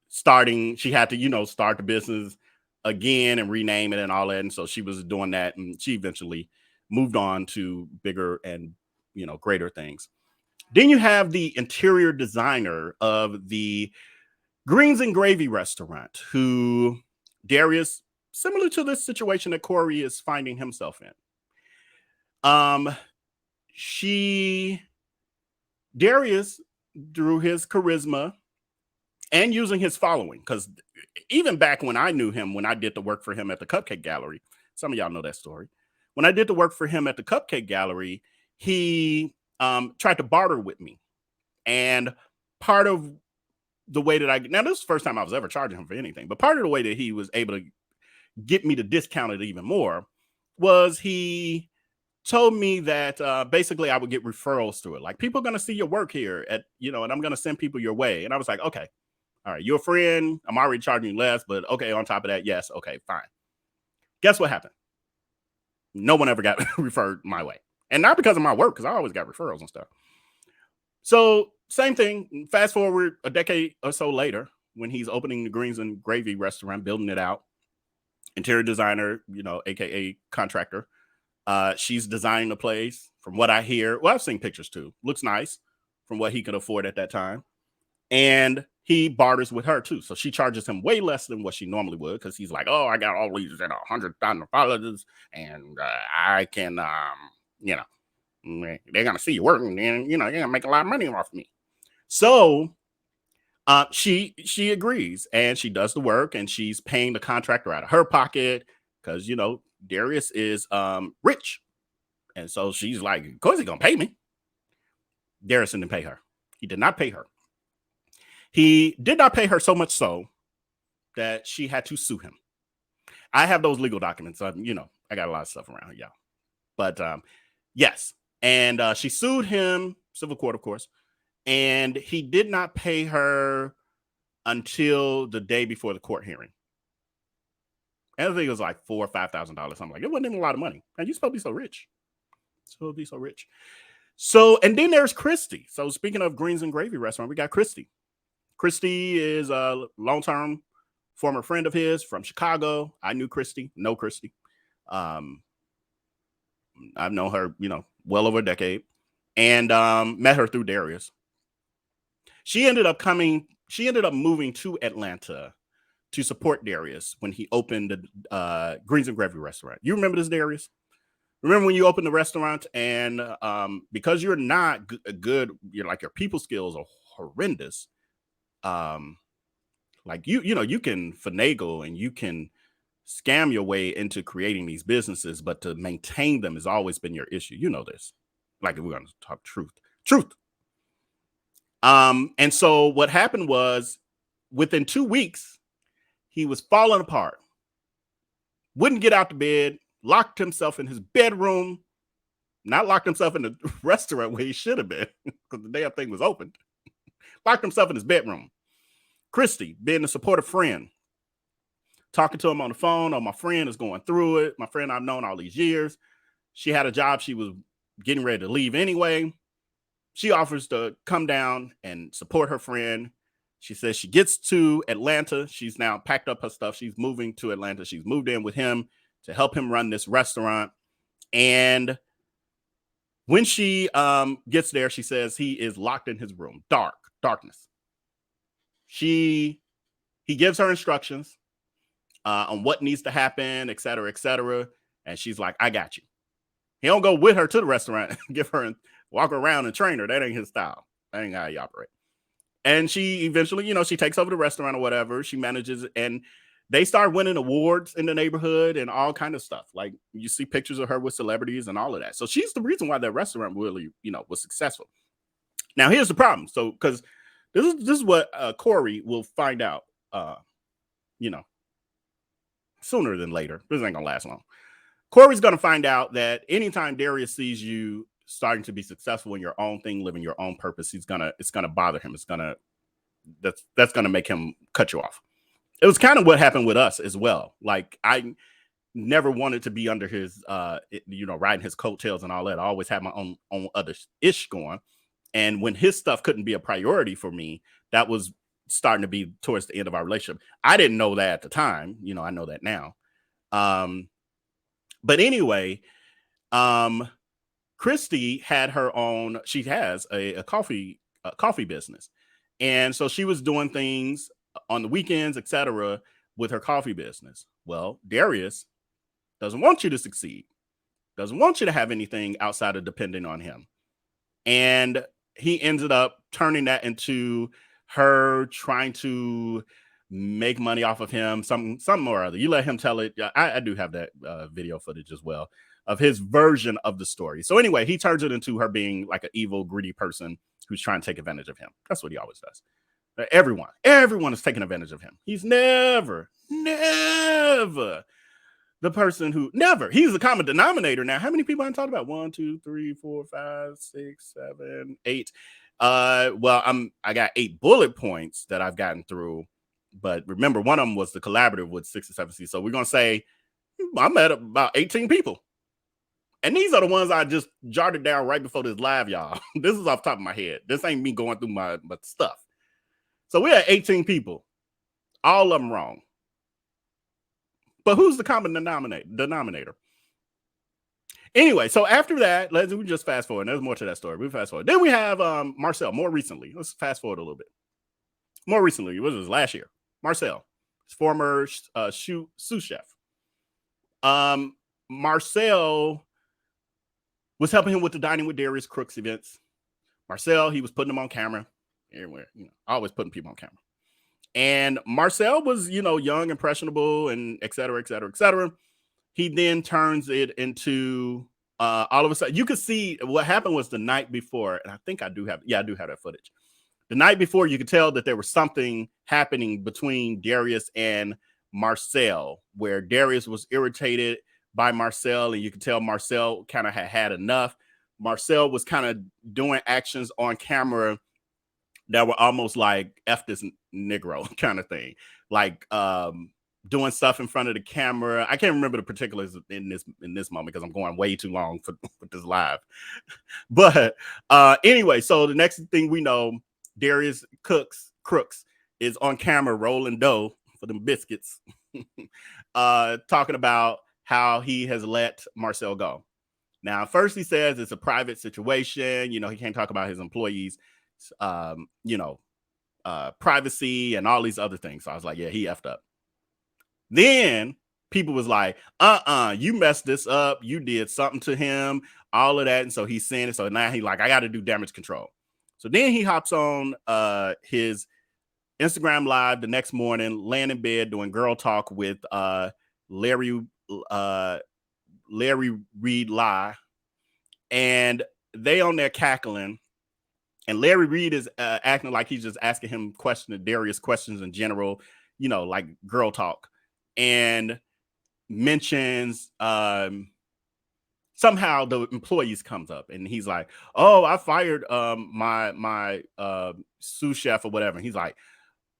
she had to, start the business again and rename it and all that. And so she was doing that, and she eventually moved on to bigger and, greater things. Then you have the interior designer of the Greens and Gravy restaurant, who Darius, similar to this situation that Corey is finding himself in. Darius, through his charisma and using his following, because even back when I knew him, when I did the work for him at the Cupcake Gallery, some of y'all know that story. When I did the work for him at the Cupcake Gallery, he tried to barter with me. And part of the way that now this is the first time I was ever charging him for anything, but part of the way that he was able to get me to discount it even more was he told me that basically I would get referrals through it. Like, people are going to see your work here and I'm going to send people your way. And I was like, okay, all right, you're a friend. I'm already charging you less, but okay, on top of that, yes, okay, fine. Guess what happened? No one ever got referred my way. And not because of my work, because I always got referrals and stuff. So same thing, fast forward a decade or so later, when he's opening the Greens and Gravy restaurant, building it out, interior designer, AKA contractor. She's designing the place. From what I hear, well, I've seen pictures too. Looks nice from what he could afford at that time. And he barters with her too. So she charges him way less than what she normally would, because he's like, oh, I got all these at $100,000 and I can, they're going to see you working and, you're going to make a lot of money off me. So she agrees and she does the work, and she's paying the contractor out of her pocket because, Darius is rich. And so she's like, of course he's going to pay me. Darius didn't pay her. He did not pay her. He did not pay her, so much so that she had to sue him. I have those legal documents. I got a lot of stuff around here, y'all. But yes. And she sued him, civil court, of course. And he did not pay her until the day before the court hearing. And I think it was like $4,000 or $5,000. I'm like, it wasn't even a lot of money. And you're supposed to be so rich. So, and then there's Christy. So speaking of Greens and Gravy restaurant, we got Christy. Christy is a long-term former friend of his from Chicago. I know Christy. I've known her, well over a decade, and met her through Darius. She ended up moving to Atlanta to support Darius when he opened the Greens and Gravy restaurant. You remember this, Darius? Remember when you open the restaurant and because you're not good, you're like your people skills are horrendous. Like you know, you can finagle and you can scam your way into creating these businesses, but to maintain them has always been your issue. You know this. Like if we're gonna talk truth. And so what happened was within 2 weeks, he was falling apart, wouldn't get out the bed, locked himself in his bedroom, not locked himself in the restaurant where he should have been because the damn thing was open. Locked himself in his bedroom. Christy, being a supportive friend, talking to him on the phone. Oh, my friend is going through it. My friend I've known all these years. She had a job. She was getting ready to leave anyway. She offers to come down and support her friend. She says she gets to Atlanta. She's now packed up her stuff. She's moving to Atlanta. She's moved in with him to help him run this restaurant. And when she gets there, she says he is locked in his room. Darkness. He gives her instructions on what needs to happen, et cetera, et cetera. And she's like, I got you. He don't go with her to the restaurant and give her and walk around and train her. That ain't his style. That ain't how he operate. And she eventually, you know, she takes over the restaurant or whatever. She manages, and they start winning awards in the neighborhood and all kind of stuff. Like you see pictures of her with celebrities and all of that. So she's the reason why that restaurant really, you know, was successful. Now here's the problem. So because this is what Corey will find out, you know, sooner than later. This ain't gonna last long. Corey's gonna find out that anytime Darius sees you starting to be successful in your own thing, living your own purpose, it's gonna bother him. That's gonna make him cut you off. It was kind of what happened with us as well. Like I never wanted to be under his you know, riding his coattails and all that. I always had my own other ish going. And when his stuff couldn't be a priority for me, that was starting to be towards the end of our relationship. I didn't know that at the time. You know, I know that now. But anyway, Christy had her own, she has a coffee business. And so she was doing things on the weekends, etc., with her coffee business. Well, Darius doesn't want you to succeed, doesn't want you to have anything outside of depending on him. And he ended up turning that into her trying to make money off of him, something or other. You let him tell it. I do have that video footage as well of his version of the story. So anyway, he turns it into her being like an evil, greedy person who's trying to take advantage of him. That's what he always does. Everyone is taking advantage of him. He's never the person who he's the common denominator. Now, how many people I'm talking about? 1, 2, 3, 4, 5, 6, 7, 8. Well, I got 8 bullet points that I've gotten through, but remember, one of them was the collaborative with 6 or 7 C's. So we're gonna say I'm at about 18 people. And these are the ones I just jotted down right before this live, y'all. This is off the top of my head. This ain't me going through my stuff. So we had 18 people, all of them wrong. But who's the common denominator? Anyway, so after that, we just fast forward. There's more to that story. We fast forward. Then we have Marcel more recently. Let's fast forward a little bit. More recently, what was this, last year? Marcel, former sous chef. Marcel was helping him with the Dining with Darius Crooks events. Marcel, he was putting them on camera everywhere. You know, always putting people on camera. And Marcel was, you know, young, impressionable, and et cetera, et cetera, et cetera. He then turns it into all of a sudden, you could see what happened was the night before, and I think I do have that footage. The night before, you could tell that there was something happening between Darius and Marcel, where Darius was irritated by Marcel, and you could tell Marcel kind of had enough. Marcel was kind of doing actions on camera that were almost like F this Negro kind of thing, like doing stuff in front of the camera. I can't remember the particulars in this moment because I'm going way too long for this live. But anyway, so the next thing we know, Darius Crooks is on camera rolling dough for them biscuits, talking about how he has let Marcel go. Now, first he says it's a private situation. You know, he can't talk about his employees, privacy and all these other things. So I was like, yeah, he effed up. Then people was like, you messed this up. You did something to him, all of that. And so he's saying it. So now he like, I got to do damage control. So then he hops on his Instagram live the next morning, laying in bed doing girl talk with Larry Reed Lie, and they on there cackling. And Larry Reed is acting like he's just asking him Darius questions in general, you know, like girl talk, and mentions somehow the employees comes up, and he's like, "Oh, I fired my sous chef or whatever." And he's like,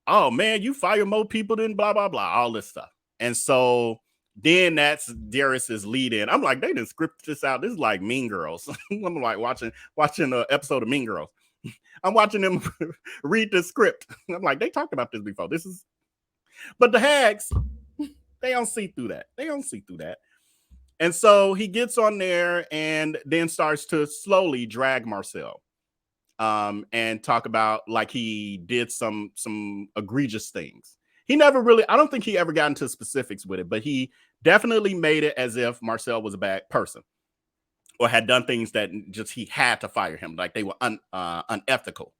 "Oh man, you fire more people than blah blah blah," all this stuff. And so then that's Darius's lead in. I'm like, they didn't script this out. This is like Mean Girls. I'm like watching an episode of Mean Girls. I'm watching them read the script. I'm like, they talked about this before. But the hags, they don't see through that. And so he gets on there and then starts to slowly drag Marcel, and talk about like he did some egregious things. He never really, I don't think he ever got into specifics with it, but he definitely made it as if Marcel was a bad person or had done things that just he had to fire him, like they were unethical.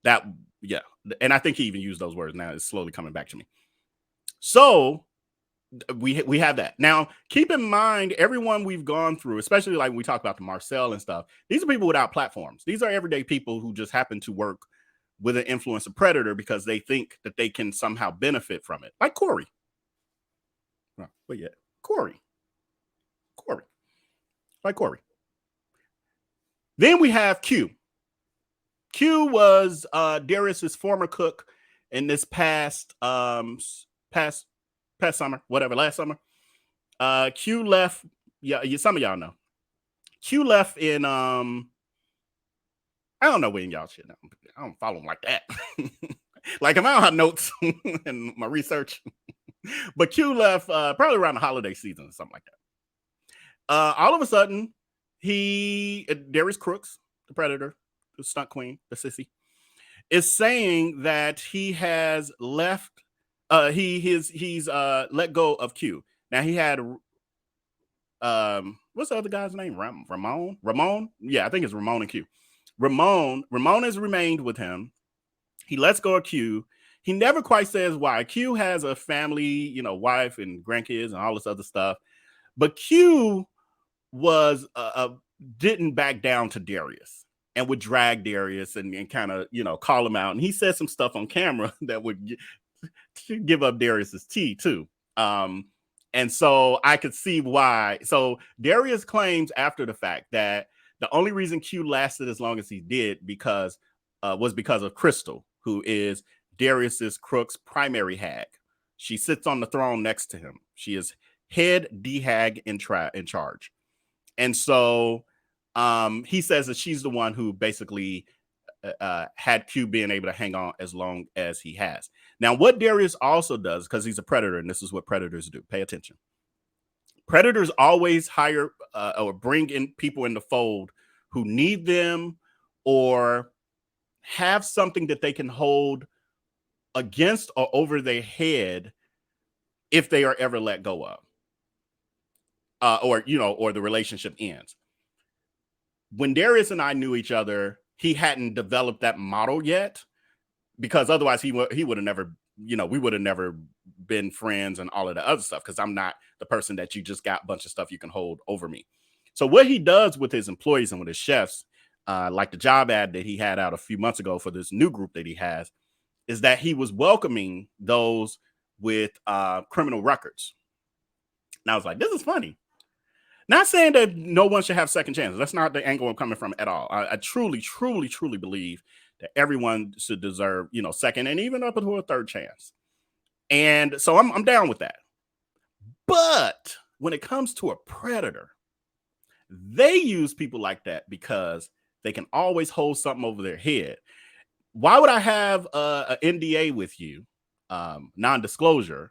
That, yeah. And I think he even used those words. Now it's slowly coming back to me. So we have that. Now, keep in mind, everyone we've gone through, especially like when we talk about the Marcel and stuff, these are people without platforms. These are everyday people who just happen to work with an influencer predator because they think that they can somehow benefit from it. Like Corey. But yeah, Corey. Like Corey. Then we have Q. Q was Darius's former cook in this past summer, whatever, last summer. Q left. Yeah, some of y'all know. Q left in I don't know when y'all shit. I don't follow him like that. Like if I don't have notes in my research. But Q left probably around the holiday season or something like that. All of a sudden, Darius Crooks, the predator, the stunt queen, the sissy, is saying that he has left. He's let go of Q. Now he had what's the other guy's name? Ramon? Yeah, I think it's Ramon and Q. Ramon has remained with him. He lets go of Q. He never quite says why. Q has a family, you know, wife and grandkids and all this other stuff. But Q was didn't back down to Darius and would drag Darius and kind of, you know, call him out. And he said some stuff on camera that would give up Darius's tea too. And so I could see why. So Darius claims after the fact that the only reason Q lasted as long as he did was because of Crystal, who is Darius's Crook's primary hag. She sits on the throne next to him. She is head D-hag in charge. And so he says that she's the one who basically had Q being able to hang on as long as he has. Now, what Darius also does, because he's a predator, and this is what predators do, pay attention. Predators always hire or bring in people in the fold who need them or have something that they can hold against or over their head if they are ever let go of. Or the relationship ends. When Darius and I knew each other, he hadn't developed that model yet, because otherwise he would have never, we would have never been friends and all of the other stuff, because I'm not the person that you just got a bunch of stuff you can hold over me. So what he does with his employees and with his chefs, like the job ad that he had out a few months ago for this new group that he has, is that he was welcoming those with criminal records. And I was like, this is funny. Not saying that no one should have second chances. That's not the angle I'm coming from at all. I truly, truly, truly believe that everyone should deserve, second and even up to a third chance. And so I'm down with that. But when it comes to a predator, they use people like that because they can always hold something over their head. Why would I have an NDA with you, non-disclosure,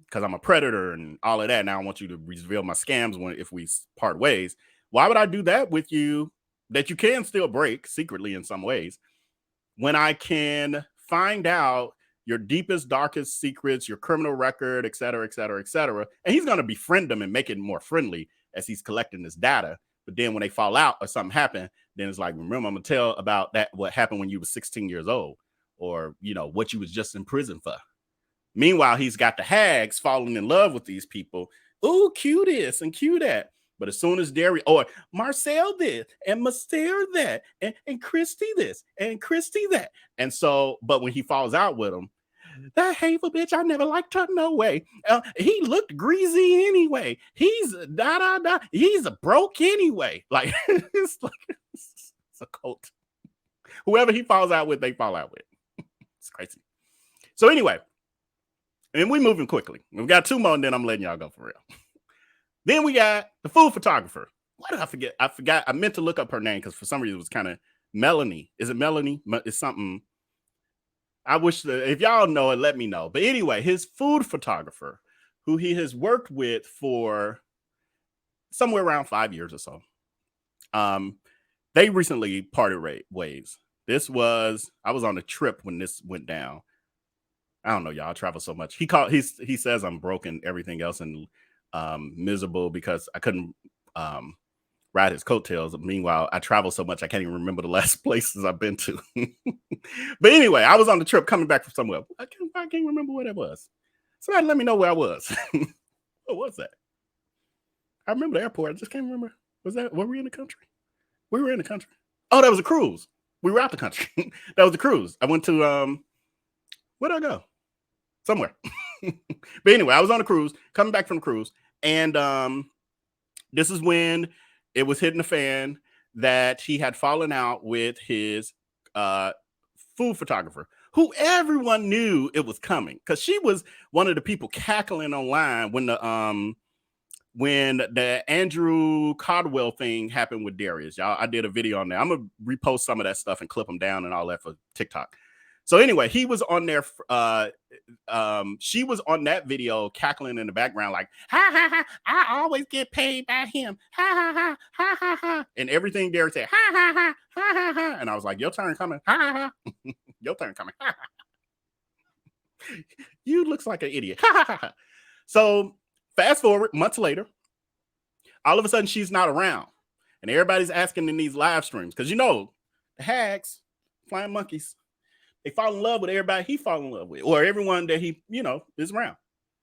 because I'm a predator and all of that, and I don't want you to reveal my scams if we part ways? Why would I do that with you that you can still break secretly in some ways when I can find out your deepest, darkest secrets, your criminal record, et cetera, et cetera, et cetera. And he's going to befriend them and make it more friendly as he's collecting this data. But then when they fall out or something happen, then it's like, remember, I'm going to tell about that, what happened when you were 16 years old, or, you know, what you was just in prison for. Meanwhile, he's got the hags falling in love with these people. Ooh, cue this and cue that. But as soon as Darius, or Marcel this, and Master that, and Christy this, and Christy that. And so, but when he falls out with them, that hateful bitch, I never liked her no way. He looked greasy anyway. He's he's a broke anyway. Like, it's a cult. Whoever he falls out with, they fall out with. It's crazy. So anyway, and we're moving quickly. We've got 2 more, and then I'm letting y'all go for real. Then we got the food photographer. Why did I forget? I forgot. I meant to look up her name because for some reason it was kind of Melanie. Is it Melanie? It's something. I wish if y'all know it, let me know. But anyway, his food photographer, who he has worked with for somewhere around 5 years or so, they recently parted ways. I was on a trip when this went down. I don't know, y'all. I travel so much. He says I'm broken, everything else, and miserable because I couldn't ride his coattails. Meanwhile, I travel so much I can't even remember the last places I've been to. But anyway, I was on the trip coming back from somewhere. I can't remember where that was. Somebody let me know where I was. What was that? I remember the airport. I just can't remember. Were we in the country? We were in the country. Oh, that was a cruise. We were out the country. That was a cruise. I went to where'd I go? Somewhere. But anyway, I was on a cruise, coming back from the cruise, and this is when it was hitting the fan that he had fallen out with his food photographer, who everyone knew it was coming because she was one of the people cackling online when the Andrew Caldwell thing happened with Darius. Y'all, I did a video on there. I'm gonna repost some of that stuff and clip them down and all that for TikTok. So anyway, he was on there. She was on that video cackling in the background like, ha, ha, ha, I always get paid by him. Ha, ha, ha, ha, ha, ha. And everything Darius said, ha, ha, ha, ha, ha, ha. And I was like, your turn coming. Ha, ha, ha. Your turn coming. Ha, ha, ha. You looks like an idiot. Ha, ha, ha, ha. So fast forward months later, all of a sudden she's not around. And everybody's asking in these live streams, because you know, the hags, flying monkeys, they fall in love with everybody he fall in love with, or everyone that he, you know, is around.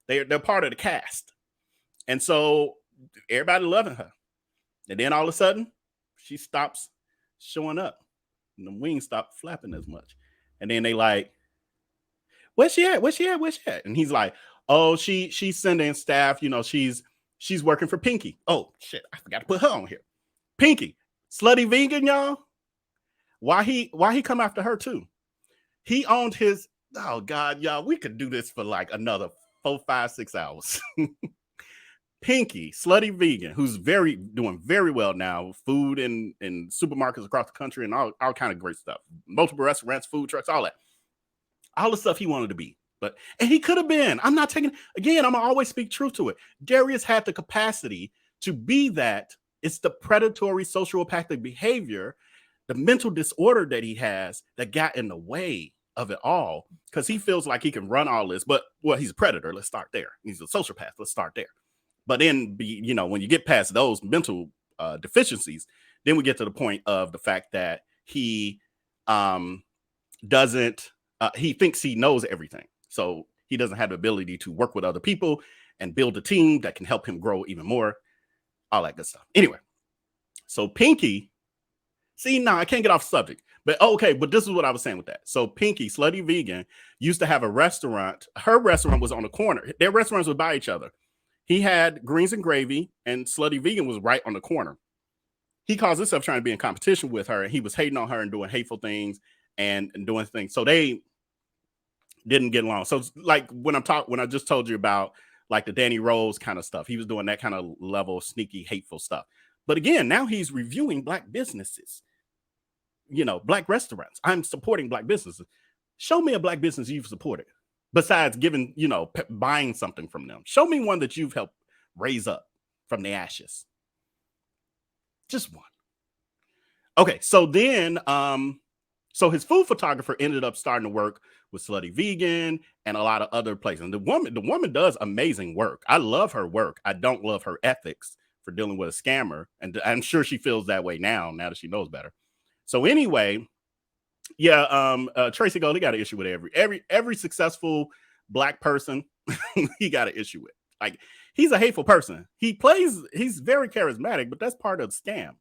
They're part of the cast. And so everybody loving her. And then all of a sudden, she stops showing up. And the wings stop flapping as much. And then they like, where's she at? Where's she at? Where's she at? And he's like, oh, she's sending staff, you know, she's working for Pinky. Oh shit, I forgot to put her on here. Pinky, slutty vegan, y'all. Why he come after her too? He owned his, oh God, y'all, we could do this for like another 4, 5, 6 hours. Pinky, slutty vegan, who's doing very well now, food in supermarkets across the country and all kind of great stuff. Multiple restaurants, food trucks, all that. All the stuff he wanted to be. And he could have been. I'm not taking, again, I'm going to always speak truth to it. Darius had the capacity to be that. It's the predatory sociopathic behavior, the mental disorder that he has that got in the way of it all, because he feels like he can run all this. But, well, he's a predator. Let's start there. He's a sociopath. Let's start there. But then, you know, when you get past those mental deficiencies, then we get to the point of the fact that he he thinks he knows everything. So he doesn't have the ability to work with other people and build a team that can help him grow even more. All that good stuff. Anyway, so Pinky, see, now I can't get off subject. But okay, but this is what I was saying with that. So Pinky, slutty vegan, used to have a restaurant. Her restaurant was on the corner. Their restaurants were by each other. He had Greens and Gravy, and slutty vegan was right on the corner. He calls himself trying to be in competition with her, and he was hating on her and doing hateful things and doing things. So they didn't get along. So like when I just told you about like the Danny Rose kind of stuff, he was doing that kind of level of sneaky, hateful stuff. But again, now he's reviewing Black businesses, you know, Black restaurants. I'm supporting Black businesses. Show me a Black business you've supported besides giving, you know, buying something from them. Show me one that you've helped raise up from the ashes. Just one. Okay, so then So his food photographer ended up starting to work with Slutty Vegan and a lot of other places. And the woman does amazing work. I love her work. I don't love her ethics for dealing with a scammer. And I'm sure she feels that way now that she knows better. So anyway, yeah, Tracy Gold, he got an issue with every successful Black person he got an issue with. Like, he's a hateful person. He's very charismatic, but that's part of the scam.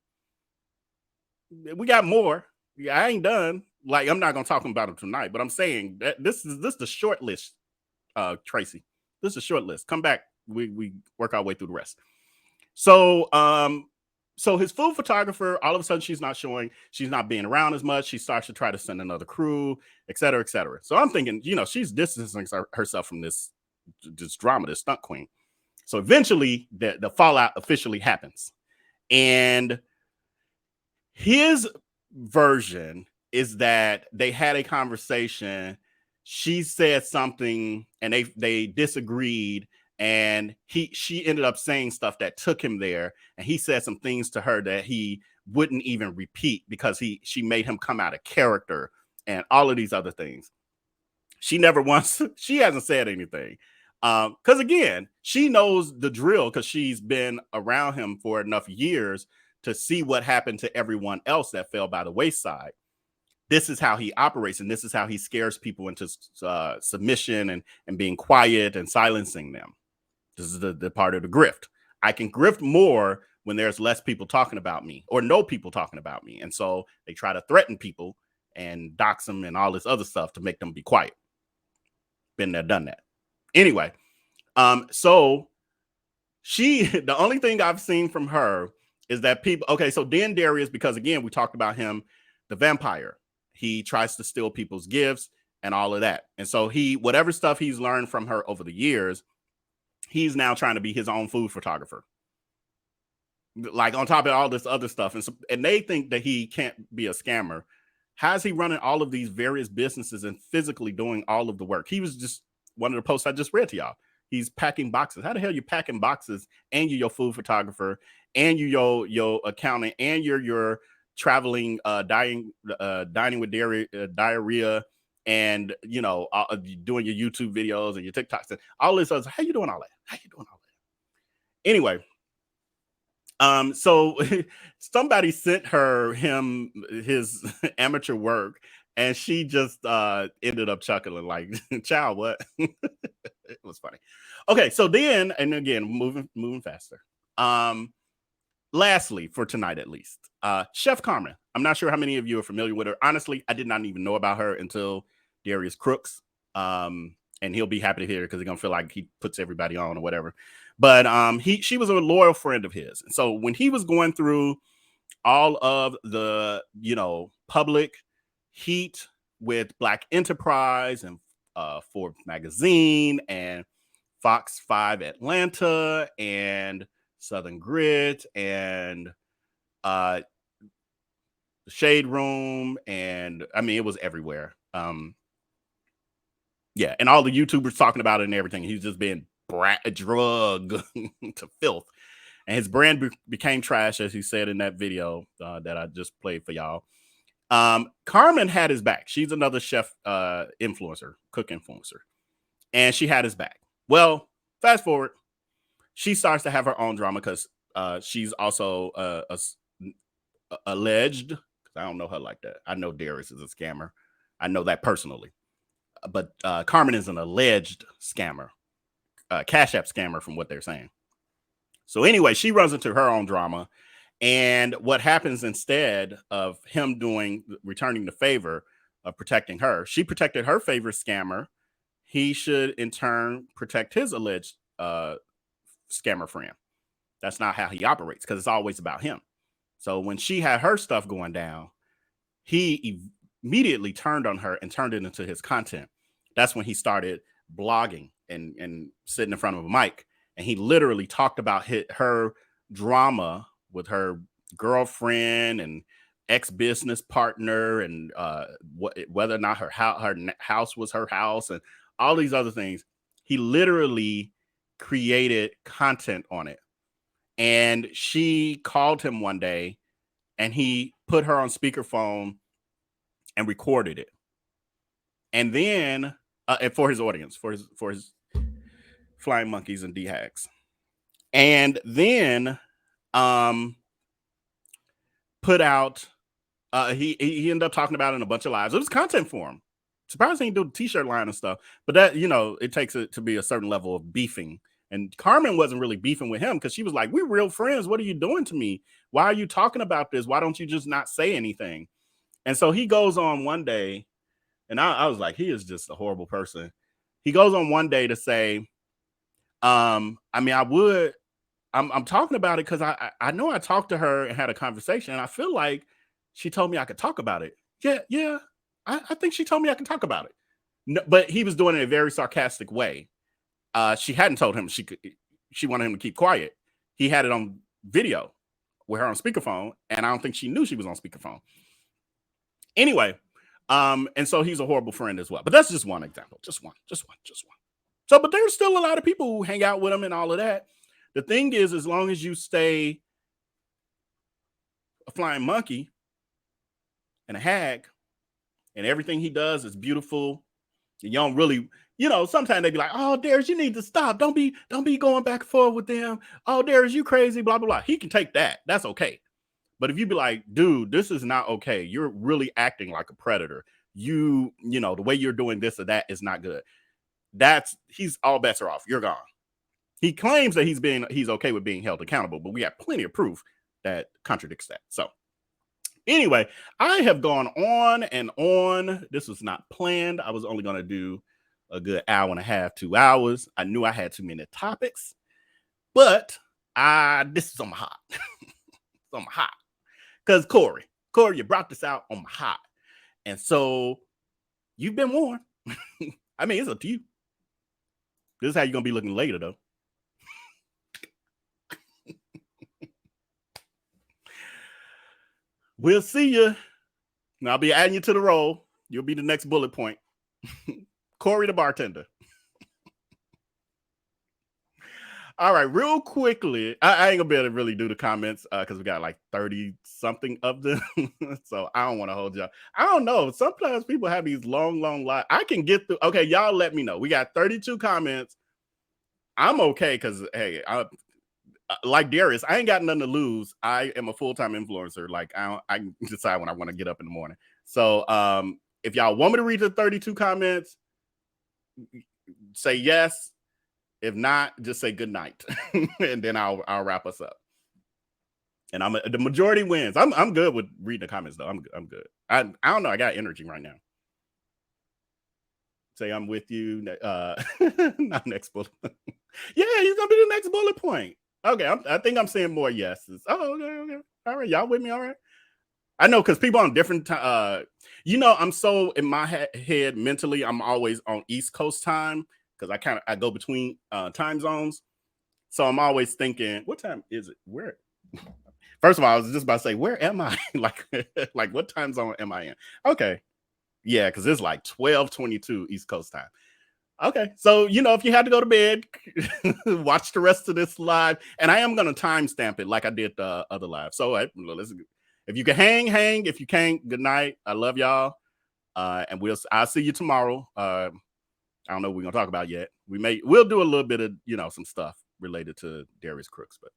We got more. Yeah, I ain't done. Like, I'm not gonna talk about him tonight, but I'm saying that this is the short list, Tracy. This is a short list. Come back. We work our way through the rest. So so his food photographer, all of a sudden she's not showing, she's not being around as much. She starts to try to send another crew, et cetera, et cetera. So I'm thinking, she's distancing herself from this drama, this stunt queen. So eventually the fallout officially happens. And his version is that they had a conversation. She said something and they disagreed, and she ended up saying stuff that took him there, and he said some things to her that he wouldn't even repeat because she made him come out of character and all of these other things. She hasn't said anything. Because again, she knows the drill because she's been around him for enough years to see what happened to everyone else that fell by the wayside. This is how he operates, and this is how he scares people into submission and being quiet and silencing them. This is the part of the grift. I can grift more when there's less people talking about me or no people talking about me. And so they try to threaten people and dox them and all this other stuff to make them be quiet. Been there, done that. Anyway, so the only thing I've seen from her is that people, okay, so then Darius, because again, we talked about him, the vampire, he tries to steal people's gifts and all of that. And so whatever stuff he's learned from her over the years, he's now trying to be his own food photographer. Like on top of all this other stuff. And they think that he can't be a scammer. How's he running all of these various businesses and physically doing all of the work? He was just one of the posts I just read to y'all. He's packing boxes. How the hell you packing boxes and you're your food photographer and you your accountant and you're your traveling dining with diarrhea and doing your YouTube videos and your TikToks and all this other. How you doing all that? Anyway, so somebody sent him his amateur work, and she just ended up chuckling like, "Child, what?" It was funny. Okay, so then, and again, moving faster. Lastly, for tonight at least, Chef Carmen. I'm not sure how many of you are familiar with her. Honestly, I did not even know about her until Darius Crooks. And he'll be happy to hear it because he's gonna feel like he puts everybody on or whatever. But she was a loyal friend of his. And so when he was going through all of the public heat with Black Enterprise and Forbes magazine and Fox 5 Atlanta and Southern Grit and the Shade Room, and I mean it was everywhere. Yeah, and all the YouTubers talking about it and everything. He's just being drug to filth. And his brand became trash, as he said in that video that I just played for y'all. Carmen had his back. She's another chef influencer, cook influencer. And she had his back. Well, fast forward. She starts to have her own drama because she's also alleged, because I don't know her like that. I know Darius is a scammer. I know that personally. But Carmen is an alleged scammer, Cash App scammer from what they're saying. So anyway, she runs into her own drama. And what happens instead of him returning the favor of protecting her, she protected her favorite scammer. He should in turn protect his alleged scammer friend. That's not how he operates because it's always about him. So when she had her stuff going down, he immediately turned on her and turned it into his content. That's when he started blogging and sitting in front of a mic. And he literally talked about her drama with her girlfriend and ex-business partner and whether or not her house was her house and all these other things. He literally created content on it. And she called him one day and he put her on speakerphone and recorded it. And then and for his audience, for his flying monkeys and D-hags. And then put out he ended up talking about it in a bunch of lives. It was content for him. Surprised he didn't do the t-shirt line and stuff. But that, you know, it takes it to be a certain level of beefing. And Carmen wasn't really beefing with him because she was like, we're real friends. What are you doing to me? Why are you talking about this? Why don't you just not say anything? And so he goes on one day, and I was like, he is just a horrible person. He goes on one day to say, I mean, I'm talking about it because I know I talked to her and had a conversation, and I feel like she told me I could talk about it. Yeah. I think she told me I could talk about it. No, but he was doing it in a very sarcastic way. She hadn't told him she wanted him to keep quiet. He had it on video with her on speakerphone, and I don't think she knew she was on speakerphone. Anyway, and so he's a horrible friend as well. But that's just one example. Just one. So, but there's still a lot of people who hang out with him and all of that. The thing is, as long as you stay a flying monkey and a hag, and everything he does is beautiful, and you don't really, you know, sometimes they be like, oh, Darius, you need to stop. Don't be going back and forth with them. Oh, Darius, you crazy, blah, blah, blah. He can take that. That's okay. But if you be like, dude, this is not okay. You're really acting like a predator. You know, the way you're doing this or that is not good. He's all bets are off. You're gone. He claims that he's okay with being held accountable, but we have plenty of proof that contradicts that. So anyway, I have gone on and on. This was not planned. I was only going to do a good hour and a half, 2 hours. I knew I had too many topics, but this is on my hot. It's on my hot. Because Corey, you brought this out on my hot. And so you've been warned. I mean, it's up to you. This is how you're going to be looking later, though. We'll see you. And I'll be adding you to the roll. You'll be the next bullet point. Corey the bartender. All right, real quickly. I ain't gonna be able to really do the comments because we got like 30 something of them. So I don't want to hold y'all. I don't know. Sometimes people have these long lives. I can get through. Okay, y'all let me know. We got 32 comments. I'm okay because hey, like Darius, I ain't got nothing to lose. I am a full-time influencer. Like I can decide when I want to get up in the morning. So if y'all want me to read the 32 comments, say yes. If not, just say good night, and then I'll wrap us up. And the majority wins. I'm good with reading the comments though. I'm good. I don't know. I got energy right now. Say I'm with you. Not next bullet. Yeah, he's gonna be the next bullet point. Okay, I think I'm seeing more yeses. Oh, okay. All right, y'all with me? All right. I know because people on different you know, I'm so in my head mentally, I'm always on East Coast time because I go between time zones. So I'm always thinking, what time is it? Where? First of all, I was just about to say, where am I? like what time zone am I in? Okay. Yeah, because it's like 12:22 East Coast time. Okay, so you know, if you had to go to bed, watch the rest of this live, and I am gonna timestamp it like I did the other live. So listen, if you can hang. If you can't, good night. I love y'all, and I'll see you tomorrow. I don't know what we're gonna talk about yet. We'll do a little bit of some stuff related to Darius Crooks, but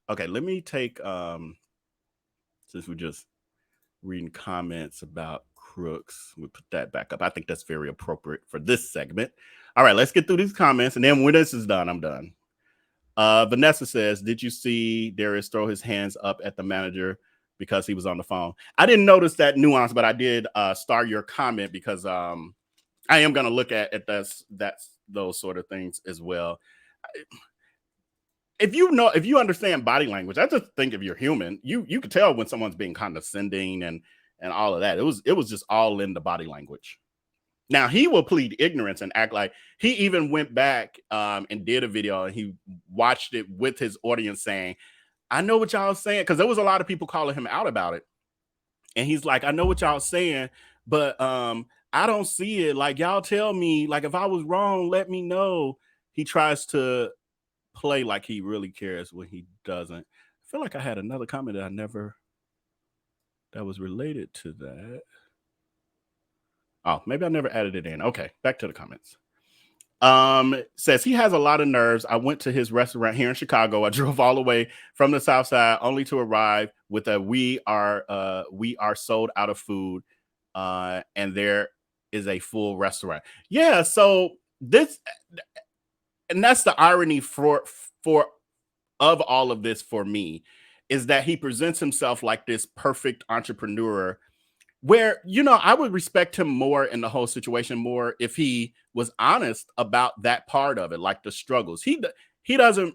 okay, let me take since we're just reading comments about Crooks, we put that back up. I think that's very appropriate for this segment. All right, let's get through these comments, and then when this is done, I'm done. Vanessa says, did you see Darius throw his hands up at the manager because he was on the phone? I didn't notice that nuance, but I did star your comment because I am going to look at those sort of things as well. If you understand body language, I just think if you're human, you can tell when someone's being condescending and all of that. It was just all in the body language. Now he will plead ignorance and act like he even went back and did a video and he watched it with his audience saying, I know what y'all saying, because there was a lot of people calling him out about it. And he's like, I know what y'all saying, but I don't see it. Like, y'all tell me, like, if I was wrong, let me know. He tries to play like he really cares when he doesn't. I feel like I had another comment that was related to that. Oh, maybe I never added it in. Okay, back to the comments. Says he has a lot of nerves. I went to his restaurant here in Chicago. I drove all the way from the South Side only to arrive with a we are sold out of food, and there is a full restaurant. Yeah, so this, and that's the irony for of all of this for me, is that he presents himself like this perfect entrepreneur, where, you know, I would respect him more in the whole situation more if he was honest about that part of it, like the struggles. He will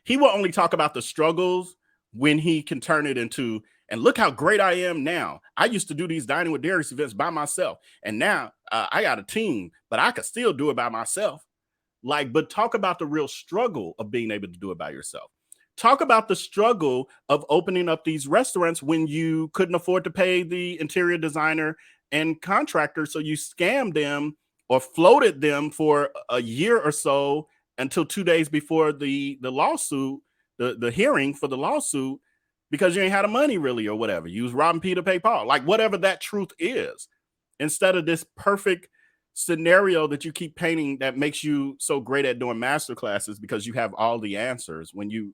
only talk about the struggles when he can turn it into, and look how great I am now. I used to do these Dining with Darius events by myself, and now I got a team, but I could still do it by myself. Like, but talk about the real struggle of being able to do it by yourself. Talk about the struggle of opening up these restaurants when you couldn't afford to pay the interior designer and contractor. So you scammed them or floated them for a year or so until 2 days before the lawsuit, the hearing for the lawsuit, because you ain't had the money really or whatever. You was robbing Peter to pay Paul, like whatever that truth is, instead of this perfect scenario that you keep painting that makes you so great at doing master classes because you have all the answers when you,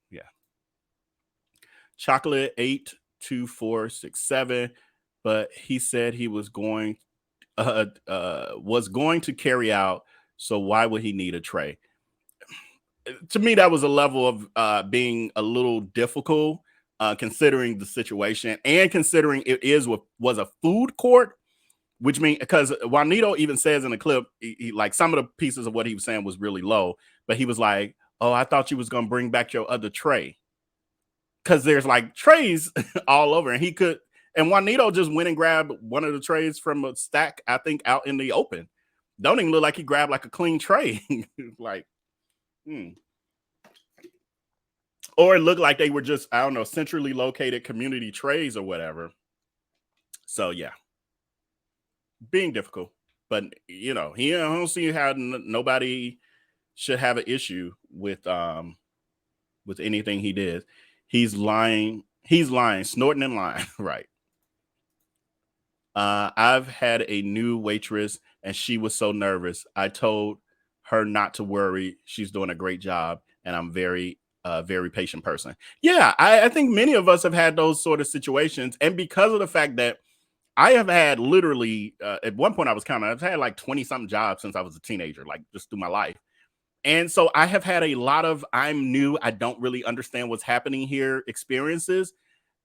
yeah. Chocolate 82467, but he said he was going to carry out, so why would he need a tray? To me, that was a level of being a little difficult, considering the situation and considering it was a food court. Which means, because Juanito even says in the clip, he, like, some of the pieces of what he was saying was really low, but he was like, oh, I thought you was going to bring back your other tray. Because there's like trays all over, and Juanito just went and grabbed one of the trays from a stack, I think, out in the open. Don't even look like he grabbed like a clean tray. Like, Or it looked like they were just, I don't know, centrally located community trays or whatever. So, yeah. Being difficult, but you know, I don't see how nobody should have an issue with anything he did. He's lying, snorting and lying. Right. I've had a new waitress and she was so nervous. I told her not to worry. She's doing a great job, and I'm very patient person. Yeah, I think many of us have had those sort of situations, and because of the fact that I have had literally, at one point I was counting, I've had like 20 something jobs since I was a teenager, like just through my life. And so I have had a lot of I'm new, I don't really understand what's happening here experiences.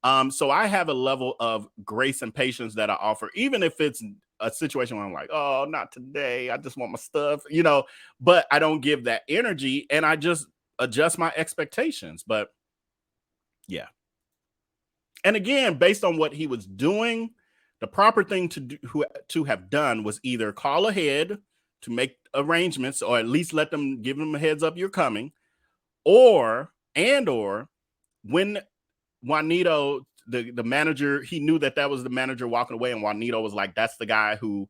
So I have a level of grace and patience that I offer, even if it's a situation where I'm like, oh, not today, I just want my stuff, but I don't give that energy, and I just adjust my expectations. But yeah. And again, based on what he was doing, the proper thing to have done was either call ahead to make arrangements, or at least give them a heads up you're coming, or when Juanito, the manager, he knew that was the manager walking away, and Juanito was like, that's the guy who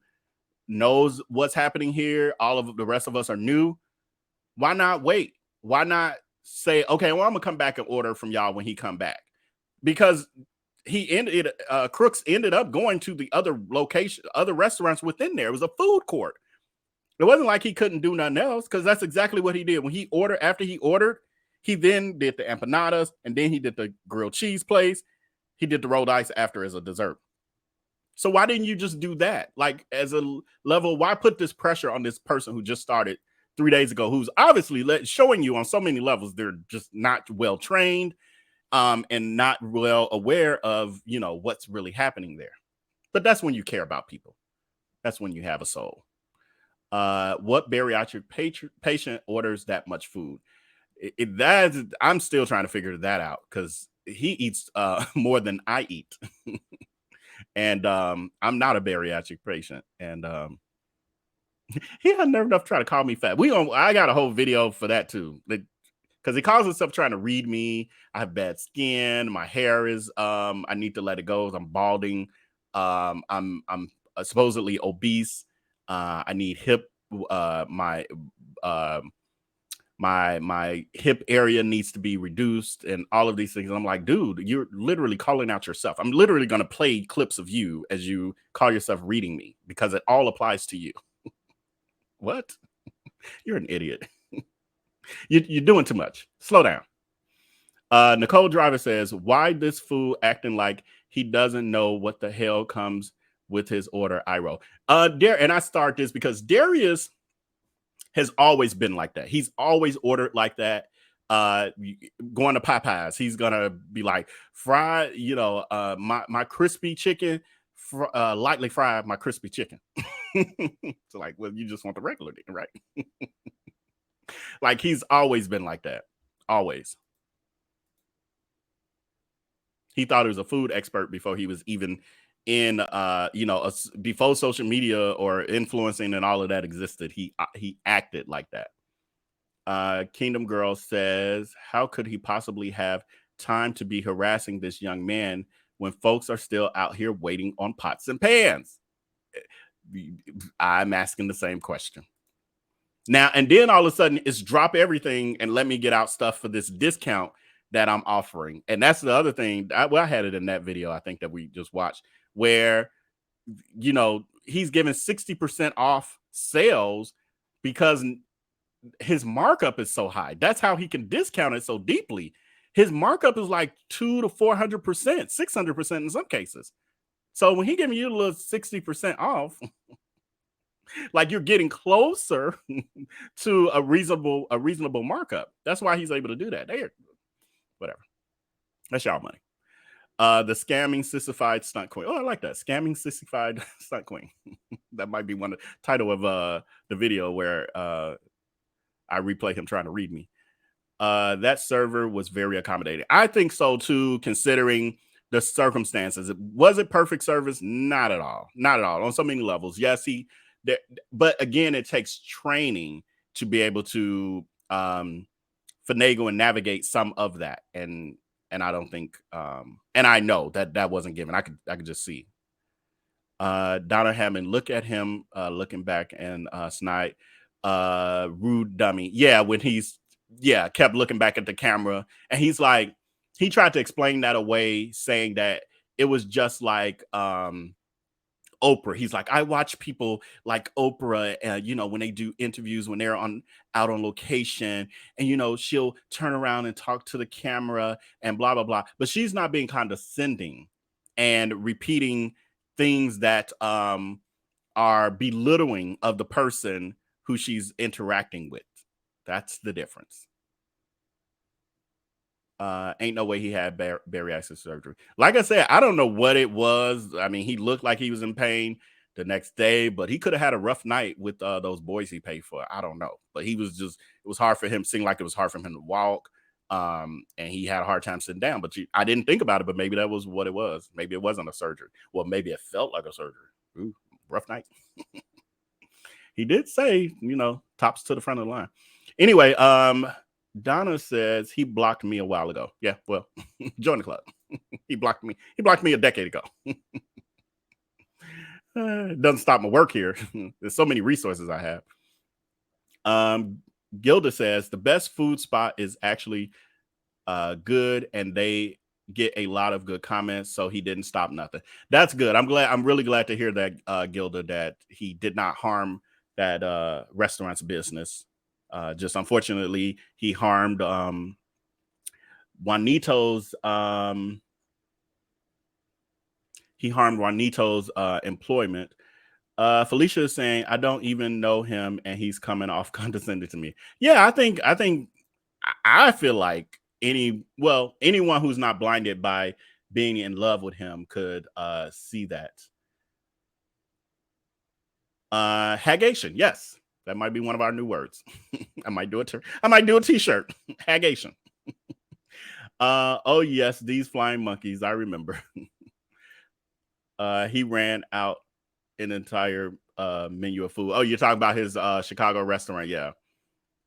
knows what's happening here. All of the rest of us are new. Why not wait? Why not say, okay, well, I'm gonna come back and order from y'all when he come back? Because Crooks ended up going to the other restaurants within there. It was a food court. It wasn't like he couldn't do nothing else, because that's exactly what he did. When after he ordered, he then did the empanadas, and then he did the grilled cheese place. He did the rolled ice after as a dessert. So why didn't you just do that? Like, as a level, why put this pressure on this person who just started 3 days ago, who's obviously showing you on so many levels they're just not well trained, and not well aware of, what's really happening there. But that's when you care about people. That's when you have a soul. What bariatric patient orders that much food? I'm still trying to figure that out, because he eats more than I eat. And I'm not a bariatric patient. And he had nerve enough to try to call me fat. I got a whole video for that too. Because he calls himself trying to read me. I have bad skin. My hair is, I need to let it go. I'm balding. I'm supposedly obese. I need hip. My my hip area needs to be reduced and all of these things. And I'm like, dude, you're literally calling out yourself. I'm literally going to play clips of you as you call yourself reading me because it all applies to you. What? You're an idiot. You're doing too much. Slow down. Nicole Driver says, why this fool acting like he doesn't know what the hell comes with his order? I roll. And I start this because Darius has always been like that. He's always ordered like that. Going to Popeyes, he's gonna be like, fried, my crispy chicken, lightly fried my crispy chicken. So like, well, you just want the regular thing, right? Like he's always been like that. Always. He thought he was a food expert before he was even in, before social media or influencing and all of that existed. He acted like that. Kingdom Girl says, how could he possibly have time to be harassing this young man when folks are still out here waiting on pots and pans? I'm asking the same question. Now, and then all of a sudden it's drop everything and let me get out stuff for this discount that I'm offering. And that's the other thing. I had it in that video, I think, that we just watched, where, he's giving 60% off sales because his markup is so high. That's how he can discount it so deeply. His markup is like 200 to 400%, 600% in some cases. So when he giving you a little 60% off, like you're getting closer to a reasonable markup. That's why he's able to do that. There, whatever. That's y'all money. The scamming sissified stunt queen. Oh, I like that. Scamming sissified stunt queen. That might be one of the title of the video where I replay him trying to read me. That server was very accommodating. I think so too, considering the circumstances. Was it perfect service? Not at all. Not at all. On so many levels. Yes, but again, it takes training to be able to finagle and navigate some of that. And I don't think, and I know that wasn't given. I could just see. Donna Hammond, look at him looking back and snide, rude dummy. Yeah, when he's kept looking back at the camera, and he's like, he tried to explain that away, saying that it was just like Oprah. He's like, I watch people like Oprah, when they do interviews, when they're out on location, and she'll turn around and talk to the camera and blah blah blah. But she's not being condescending and repeating things that are belittling of the person who she's interacting with. That's the difference. Ain't no way he had bariatric surgery. Like I said, I don't know what it was. I mean, he looked like he was in pain the next day, but he could have had a rough night with those boys he paid for. I don't know, but it was hard for him. Seemed like it was hard for him to walk, and he had a hard time sitting down. But I didn't think about it, but maybe that was what it was. Maybe it wasn't a surgery. Well, maybe it felt like a surgery. Ooh, rough night. He did say, tops to the front of the line. Anyway, Donna says he blocked me a while ago. Yeah, well, join the club. He blocked me. He blocked me a decade ago. It doesn't stop my work here. There's so many resources I have. Gilda says the best food spot is actually good, and they get a lot of good comments, so he didn't stop nothing. That's good. I'm really glad to hear that, Gilda, that he did not harm that restaurant's business. Just unfortunately, he harmed Juanito's employment. Felicia is saying, I don't even know him and he's coming off condescending to me. Yeah, I feel like anyone who's not blinded by being in love with him could see that. Hagation, yes. That might be one of our new words. I might do a t-shirt. Hagation. Oh yes, these flying monkeys. I remember. He ran out an entire menu of food. Oh, you're talking about his Chicago restaurant. Yeah.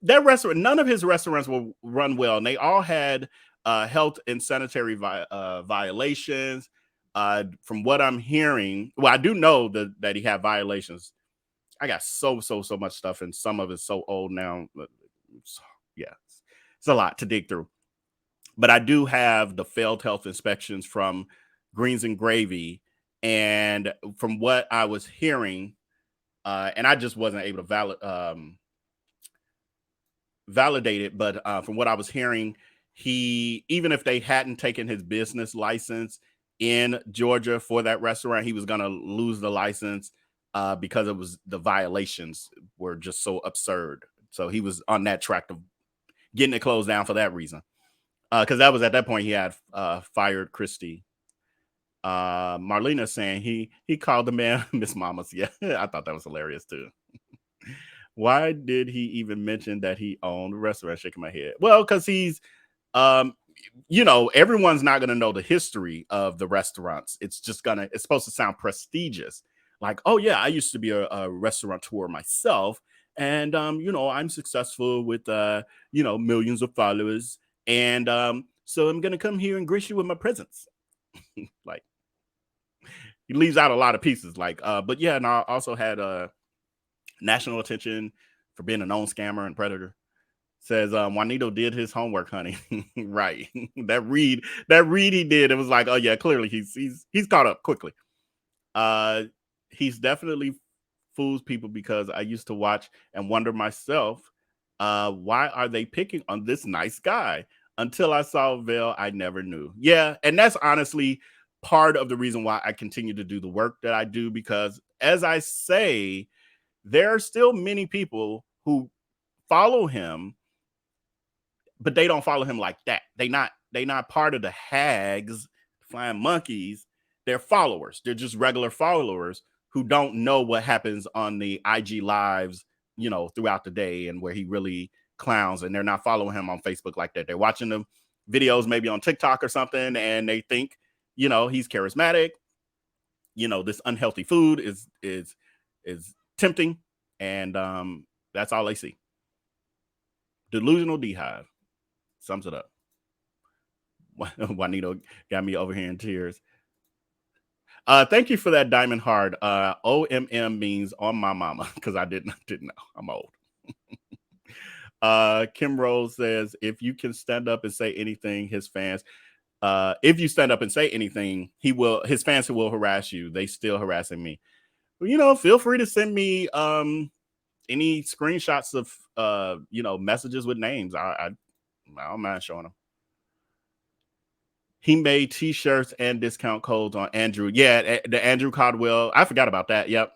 That restaurant, none of his restaurants will run well. And they all had health and sanitary violations. From what I'm hearing, well, I do know that he had violations. I got so much stuff, and some of it's so old now. It's yeah, it's a lot to dig through. But I do have the failed health inspections from Greens and Gravy, and from what I was hearing, and I just wasn't able to validate it, but from what I was hearing, he, even if they hadn't taken his business license in Georgia for that restaurant, he was going to lose the license because it was, the violations were just so absurd. So he was on that track of getting it closed down for that reason. Because that was at that point he had fired Christy. Marlena saying he called the man Miss Mamas. Yeah, I thought that was hilarious too. Why did he even mention that he owned a restaurant? Shaking my head. Well, because he's, you know, everyone's not going to know the history of the restaurants. It's just it's supposed to sound prestigious. Like, oh yeah, I used to be a restaurateur myself. And, you know, I'm successful with, you know, millions of followers. And so I'm going to come here and grace you with my presence. Like, he leaves out a lot of pieces. Like, but yeah, and I also had national attention for being a known scammer and predator. Says Juanito did his homework, honey. Right. that read he did, it was like, oh yeah, clearly he's caught up quickly. He's definitely fools people, because I used to watch and wonder myself, why are they picking on this nice guy? Until I saw Vel, I never knew. Yeah, and that's honestly part of the reason why I continue to do the work that I do, because as I say, there are still many people who follow him, but they don't follow him like that. They not part of the hags, flying monkeys. They're followers. They're just regular followers who don't know what happens on the IG lives, you know, throughout the day, and where he really clowns, and they're not following him on Facebook like that. They're watching the videos maybe on TikTok or something, and they think, you know, he's charismatic. You know, this unhealthy food is tempting, and that's all they see. Delusional beehive sums it up. Juanito got me over here in tears. Thank you for that, Diamond Hard. OMM means on my mama, because I didn't know. I'm old. Kim Rose says, if you can stand up and say anything, his fans, if you stand up and say anything, his fans who will harass you, they still harassing me. You know, feel free to send me any screenshots of you know, messages with names. I don't mind showing them. He made t-shirts and discount codes on Andrew. Yeah, the Andrew Caldwell. I forgot about that. Yep.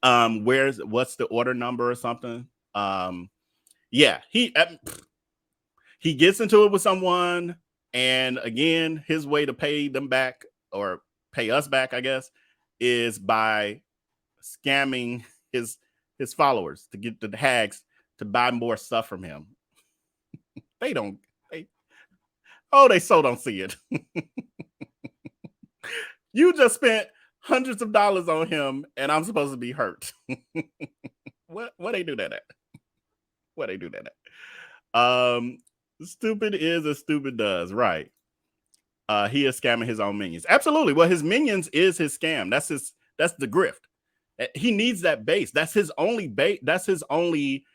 What's the order number or something? Yeah, he gets into it with someone, and again, his way to pay them back, or pay us back, I guess, is by scamming his followers to get the hags to buy more stuff from him. They so don't see it. You just spent hundreds of dollars on him, and I'm supposed to be hurt. What they do that at? What they do that at? Stupid is as stupid does, right? He is scamming his own minions. Absolutely. Well, his minions is his scam. That's the grift. He needs that base. That's his only base. That's his only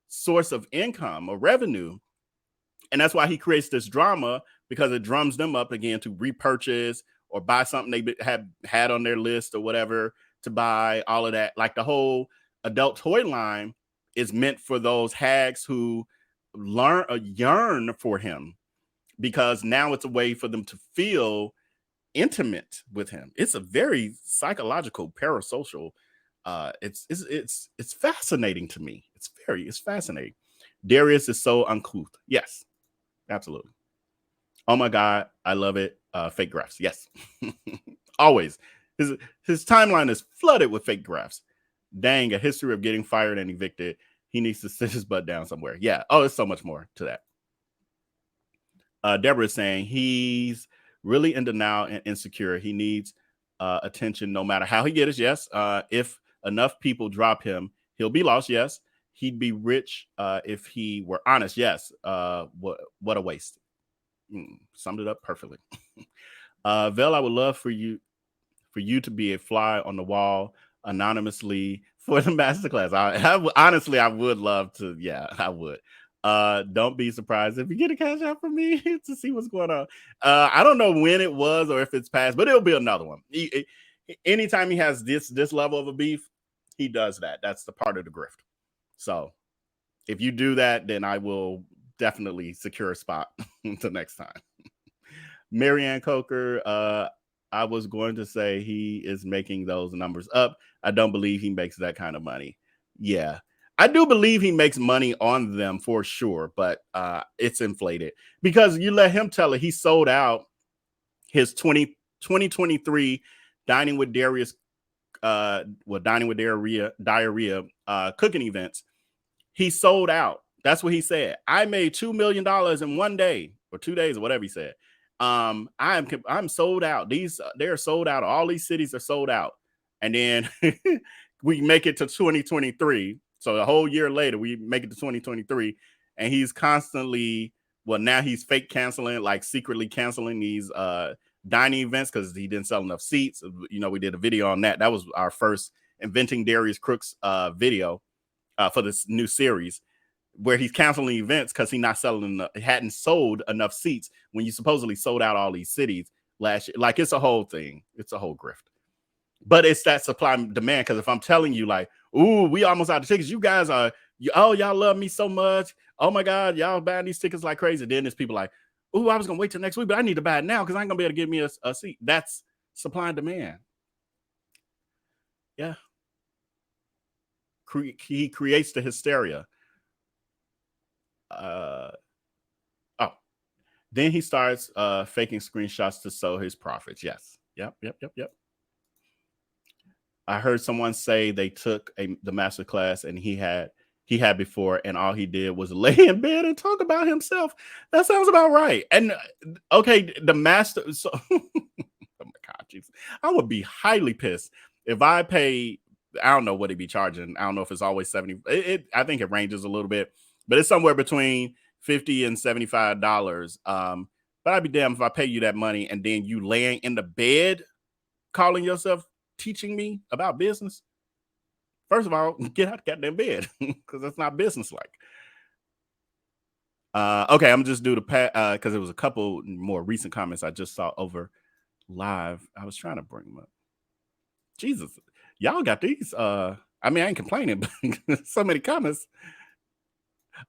source of income or revenue. And that's why he creates this drama, because it drums them up again to repurchase or buy something they had on their list or whatever to buy, all of that. Like the whole adult toy line is meant for those hags who yearn for him, because now it's a way for them to feel intimate with him. It's a very psychological, parasocial. It's fascinating to me. It's fascinating. Darius is so uncouth. Yes, absolutely. Oh my God, I love it. Fake graphs. Yes, always. His timeline is flooded with fake graphs. Dang, a history of getting fired and evicted. He needs to sit his butt down somewhere. Yeah. Oh, there's so much more to that. Deborah is saying he's really in denial and insecure. He needs attention no matter how he gets it. Yes. If enough people drop him, he'll be lost. Yes. He'd be rich if he were honest. Yes. What a waste. Summed it up perfectly. Vel, I would love for you to be a fly on the wall anonymously for the masterclass. Honestly, I would love to. Yeah, I would. Don't be surprised if you get a cash out from me to see what's going on. I don't know when it was or if it's past, but it'll be another one. Anytime he has this level of a beef, he does that. That's the part of the grift. So if you do that, then I will definitely secure a spot until next time. Marianne Coker, I was going to say he is making those numbers up. I don't believe he makes that kind of money. Yeah, I do believe he makes money on them for sure, but it's inflated because you let him tell it. He sold out his 2023 Dining with Darius, Dining with Diarrhea cooking events. He sold out. That's what he said. I made $2 million in 1 day or 2 days or whatever he said. I'm sold out. They're sold out. All these cities are sold out. And then we make it to 2023. So a whole year later, we make it to 2023. And he's constantly, well, now he's fake canceling, like secretly canceling these dining events because he didn't sell enough seats. You know, we did a video on that. That was our first Inventing Darius Crooks video for this new series, where he's canceling events because he's not selling, hadn't sold enough seats when you supposedly sold out all these cities last year. Like, it's a whole thing. It's a whole grift. But it's that supply and demand. Because if I'm telling you, like, ooh, we almost out of tickets. You guys are, y'all love me so much. Oh my God, y'all buying these tickets like crazy. Then there's people like, ooh, I was gonna wait till next week, but I need to buy it now because I ain't gonna be able to give me a seat. That's supply and demand. Yeah. He creates the hysteria. Then he starts faking screenshots to sow his profits. Yes. Yep. I heard someone say they took the master class and he had before, and all he did was lay in bed and talk about himself. That sounds about right. And okay, the master. So, oh my God, Jesus. I would be highly pissed if I pay. I don't know what he'd be charging. I don't know if it's always 70. I think it ranges a little bit, but it's somewhere between $50 and $75. But I'd be damned if I pay you that money and then you laying in the bed calling yourself teaching me about business. First of all, get out of goddamn bed because that's not business-like. Okay, I'm just do the because there was a couple more recent comments I just saw over live. I was trying to bring them up. Jesus, y'all got these. I mean, I ain't complaining, but so many comments.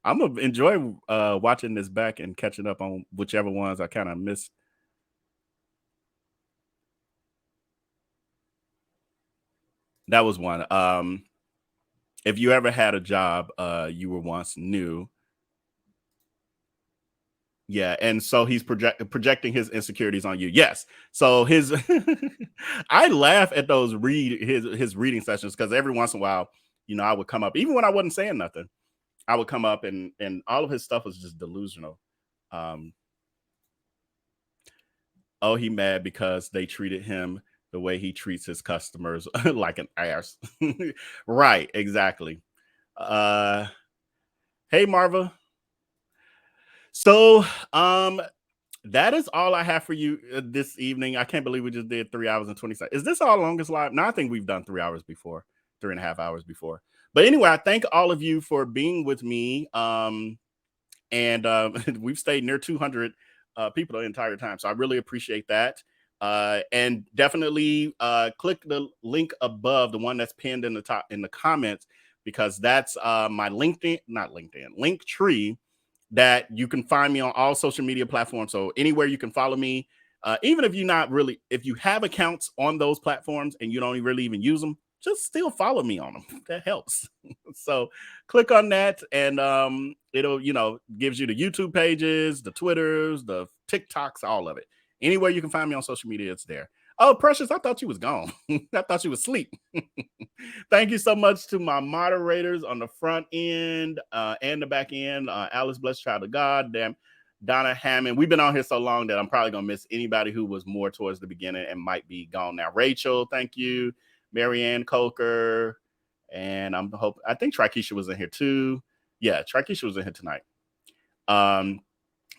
I'm gonna enjoy watching this back and catching up on whichever ones I kind of missed. That was one. If you ever had a job you were once new. Yeah, and so he's projecting his insecurities on you. Yes. So his I laugh at those his reading sessions because every once in a while, you know, I would come up, even when I wasn't saying nothing. I would come up and all of his stuff was just delusional. Oh, he mad because they treated him the way he treats his customers like an ass. Right, exactly. Hey, Marva. So that is all I have for you this evening. I can't believe we just did 3 hours and 20 seconds. Is this our longest live? No, I think we've done 3 hours before, 3.5 hours before. But anyway, I thank all of you for being with me. And we've stayed near 200 people the entire time. So I really appreciate that. And definitely click the link above, the one that's pinned in the top in the comments, because that's my link tree that you can find me on all social media platforms. So anywhere you can follow me, even if if you have accounts on those platforms and you don't really even use them, just still follow me on them. That helps. So click on that and it'll, gives you the YouTube pages, the Twitters, the TikToks, all of it. Anywhere you can find me on social media, it's there. Oh, Precious, I thought you was gone. I thought you was asleep. Thank you so much to my moderators on the front end and the back end. Alice Blessed Child of God, Donna Hammond. We've been on here so long that I'm probably going to miss anybody who was more towards the beginning and might be gone now. Rachel, thank you. Marianne Coker. And I think Trikesha was in here too. Yeah, Trikesha was in here tonight.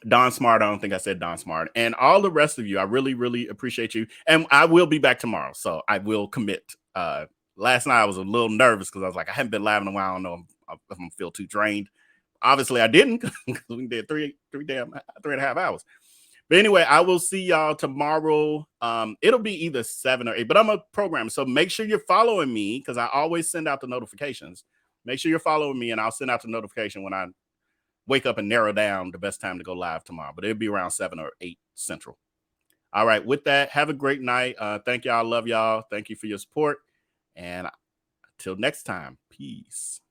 Don Smart, I don't think I said Don Smart. And all the rest of you, I really, really appreciate you. And I will be back tomorrow, so I will commit. Last night I was a little nervous because I was like, I haven't been live in a while. I don't know if I'm feel too drained. Obviously, I didn't because we did 3.5 hours. But anyway, I will see y'all tomorrow. It'll be either 7 or 8, but I'm a programmer. So make sure you're following me because I always send out the notifications. Make sure you're following me, and I'll send out the notification when I wake up and narrow down the best time to go live tomorrow. But it'll be around 7 or 8 Central. All right. With that, have a great night. Thank y'all. Love y'all. Thank you for your support. And until next time, peace.